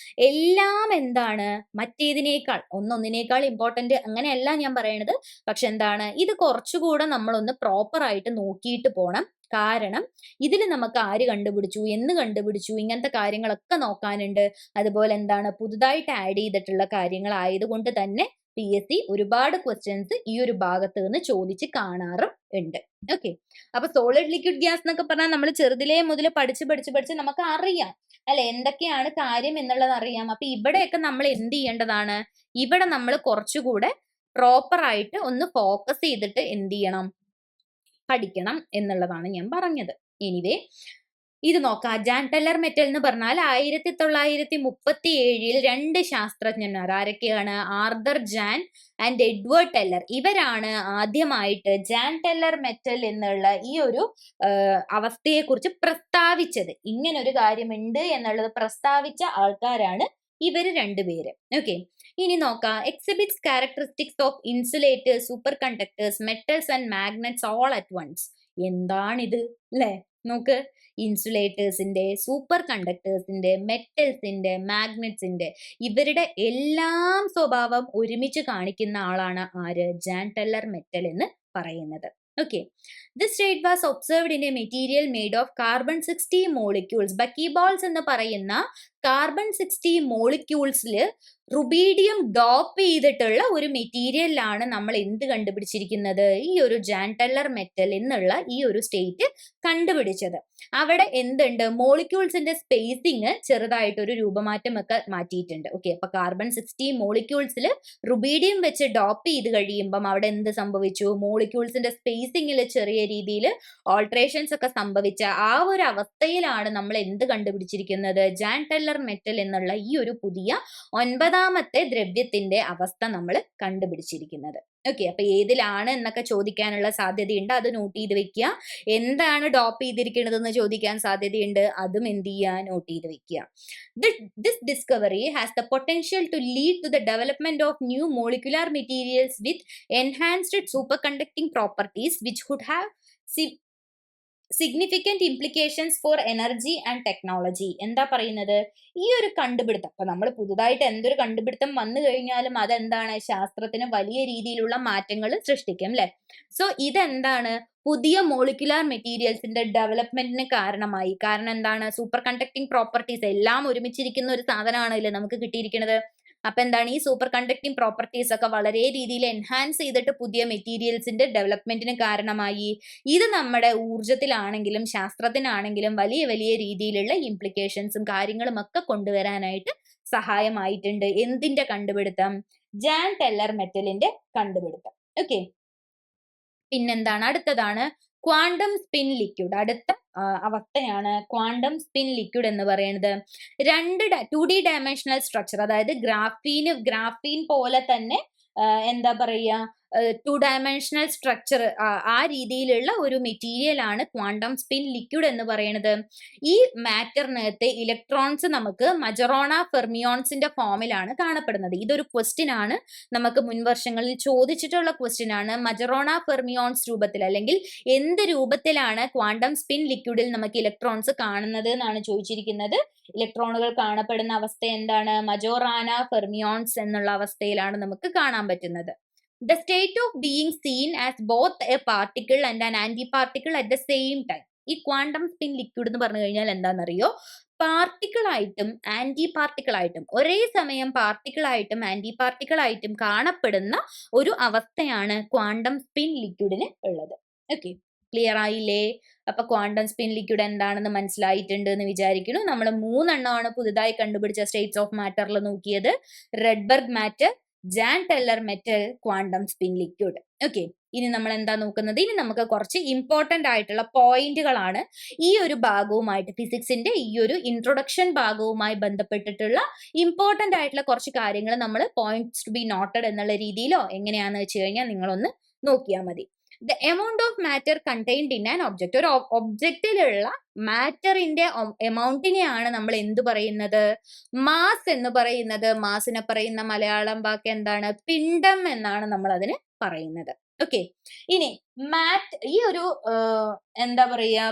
എല്ലാം എന്താണ്? മറ്റേതിനേക്കാൾ ഒന്നൊന്നിനേക്കാൾ ഇമ്പോർട്ടന്റ് അങ്ങനെയല്ല ഞാൻ പറയണത്. പക്ഷെ എന്താണ്, ഇത് കുറച്ചുകൂടെ നമ്മളൊന്ന് പ്രോപ്പർ ആയിട്ട് നോക്കിയിട്ട് പോണം. കാരണം ഇതിൽ നമുക്ക് ആര് കണ്ടുപിടിച്ചു, എന്ന് കണ്ടുപിടിച്ചു, ഇങ്ങനത്തെ കാര്യങ്ങളൊക്കെ നോക്കാനുണ്ട്. അതുപോലെ എന്താണ്, പുതുതായിട്ട് ആഡ് ചെയ്തിട്ടുള്ള കാര്യങ്ങൾ ആയതുകൊണ്ട് തന്നെ PSC ഒരുപാട് ക്വസ്റ്റ്യൻസ് ഈ ഒരു ഭാഗത്ത് നിന്ന് ചോദിച്ച് കാണാറും ഉണ്ട്. ഓക്കെ, അപ്പൊ സോളിഡ്, ലിക്വിഡ്, ഗ്യാസ് എന്നൊക്കെ പറഞ്ഞാൽ നമ്മൾ ചെറുതിലേ മുതൽ പഠിച്ച് നമുക്ക് അറിയാം അല്ലെ, എന്തൊക്കെയാണ് കാര്യം എന്നുള്ളത് അറിയാം. അപ്പൊ ഇവിടെയൊക്കെ നമ്മൾ എന്ത് ചെയ്യേണ്ടതാണ്? ഇവിടെ നമ്മൾ കുറച്ചുകൂടെ പ്രോപ്പർ ആയിട്ട് ഒന്ന് ഫോക്കസ് ചെയ്തിട്ട് എന്ത് ചെയ്യണം? പഠിക്കണം എന്നുള്ളതാണ് ഞാൻ പറഞ്ഞത്. എനിവേ, ഇത് നോക്കാം. ജാൻ ടെല്ലർ മെറ്റൽ എന്ന് പറഞ്ഞാൽ 1937 2 ശാസ്ത്രജ്ഞന്മാർ, ആരൊക്കെയാണ്? Arthur Jan and Edward teller. ഇവരാണ് ആദ്യമായിട്ട് ജാൻ ടെല്ലർ മെറ്റൽ എന്നുള്ള ഈ ഒരു അവസ്ഥയെ കുറിച്ച് പ്രസ്താവിച്ചത്. ഇങ്ങനൊരു കാര്യമുണ്ട് എന്നുള്ളത് പ്രസ്താവിച്ച ആൾക്കാരാണ് ഇവര് രണ്ടുപേര്. ഓക്കെ, ഇനി നോക്കാം. Exhibits characteristics of insulators, super conductors, metals and magnets all at once. എന്താണിത് അല്ലെ? നോക്ക്, ഇൻസുലേറ്റേഴ്സിന്റെ, സൂപ്പർ കണ്ടക്ടേഴ്സിന്റെ, മെറ്റൽസിന്റെ, മാഗ്നറ്റ്സിന്റെ, ഇവരുടെ എല്ലാം സ്വഭാവം ഒരുമിച്ച് കാണിക്കുന്ന ആളാണ് ആര്? ജാൻ ടെല്ലർ മെറ്റൽ എന്ന് പറയുന്നത്. Okay, this state was observed in a material made of carbon 60 molecules. Buckyballs എന്ന് പറയുന്ന കാർബൺ 60 മോളിക്യൂൾസിൽ റുബീഡിയം ഡോപ്പ് ചെയ്തിട്ടുള്ള ഒരു മെറ്റീരിയലിലാണ് നമ്മൾ എന്ത് കണ്ടുപിടിച്ചിരിക്കുന്നത്? ഈ ഒരു ജാൻ ടെല്ലർ മെറ്റൽ എന്നുള്ള ഈ ഒരു സ്റ്റേറ്റ് കണ്ടുപിടിച്ചത്. അവിടെ എന്തുണ്ട്? മോളിക്യൂൾസിന്റെ സ്പേസിങ് ചെറുതായിട്ടൊരു രൂപമാറ്റം ഒക്കെ മാറ്റിയിട്ടുണ്ട്. ഓക്കെ, അപ്പൊ കാർബൺ 60 മോളിക്യൂൾസിൽ റുബീഡിയം വെച്ച് ഡോപ്പ് ചെയ്ത് കഴിയുമ്പം അവിടെ എന്ത് സംഭവിച്ചു? മോളിക്യൂൾസിന്റെ സ്പേസിങ്ങിൽ ചെറിയ രീതിയിൽ ഓൾട്രേഷൻസ് ഒക്കെ സംഭവിച്ച ആ ഒരു അവസ്ഥയിലാണ് നമ്മൾ എന്ത് കണ്ടുപിടിച്ചിരിക്കുന്നത്? ജാൻ ടെല്ലർ മെറ്റൽ എന്നുള്ള ഈ ഒരു പുതിയ 9ാമത്തെ ദ്രവ്യത്തിന്റെ അവസ്ഥ നമ്മൾ കണ്ടുപിടിച്ചിരിക്കുന്നത്. ഓക്കെ, അപ്പൊ ഏതിലാണ് എന്നൊക്കെ ചോദിക്കാനുള്ള സാധ്യതയുണ്ട്. അത് നോട്ട് ചെയ്ത് വെക്കുക. എന്താണ് ഡോപ്പ് ചെയ്തിരിക്കുന്നത് എന്ന് ചോദിക്കാൻ സാധ്യതയുണ്ട്. അതും എന്ത് ചെയ്യുക? നോട്ട് ചെയ്ത് വെക്കുക. This discovery has the potential to lead to the development of new molecular materials with enhanced superconducting properties which could have significant implications for energy and technology. എന്താ പറയുന്നത്? ഈ ഒരു കണ്ടുപിടുത്തം, അപ്പൊ നമ്മൾ പുതുതായിട്ട് എന്തൊരു കണ്ടുപിടുത്തം വന്നു കഴിഞ്ഞാലും അതെന്താണ്? ശാസ്ത്രത്തിന് വലിയ രീതിയിലുള്ള മാറ്റങ്ങൾ സൃഷ്ടിക്കും അല്ലെ. സോ ഇതെന്താണ്? പുതിയ മോളിക്കുലാർ മെറ്റീരിയൽസിന്റെ ഡെവലപ്മെന്റിന് കാരണമായി. കാരണം എന്താണ്? സൂപ്പർ കണ്ടക്ടിങ് പ്രോപ്പർട്ടീസ് എല്ലാം ഒരുമിച്ചിരിക്കുന്ന ഒരു സാധനമാണല്ലേ നമുക്ക് കിട്ടിയിരിക്കുന്നത്. അപ്പൊ എന്താണ്? ഈ സൂപ്പർ കണ്ടക്ടിങ് പ്രോപ്പർട്ടീസ് ഒക്കെ വളരെ രീതിയിൽ എൻഹാൻസ് ചെയ്തിട്ട് പുതിയ മെറ്റീരിയൽസിന്റെ ഡെവലപ്മെന്റിന് കാരണമായി. ഇത് നമ്മുടെ ഊർജത്തിലാണെങ്കിലും ശാസ്ത്രത്തിനാണെങ്കിലും വലിയ വലിയ രീതിയിലുള്ള ഇംപ്ലിക്കേഷൻസും കാര്യങ്ങളും ഒക്കെ കൊണ്ടുവരാനായിട്ട് സഹായമായിട്ടുണ്ട്. എന്തിന്റെ കണ്ടുപിടുത്തം? ജാൻ ടെല്ലർ മെറ്റലിന്റെ കണ്ടുപിടുത്തം. ഓക്കെ, പിന്നെന്താണ്? അടുത്തതാണ് ക്വാണ്ടം സ്പിൻ ലിക്വിഡ്. അടുത്ത അവസ്ഥയാണ് ക്വാണ്ടം സ്പിൻ ലിക്വിഡ് എന്ന് പറയുന്നത്. 2D ഡയമെൻഷണൽ സ്ട്രക്ചർ, അതായത് ഗ്രാഫീൻ പോലെ തന്നെ എന്താ പറയുക, ടു ഡയമെൻഷണൽ സ്ട്രക്ചർ, ആ രീതിയിലുള്ള ഒരു മെറ്റീരിയൽ ആണ് ക്വാണ്ടം സ്പിൻ ലിക്വിഡ് എന്ന് പറയുന്നത്. ഈ മാറ്ററിനകത്ത് ഇലക്ട്രോൺസ് നമുക്ക് മജറോണ ഫെർമിയോൺസിന്റെ ഫോമിലാണ് കാണപ്പെടുന്നത്. ഇതൊരു ക്വസ്റ്റ്യൻ ആണ്, നമുക്ക് മുൻ വർഷങ്ങളിൽ ചോദിച്ചിട്ടുള്ള ക്വസ്റ്റ്യൻ ആണ്. മജറോണ ഫെർമിയോൺസ് രൂപത്തിൽ അല്ലെങ്കിൽ എന്ത് രൂപത്തിലാണ് ക്വാണ്ടം സ്പിൻ ലിക്വിഡിൽ നമുക്ക് ഇലക്ട്രോൺസ് കാണുന്നത് എന്നാണ് ചോദിച്ചിരിക്കുന്നത്. ഇലക്ട്രോണുകൾ കാണപ്പെടുന്ന അവസ്ഥ എന്താണ്? മജോറാന ഫെർമിയോൺസ് എന്നുള്ള അവസ്ഥയിലാണ് നമുക്ക് കാണാൻ പറ്റുന്നത്. The state of being seen as both a particle and an antiparticle at the same time. ഈ ക്വാണ്ടം സ്പിൻ ലിക്വിഡ് എന്ന് പറഞ്ഞു കഴിഞ്ഞാൽ എന്താണെന്നറിയോ? പാർട്ടിക്കിൾ ആയിട്ടും ആന്റി പാർട്ടിക്കിൾ ആയിട്ടും ഒരേ സമയം പാർട്ടിക്കിൾ ആയിട്ടും ആന്റി പാർട്ടിക്കിൾ ആയിട്ടും കാണപ്പെടുന്ന ഒരു അവസ്ഥയാണ് ക്വാണ്ടം സ്പിൻ ലിക്വിഡിന് ഉള്ളത്. ഓക്കെ, ക്ലിയർ ആയില്ലേ? അപ്പൊ ക്വാണ്ടം സ്പിൻ ലിക്വിഡ് എന്താണെന്ന് മനസ്സിലായിട്ടുണ്ട് എന്ന് വിചാരിക്കുന്നു. നമ്മൾ 3 എണ്ണമാണ് പുതുതായി കണ്ടുപിടിച്ച സ്റ്റേറ്റ്സ് ഓഫ് മാറ്ററിൽ നോക്കിയത്. റെഡ്ബർഗ് matter, Jan teller metal, quantum spin liquid. Okay, ഇനി നമ്മൾ എന്താ നോക്കുന്നത്? ഇനി നമുക്ക് കുറച്ച് ഇമ്പോർട്ടന്റ് ആയിട്ടുള്ള പോയിന്റുകളാണ് ഈ ഒരു ഭാഗവുമായിട്ട്, ഫിസിക്സിന്റെ ഈ ഒരു ഇൻട്രൊഡക്ഷൻ ഭാഗവുമായി ബന്ധപ്പെട്ടിട്ടുള്ള ഇമ്പോർട്ടന്റ് ആയിട്ടുള്ള കുറച്ച് കാര്യങ്ങൾ നമ്മൾ പോയിന്റ്സ് ടു ബി നോട്ടഡ് എന്നുള്ള രീതിയിലോ എങ്ങനെയാന്ന് വെച്ച് കഴിഞ്ഞാൽ നിങ്ങളൊന്ന് നോക്കിയാൽ മതി. The amount of matter contained in an object. ഒരു ഒബ്ജക്റ്റിലുള്ള മാറ്ററിന്റെ എമൗണ്ടിനെയാണ് നമ്മൾ എന്ത് പറയുന്നത്? മാസ് എന്ന് പറയുന്നത്. മാസിനെ പറയുന്ന മലയാളം വാക്ക് എന്താണ്? പിണ്ഡം എന്നാണ് നമ്മൾ അതിന് പറയുന്നത്. ഓക്കെ, ഇനി ഈ ഒരു എന്താ പറയാ,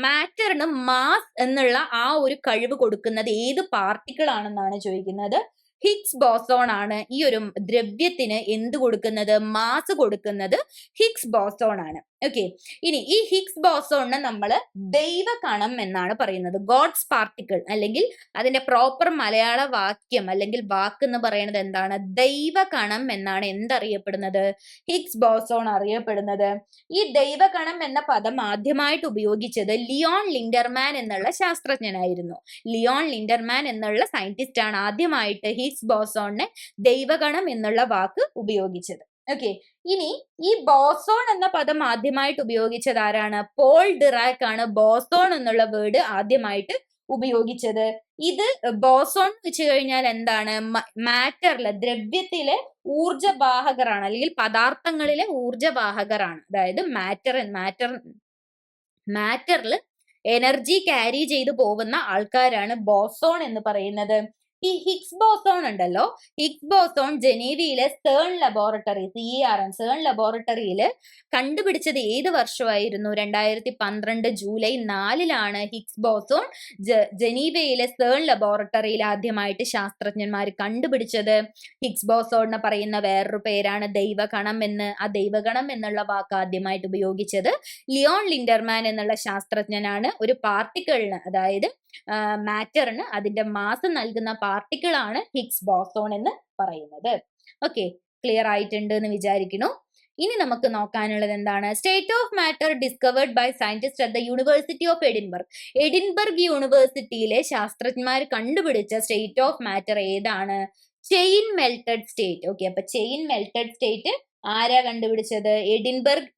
മാറ്ററിന് മാസ് എന്നുള്ള ആ ഒരു കഴിവ് കൊടുക്കുന്നത് ഏത് പാർട്ടിക്കിൾ ആണെന്നാണ് ചോദിക്കുന്നത്. ഹിഗ്സ് ബോസോൺ ആണ് ഈ ഒരു ദ്രവ്യത്തിന് എന്ത് കൊടുക്കുന്നത്? മാസ് കൊടുക്കുന്നത് ഹിഗ്സ് ബോസോൺ ആണ്. ഓക്കെ, ഇനി ഈ ഹിഗ്സ് ബോസോണിന് നമ്മൾ ദൈവകണം എന്നാണ് പറയുന്നത്. ഗോഡ്സ് പാർട്ടിക്കിൾ, അല്ലെങ്കിൽ അതിന്റെ പ്രോപ്പർ മലയാള വാക്യം അല്ലെങ്കിൽ വാക്ക് എന്ന് പറയുന്നത് എന്താണ്? ദൈവകണം എന്നാണ് എന്തറിയപ്പെടുന്നത്? ഹിഗ്സ് ബോസോൺ അറിയപ്പെടുന്നത്. ഈ ദൈവകണം എന്ന പദം ആദ്യമായിട്ട് ഉപയോഗിച്ചത് ലിയോൺ ലിൻഡർമാൻ എന്നുള്ള ശാസ്ത്രജ്ഞനായിരുന്നു. ലിയോൺ ലിൻഡർമാൻ എന്നുള്ള സയന്റിസ്റ്റ് ആണ് ആദ്യമായിട്ട് ഹിഗ്സ് ബോസോണിനെ ദൈവകണം എന്നുള്ള വാക്ക് ഉപയോഗിച്ചത്. ഓക്കെ, ഇനി ഈ ബോസോൺ എന്ന പദം ആദ്യമായിട്ട് ഉപയോഗിച്ചത് ആരാണ്? പോൾ ഡിറാക് ആണ് ബോസോൺ എന്നുള്ള വേർഡ് ആദ്യമായിട്ട് ഉപയോഗിച്ചത്. ഇത് ബോസോൺ എന്ന് വെച്ച് കഴിഞ്ഞാൽ എന്താണ്? മാറ്ററിലെ, ദ്രവ്യത്തിലെ ഊർജവാഹകരാണ് അല്ലെങ്കിൽ പദാർത്ഥങ്ങളിലെ ഊർജവാഹകരാണ്. അതായത് മാറ്ററിൽ എനർജി ക്യാരി ചെയ്തു പോകുന്ന ആൾക്കാരാണ് ബോസോൺ എന്ന് പറയുന്നത്. ഈ ഹിഗ്സ് ബോസോൺ ഉണ്ടല്ലോ, ഹിഗ്സ് ബോസോൺ ജനീവയിലെ സേൺ ലബോറട്ടറി, സേൺ ലബോറട്ടറിയിൽ കണ്ടുപിടിച്ചത് ഏത് വർഷമായിരുന്നു? 2012 ജൂലൈ 4 ഹിഗ്സ് ബോസോൺ ജനീവയിലെ സേൺ ലബോറട്ടറിയിൽ ആദ്യമായിട്ട് ശാസ്ത്രജ്ഞന്മാർ കണ്ടുപിടിച്ചത്. ഹിഗ്സ് ബോസോണിനെ പറയുന്ന വേറൊരു പേരാണ് ദൈവകണം എന്ന്. ആ ദൈവകണം എന്നുള്ള വാക്ക് ആദ്യമായിട്ട് ഉപയോഗിച്ചത് ലിയോൺ ലിൻഡർമാൻ എന്നുള്ള ശാസ്ത്രജ്ഞനാണ്. ഒരു പാർട്ടിക്കിളിന്, അതായത് മാറ്ററിന് അതിന്റെ മാസ് നൽകുന്ന പാർട്ടിക്കിൾ ആണ് ഹിഗ്സ് ബോസോൺ എന്ന് പറയുന്നത്. ഓക്കെ, ക്ലിയർ ആയിട്ടുണ്ട് എന്ന് വിചാരിക്കുന്നു. ഇനി നമുക്ക് നോക്കാനുള്ളത് എന്താണ്? State of matter discovered by scientist at the university of Edinburgh. Edinburgh യൂണിവേഴ്സിറ്റിയിലെ ശാസ്ത്രജ്ഞന്മാർ കണ്ടുപിടിച്ച സ്റ്റേറ്റ് ഓഫ് മാറ്റർ ഏതാണ്? Chain melted state. ഓക്കെ, അപ്പൊ ചെയിൻ മെൽറ്റഡ് സ്റ്റേറ്റ് ആരാ കണ്ടുപിടിച്ചത്? എഡിൻബർഗ്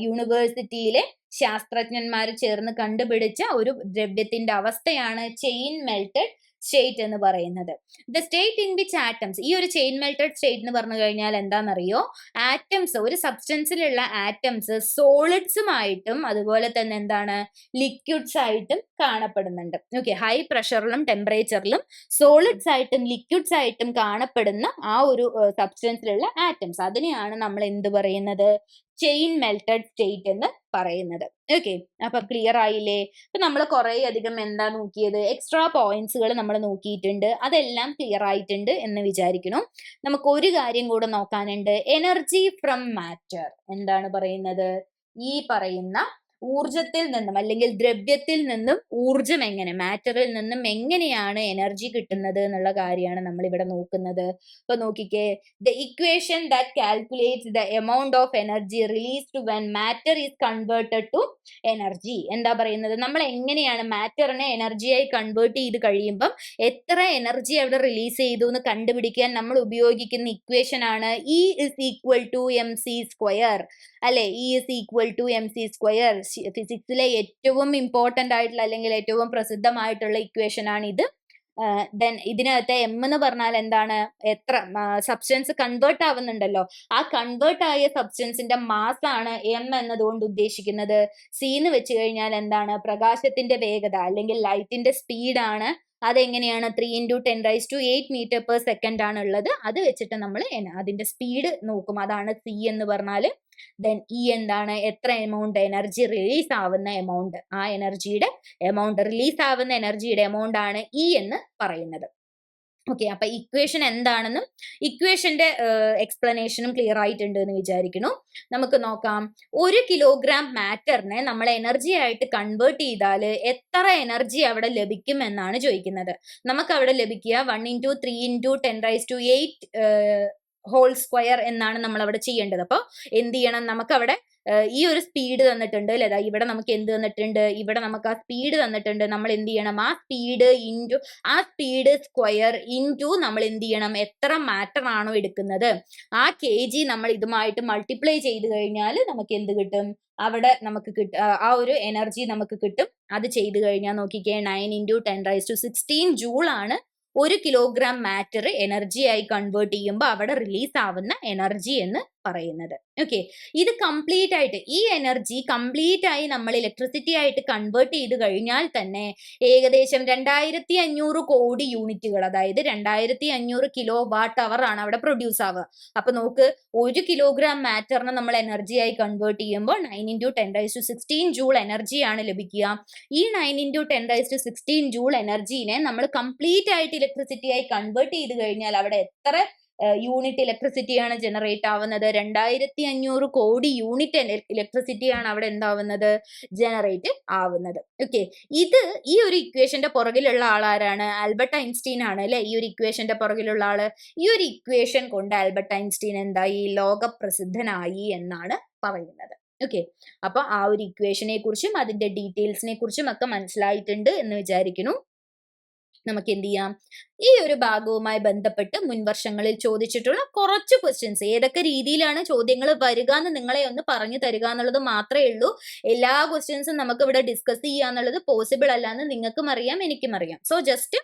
യൂണിവേഴ്സിറ്റിയിലെ ശാസ്ത്രജ്ഞന്മാർ ചേർന്ന് കണ്ടുപിടിച്ച ഒരു ദ്രവ്യത്തിന്റെ അവസ്ഥയാണ് ചെയിൻ മെൽറ്റഡ് സ്റ്റേറ്റ് എന്ന് പറയുന്നത്. The state in which atoms, ഈ ഒരു ചെയിൻ മെൽറ്റഡ് സ്റ്റേറ്റ് എന്ന് പറഞ്ഞു കഴിഞ്ഞാൽ എന്താണെന്നറിയോ? ആറ്റംസ്, ഒരു സബ്സ്റ്റൻസിലുള്ള ആറ്റംസ് സോളിഡ്സുമായിട്ടും അതുപോലെ തന്നെ എന്താണ്, ലിക്വിഡ്സ് ആയിട്ടും കാണപ്പെടുന്നുണ്ട്. ഓക്കെ, ഹൈ പ്രഷറിലും ടെമ്പറേച്ചറിലും സോളിഡ്സ് ആയിട്ടും ലിക്വിഡ്സ് ആയിട്ടും കാണപ്പെടുന്ന ആ ഒരു സബ്സ്റ്റൻസിലുള്ള ആറ്റംസ്, അതിനെയാണ് നമ്മൾ എന്ത് പറയുന്നത്? ചെയിൻ മെൽറ്റഡ് സ്റ്റേറ്റ് എന്ന് പറയുന്നത്. ഓക്കെ, അപ്പൊ ക്ലിയർ ആയില്ലേ? അപ്പൊ നമ്മൾ കുറെ അധികം എന്താ നോക്കിയത്? എക്സ്ട്രാ പോയിന്റ്സുകൾ നമ്മൾ നോക്കിയിട്ടുണ്ട്. അതെല്ലാം ക്ലിയർ ആയിട്ടുണ്ട് എന്ന് വിചാരിക്കണം. നമുക്ക് ഒരു കാര്യം കൂടെ നോക്കാനുണ്ട്. എനർജി ഫ്രം മാറ്റർ എന്താണ് പറയുന്നത്? ഈ പറയുന്ന ഊർജത്തിൽ നിന്നും അല്ലെങ്കിൽ ദ്രവ്യത്തിൽ നിന്നും ഊർജം എങ്ങനെ, മാറ്ററിൽ നിന്നും എങ്ങനെയാണ് എനർജി കിട്ടുന്നത് എന്നുള്ള കാര്യമാണ് നമ്മൾ ഇവിടെ നോക്കുന്നത്. ഇപ്പൊ നോക്കിക്കേ, the equation that calculates the amount of energy released when matter is converted to energy. എന്താ പറയുന്നത്? നമ്മൾ എങ്ങനെയാണ് മാറ്ററിനെ എനർജിയായി കൺവേർട്ട് ചെയ്ത് കഴിയുമ്പം എത്ര എനർജി അവിടെ റിലീസ് ചെയ്തു എന്ന് കണ്ടുപിടിക്കാൻ നമ്മൾ ഉപയോഗിക്കുന്ന ഇക്വേഷൻ ആണ് E is equal to mc square, അല്ലെ? E is equal to mc square. ഫിസിക്സിലെ ഏറ്റവും ഇമ്പോർട്ടന്റ് ആയിട്ടുള്ള അല്ലെങ്കിൽ ഏറ്റവും പ്രസിദ്ധമായിട്ടുള്ള ഇക്വേഷൻ ആണ് ഇത്. ദെൻ ഇതിനകത്തെ എം എന്ന് പറഞ്ഞാൽ എന്താണ്, എത്ര സബ്സ്റ്റൻസ് കൺവേർട്ട് ആവുന്നുണ്ടല്ലോ, ആ കൺവേർട്ട് ആയ സബ്സ്റ്റൻസിന്റെ മാസ് ആണ് എം എന്നതുകൊണ്ട് ഉദ്ദേശിക്കുന്നത്. സി എന്ന് വെച്ച് കഴിഞ്ഞാൽ എന്താണ്, പ്രകാശത്തിന്റെ വേഗത അല്ലെങ്കിൽ ലൈറ്റിന്റെ സ്പീഡാണ്. അതെങ്ങനെയാണ് 3 × 10⁻⁸ മീറ്റർ/സെക്കൻഡ് ആണ് ഉള്ളത്. അത് വെച്ചിട്ട് നമ്മൾ അതിന്റെ സ്പീഡ് നോക്കും, അതാണ് സി എന്ന് പറഞ്ഞാല്. ദെൻ ഇ എന്താണ്, എത്ര എമൗണ്ട് എനർജി റിലീസ് ആവുന്ന എമൗണ്ട്, ആ എനർജിയുടെ എമൗണ്ട്, റിലീസ് ആവുന്ന എനർജിയുടെ എമൗണ്ട് ആണ് ഇ എന്ന് പറയുന്നത്. ഓക്കെ, അപ്പൊ ഇക്വേഷൻ എന്താണെന്നും ഇക്വേഷന്റെ എക്സ്പ്ലനേഷനും ക്ലിയർ ആയിട്ടുണ്ട് എന്ന് വിചാരിക്കുന്നു. നമുക്ക് നോക്കാം. 1 കിലോഗ്രാം മാറ്ററിനെ നമ്മൾ എനർജി ആയിട്ട് കൺവേർട്ട് ചെയ്താൽ എത്ര എനർജി അവിടെ ലഭിക്കും എന്നാണ് ചോദിക്കുന്നത്. നമുക്ക് അവിടെ ലഭിക്കുക 1 × 3 × 10⁻⁸ ഹോൾ സ്ക്വയർ എന്നാണ് നമ്മൾ അവിടെ ചെയ്യേണ്ടത്. അപ്പോൾ എന്ത് ചെയ്യണം, നമുക്ക് അവിടെ ഈ ഒരു സ്പീഡ് തന്നിട്ടുണ്ട് അല്ലെ, ഇവിടെ നമുക്ക് എന്ത് തന്നിട്ടുണ്ട്, ഇവിടെ നമുക്ക് ആ സ്പീഡ് തന്നിട്ടുണ്ട്. നമ്മൾ എന്ത് ചെയ്യണം, ആ സ്പീഡ് സ്ക്വയർ ഇൻറ്റു നമ്മൾ എന്ത് ചെയ്യണം, എത്ര മാറ്റർ ആണോ എടുക്കുന്നത് ആ kg നമ്മൾ ഇതുമായിട്ട് മൾട്ടിപ്ലൈ ചെയ്ത് കഴിഞ്ഞാൽ നമുക്ക് എന്ത് കിട്ടും, അവിടെ നമുക്ക് ആ ഒരു എനർജി നമുക്ക് കിട്ടും. അത് ചെയ്ത് കഴിഞ്ഞാൽ നോക്കിക്കേ, 9 × 10⁻16 ജൂൾ ആണ് 1 കിലോഗ്രാം മാറ്റർ എനർജി ആയി കൺവേർട്ട് ചെയ്യുമ്പോൾ അവിടെ റിലീസ് ആവുന്ന എനർജി എന്ന് പറയുന്നത്. ഓക്കെ, ഇത് കംപ്ലീറ്റ് ആയിട്ട്, ഈ എനർജി കംപ്ലീറ്റ് ആയി നമ്മൾ ഇലക്ട്രിസിറ്റി ആയിട്ട് കൺവേർട്ട് ചെയ്ത് കഴിഞ്ഞാൽ തന്നെ ഏകദേശം 2500 കോടി യൂണിറ്റുകൾ, അതായത് 2500 കിലോ വാട്ട് അവർ ആണ് അവിടെ പ്രൊഡ്യൂസ് ആവുക. അപ്പൊ നോക്ക്, 1 കിലോഗ്രാം മാറ്ററിനെ നമ്മൾ എനർജി ആയി കൺവേർട്ട് ചെയ്യുമ്പോൾ 9 × 10⁻16 ജൂൾ എനർജിയാണ് ലഭിക്കുക. ഈ 9 × 10⁻16 ജൂൾ എനർജീനെ നമ്മൾ കംപ്ലീറ്റ് ആയിട്ട് ഇലക്ട്രിസിറ്റി ആയി കൺവേർട്ട് ചെയ്ത് കഴിഞ്ഞാൽ അവിടെ എത്ര യൂണിറ്റ് ഇലക്ട്രിസിറ്റിയാണ് ജനറേറ്റ് ആവുന്നത്, 2500 കോടി യൂണിറ്റ് ഇലക്ട്രിസിറ്റിയാണ് അവിടെ എന്താവുന്നത്, ജനറേറ്റ് ആവുന്നത്. ഓക്കെ, ഈ ഒരു ഇക്വേഷന്റെ പുറകിലുള്ള ആളാരാണ്, ആൽബർട്ട് ഐൻസ്റ്റീൻ ആണ് അല്ലെ, ഈ ഒരു ഇക്വേഷന്റെ പുറകിലുള്ള ആള്. ഈ ഒരു ഇക്വേഷൻ കൊണ്ട് ആൽബർട്ട് ഐൻസ്റ്റീൻ എന്തായി, ലോകപ്രസിദ്ധനായി എന്നാണ് പറയുന്നത്. ഓക്കെ, അപ്പൊ ആ ഒരു ഇക്വേഷനെ കുറിച്ചും അതിന്റെ ഡീറ്റെയിൽസിനെ കുറിച്ചും ഒക്കെ മനസ്സിലായിട്ടുണ്ട് എന്ന് വിചാരിക്കുന്നു. നമുക്ക് എന്ത് ചെയ്യാം, ഈ ഒരു ഭാഗവുമായി ബന്ധപ്പെട്ട് മുൻ വർഷങ്ങളിൽ ചോദിച്ചിട്ടുള്ള കുറച്ച് ക്വസ്റ്റ്യൻസ്, ഏതൊക്കെ രീതിയിലാണ് ചോദ്യങ്ങൾ വരിക എന്ന് നിങ്ങളെ ഒന്ന് പറഞ്ഞു തരിക എന്നുള്ളത് മാത്രമേ ഉള്ളൂ. എല്ലാ ക്വസ്റ്റ്യൻസും നമുക്ക് ഇവിടെ ഡിസ്കസ് ചെയ്യുക എന്നുള്ളത് പോസിബിൾ അല്ല എന്ന് നിങ്ങൾക്കും അറിയാം, എനിക്കും അറിയാം. സോ ജസ്റ്റ്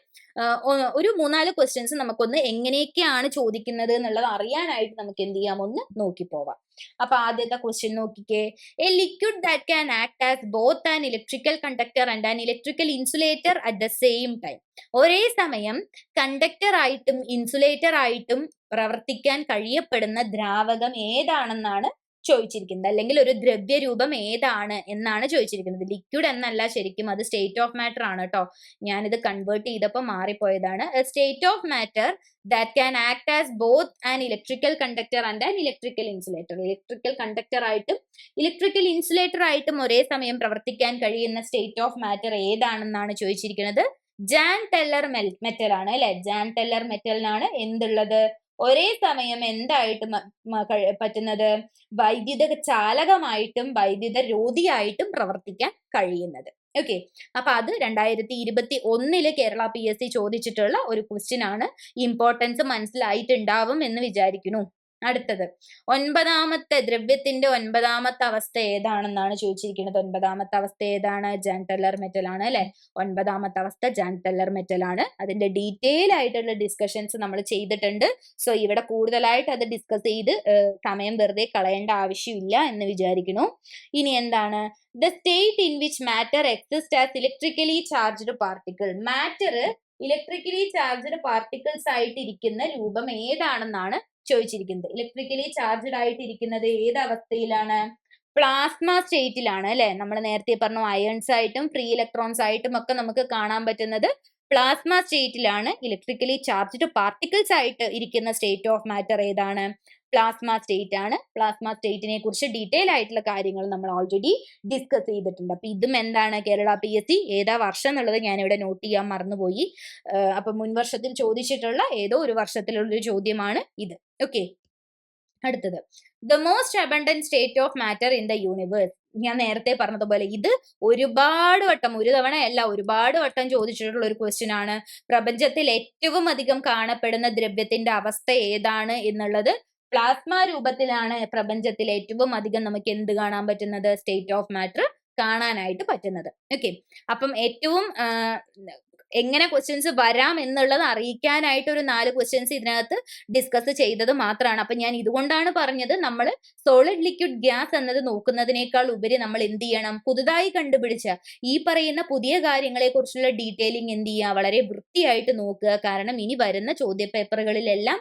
ഒരു 3-4 ക്വസ്റ്റ്യൻസ് നമുക്കൊന്ന് എങ്ങനെയൊക്കെയാണ് ചോദിക്കുന്നത് എന്നുള്ളത് അറിയാനായിട്ട് നമുക്ക് എന്ത് ചെയ്യാം, ഒന്ന് നോക്കി പോവാം. അപ്പൊ ആദ്യത്തെ ക്വസ്റ്റ്യൻ നോക്കിക്കേ. A liquid that can act as both an electrical conductor and an electrical insulator at the same time. ഒരേ സമയം കണ്ടക്ടർ ആയിട്ടും ഇൻസുലേറ്റർ ആയിട്ടും പ്രവർത്തിക്കാൻ കഴിയപ്പെടുന്ന ദ്രാവകം ഏതാണെന്നാണ് ചോദിച്ചിരിക്കുന്നത്, അല്ലെങ്കിൽ ഒരു ദ്രവ്യരൂപം ഏതാണ് എന്നാണ് ചോദിച്ചിരിക്കുന്നത്. ലിക്വിഡ് എന്നല്ല, ശരിക്കും അത് സ്റ്റേറ്റ് ഓഫ് മാറ്റർ ആണ് കേട്ടോ. ഞാനിത് കൺവേർട്ട് ചെയ്തപ്പോൾ മാറിപ്പോയതാണ്. State of matter that can act as both an electrical conductor and an electrical insulator. Electrical conductor ആയിട്ടും ഇലക്ട്രിക്കൽ ഇൻസുലേറ്റർ ആയിട്ടും ഒരേ സമയം പ്രവർത്തിക്കാൻ കഴിയുന്ന സ്റ്റേറ്റ് ഓഫ് മാറ്റർ ഏതാണെന്നാണ് ചോദിച്ചിരിക്കുന്നത്. ജാൻ ടെല്ലർ മെറ്റൽ ആണ് അല്ലെ. ജാൻ ടെല്ലർ മെറ്റലിനാണ് എന്തുള്ളത്, ഒരേ സമയം എന്തായിട്ട് പറ്റുന്നത്, വൈദ്യുത ചാലകമായിട്ടും വൈദ്യുത രോധിയായിട്ടും പ്രവർത്തിക്കാൻ കഴിയുന്നത്. ഓക്കെ, അപ്പൊ അത് 2021 കേരള PSC ചോദിച്ചിട്ടുള്ള ഒരു ക്വസ്റ്റ്യൻ ആണ്. ഇമ്പോർട്ടൻസ് മനസ്സിലായിട്ടുണ്ടാവും എന്ന് വിചാരിക്കുന്നു. അടുത്തത്, ദ്രവ്യത്തിന്റെ 9ാമത്തെ അവസ്ഥ ഏതാണെന്നാണ് ചോദിച്ചിരിക്കുന്നത്. 9ാമത്തെ അവസ്ഥ ഏതാണ്, ജാൻ ടെല്ലർ മെറ്റൽ ആണ് അല്ലെ. 9ാമത്തെ അവസ്ഥ ജാൻ ടെല്ലർ മെറ്റൽ ആണ്. അതിന്റെ ഡീറ്റെയിൽ ആയിട്ടുള്ള ഡിസ്കഷൻസ് നമ്മൾ ചെയ്തിട്ടുണ്ട്. സോ ഇവിടെ കൂടുതലായിട്ട് അത് ഡിസ്കസ് ചെയ്ത് സമയം വെറുതെ കളയേണ്ട ആവശ്യമില്ല എന്ന് വിചാരിക്കുന്നു. ഇനി എന്താണ്, the state in which matter exist as electrically charged particle. Matter electrically charged particles ആയിട്ട് ഇരിക്കുന്ന രൂപം ഏതാണെന്നാണ് ചോദിച്ചിരിക്കുന്നത്. ഇലക്ട്രിക്കലി ചാർജ്ഡ് ആയിട്ടിരിക്കുന്നത് ഏത് അവസ്ഥയിലാണ്, പ്ലാസ്മ സ്റ്റേറ്റിലാണ് അല്ലെ. നമ്മൾ നേരത്തെ പറഞ്ഞു അയൺസ് ആയിട്ടും ഫ്രീ ഇലക്ട്രോൺസ് ആയിട്ടും ഒക്കെ നമുക്ക് കാണാൻ പറ്റുന്നത് പ്ലാസ്മ സ്റ്റേറ്റിലാണ്. ഇലക്ട്രിക്കലി ചാർജ്ഡ് പാർട്ടിക്കിൾസ് ആയിട്ട് ഇരിക്കുന്ന സ്റ്റേറ്റ് ഓഫ് മാറ്റർ ഏതാണ്, പ്ലാസ്മ സ്റ്റേറ്റ് ആണ്. പ്ലാസ്മ സ്റ്റേറ്റിനെ കുറിച്ച് ഡീറ്റെയിൽ ആയിട്ടുള്ള കാര്യങ്ങൾ നമ്മൾ ഓൾറെഡി ഡിസ്കസ് ചെയ്തിട്ടുണ്ട്. അപ്പൊ ഇതും എന്താണ്, കേരള PSC ഏതാ വർഷം എന്നുള്ളത് ഞാനിവിടെ നോട്ട് ചെയ്യാൻ മറന്നുപോയി. അപ്പൊ മുൻ വർഷത്തിൽ ചോദിച്ചിട്ടുള്ള ഏതോ ഒരു വർഷത്തിലുള്ള ഒരു ചോദ്യമാണ് ഇത്. ഓക്കെ, അടുത്തത്, the most abundant state of matter in the universe. ഞാൻ നേരത്തെ പറഞ്ഞതുപോലെ ഇത് ഒരുപാട് വട്ടം, ഒരു തവണ അല്ല ഒരുപാട് വട്ടം ചോദിച്ചിട്ടുള്ള ഒരു ക്വസ്റ്റ്യൻ ആണ്. പ്രപഞ്ചത്തിൽ ഏറ്റവും അധികം കാണപ്പെടുന്ന ദ്രവ്യത്തിന്റെ അവസ്ഥ ഏതാണ് എന്നുള്ളത് പ്ലാസ്മ രൂപത്തിലാണ് പ്രപഞ്ചത്തിൽ ഏറ്റവും അധികം നമുക്ക് എന്ത് കാണാൻ പറ്റുന്നത്, സ്റ്റേറ്റ് ഓഫ് മാറ്റർ കാണാനായിട്ട് പറ്റുന്നത്. ഓക്കെ, അപ്പം ഏറ്റവും എങ്ങനെ ക്വസ്റ്റ്യൻസ് വരാം എന്നുള്ളത് അറിയിക്കാനായിട്ട് ഒരു 4 ക്വസ്റ്റ്യൻസ് ഇതിനകത്ത് ഡിസ്കസ് ചെയ്തത് മാത്രമാണ്. അപ്പൊ ഞാൻ ഇതുകൊണ്ടാണ് പറഞ്ഞത് നമ്മൾ സോളിഡ് ലിക്വിഡ് ഗ്യാസ് എന്നത് നോക്കുന്നതിനേക്കാൾ ഉപരി നമ്മൾ എന്ത് ചെയ്യണം, പുതുതായി കണ്ടുപിടിച്ച ഈ പറയുന്ന പുതിയ കാര്യങ്ങളെ കുറിച്ചുള്ള ഡീറ്റെയിലിംഗ് എന്ത് ചെയ്യുക, വളരെ വൃത്തിയായിട്ട് നോക്കുക. കാരണം ഇനി വരുന്ന ചോദ്യ പേപ്പറുകളിലെല്ലാം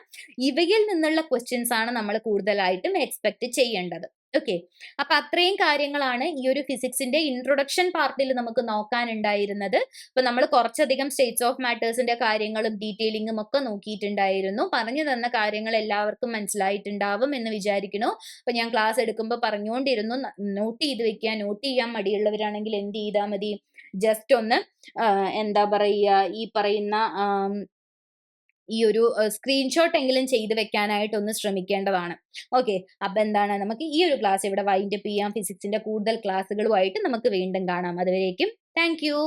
ഇവയിൽ നിന്നുള്ള ക്വസ്റ്റ്യൻസ് ആണ് നമ്മൾ കൂടുതലായിട്ടും എക്സ്പെക്ട് ചെയ്യേണ്ടത്. ഓക്കെ, അപ്പൊ അത്രയും കാര്യങ്ങളാണ് ഈ ഒരു ഫിസിക്സിന്റെ ഇൻട്രൊഡക്ഷൻ പാർട്ടിൽ നമുക്ക് നോക്കാനുണ്ടായിരുന്നത്. അപ്പൊ നമ്മൾ കുറച്ചധികം സ്റ്റേറ്റ്സ് ഓഫ് മാറ്റേഴ്സിന്റെ കാര്യങ്ങളും ഡീറ്റെയിലിംഗും ഒക്കെ നോക്കിയിട്ടുണ്ടായിരുന്നു. പറഞ്ഞു തന്ന കാര്യങ്ങൾ എല്ലാവർക്കും മനസ്സിലായിട്ടുണ്ടാവും എന്ന് വിചാരിക്കുന്നു. അപ്പൊ ഞാൻ ക്ലാസ് എടുക്കുമ്പോൾ പറഞ്ഞുകൊണ്ടിരുന്നു, നോട്ട് ചെയ്ത് വെക്കുക. നോട്ട് ചെയ്യാൻ മടിയുള്ളവരാണെങ്കിൽ എന്ത് ചെയ്താൽ മതി, ജസ്റ്റ് ഒന്ന് എന്താ പറയുക, ഈ പറയുന്ന ഈ ഒരു സ്ക്രീൻഷോട്ട് എങ്കിലും ചെയ്ത് വെക്കാനായിട്ട് ഒന്ന് ശ്രമിക്കേണ്ടതാണ്. ഓക്കെ, അപ്പൊ എന്താണ്, നമുക്ക് ഈ ഒരു ക്ലാസ് ഇവിടെ വൈൻഡപ്പ് ചെയ്യാം. ഫിസിക്സിന്റെ കൂടുതൽ ക്ലാസ്സുകളുമായിട്ട് നമുക്ക് വീണ്ടും കാണാം. അതുവരേക്കും താങ്ക് യു.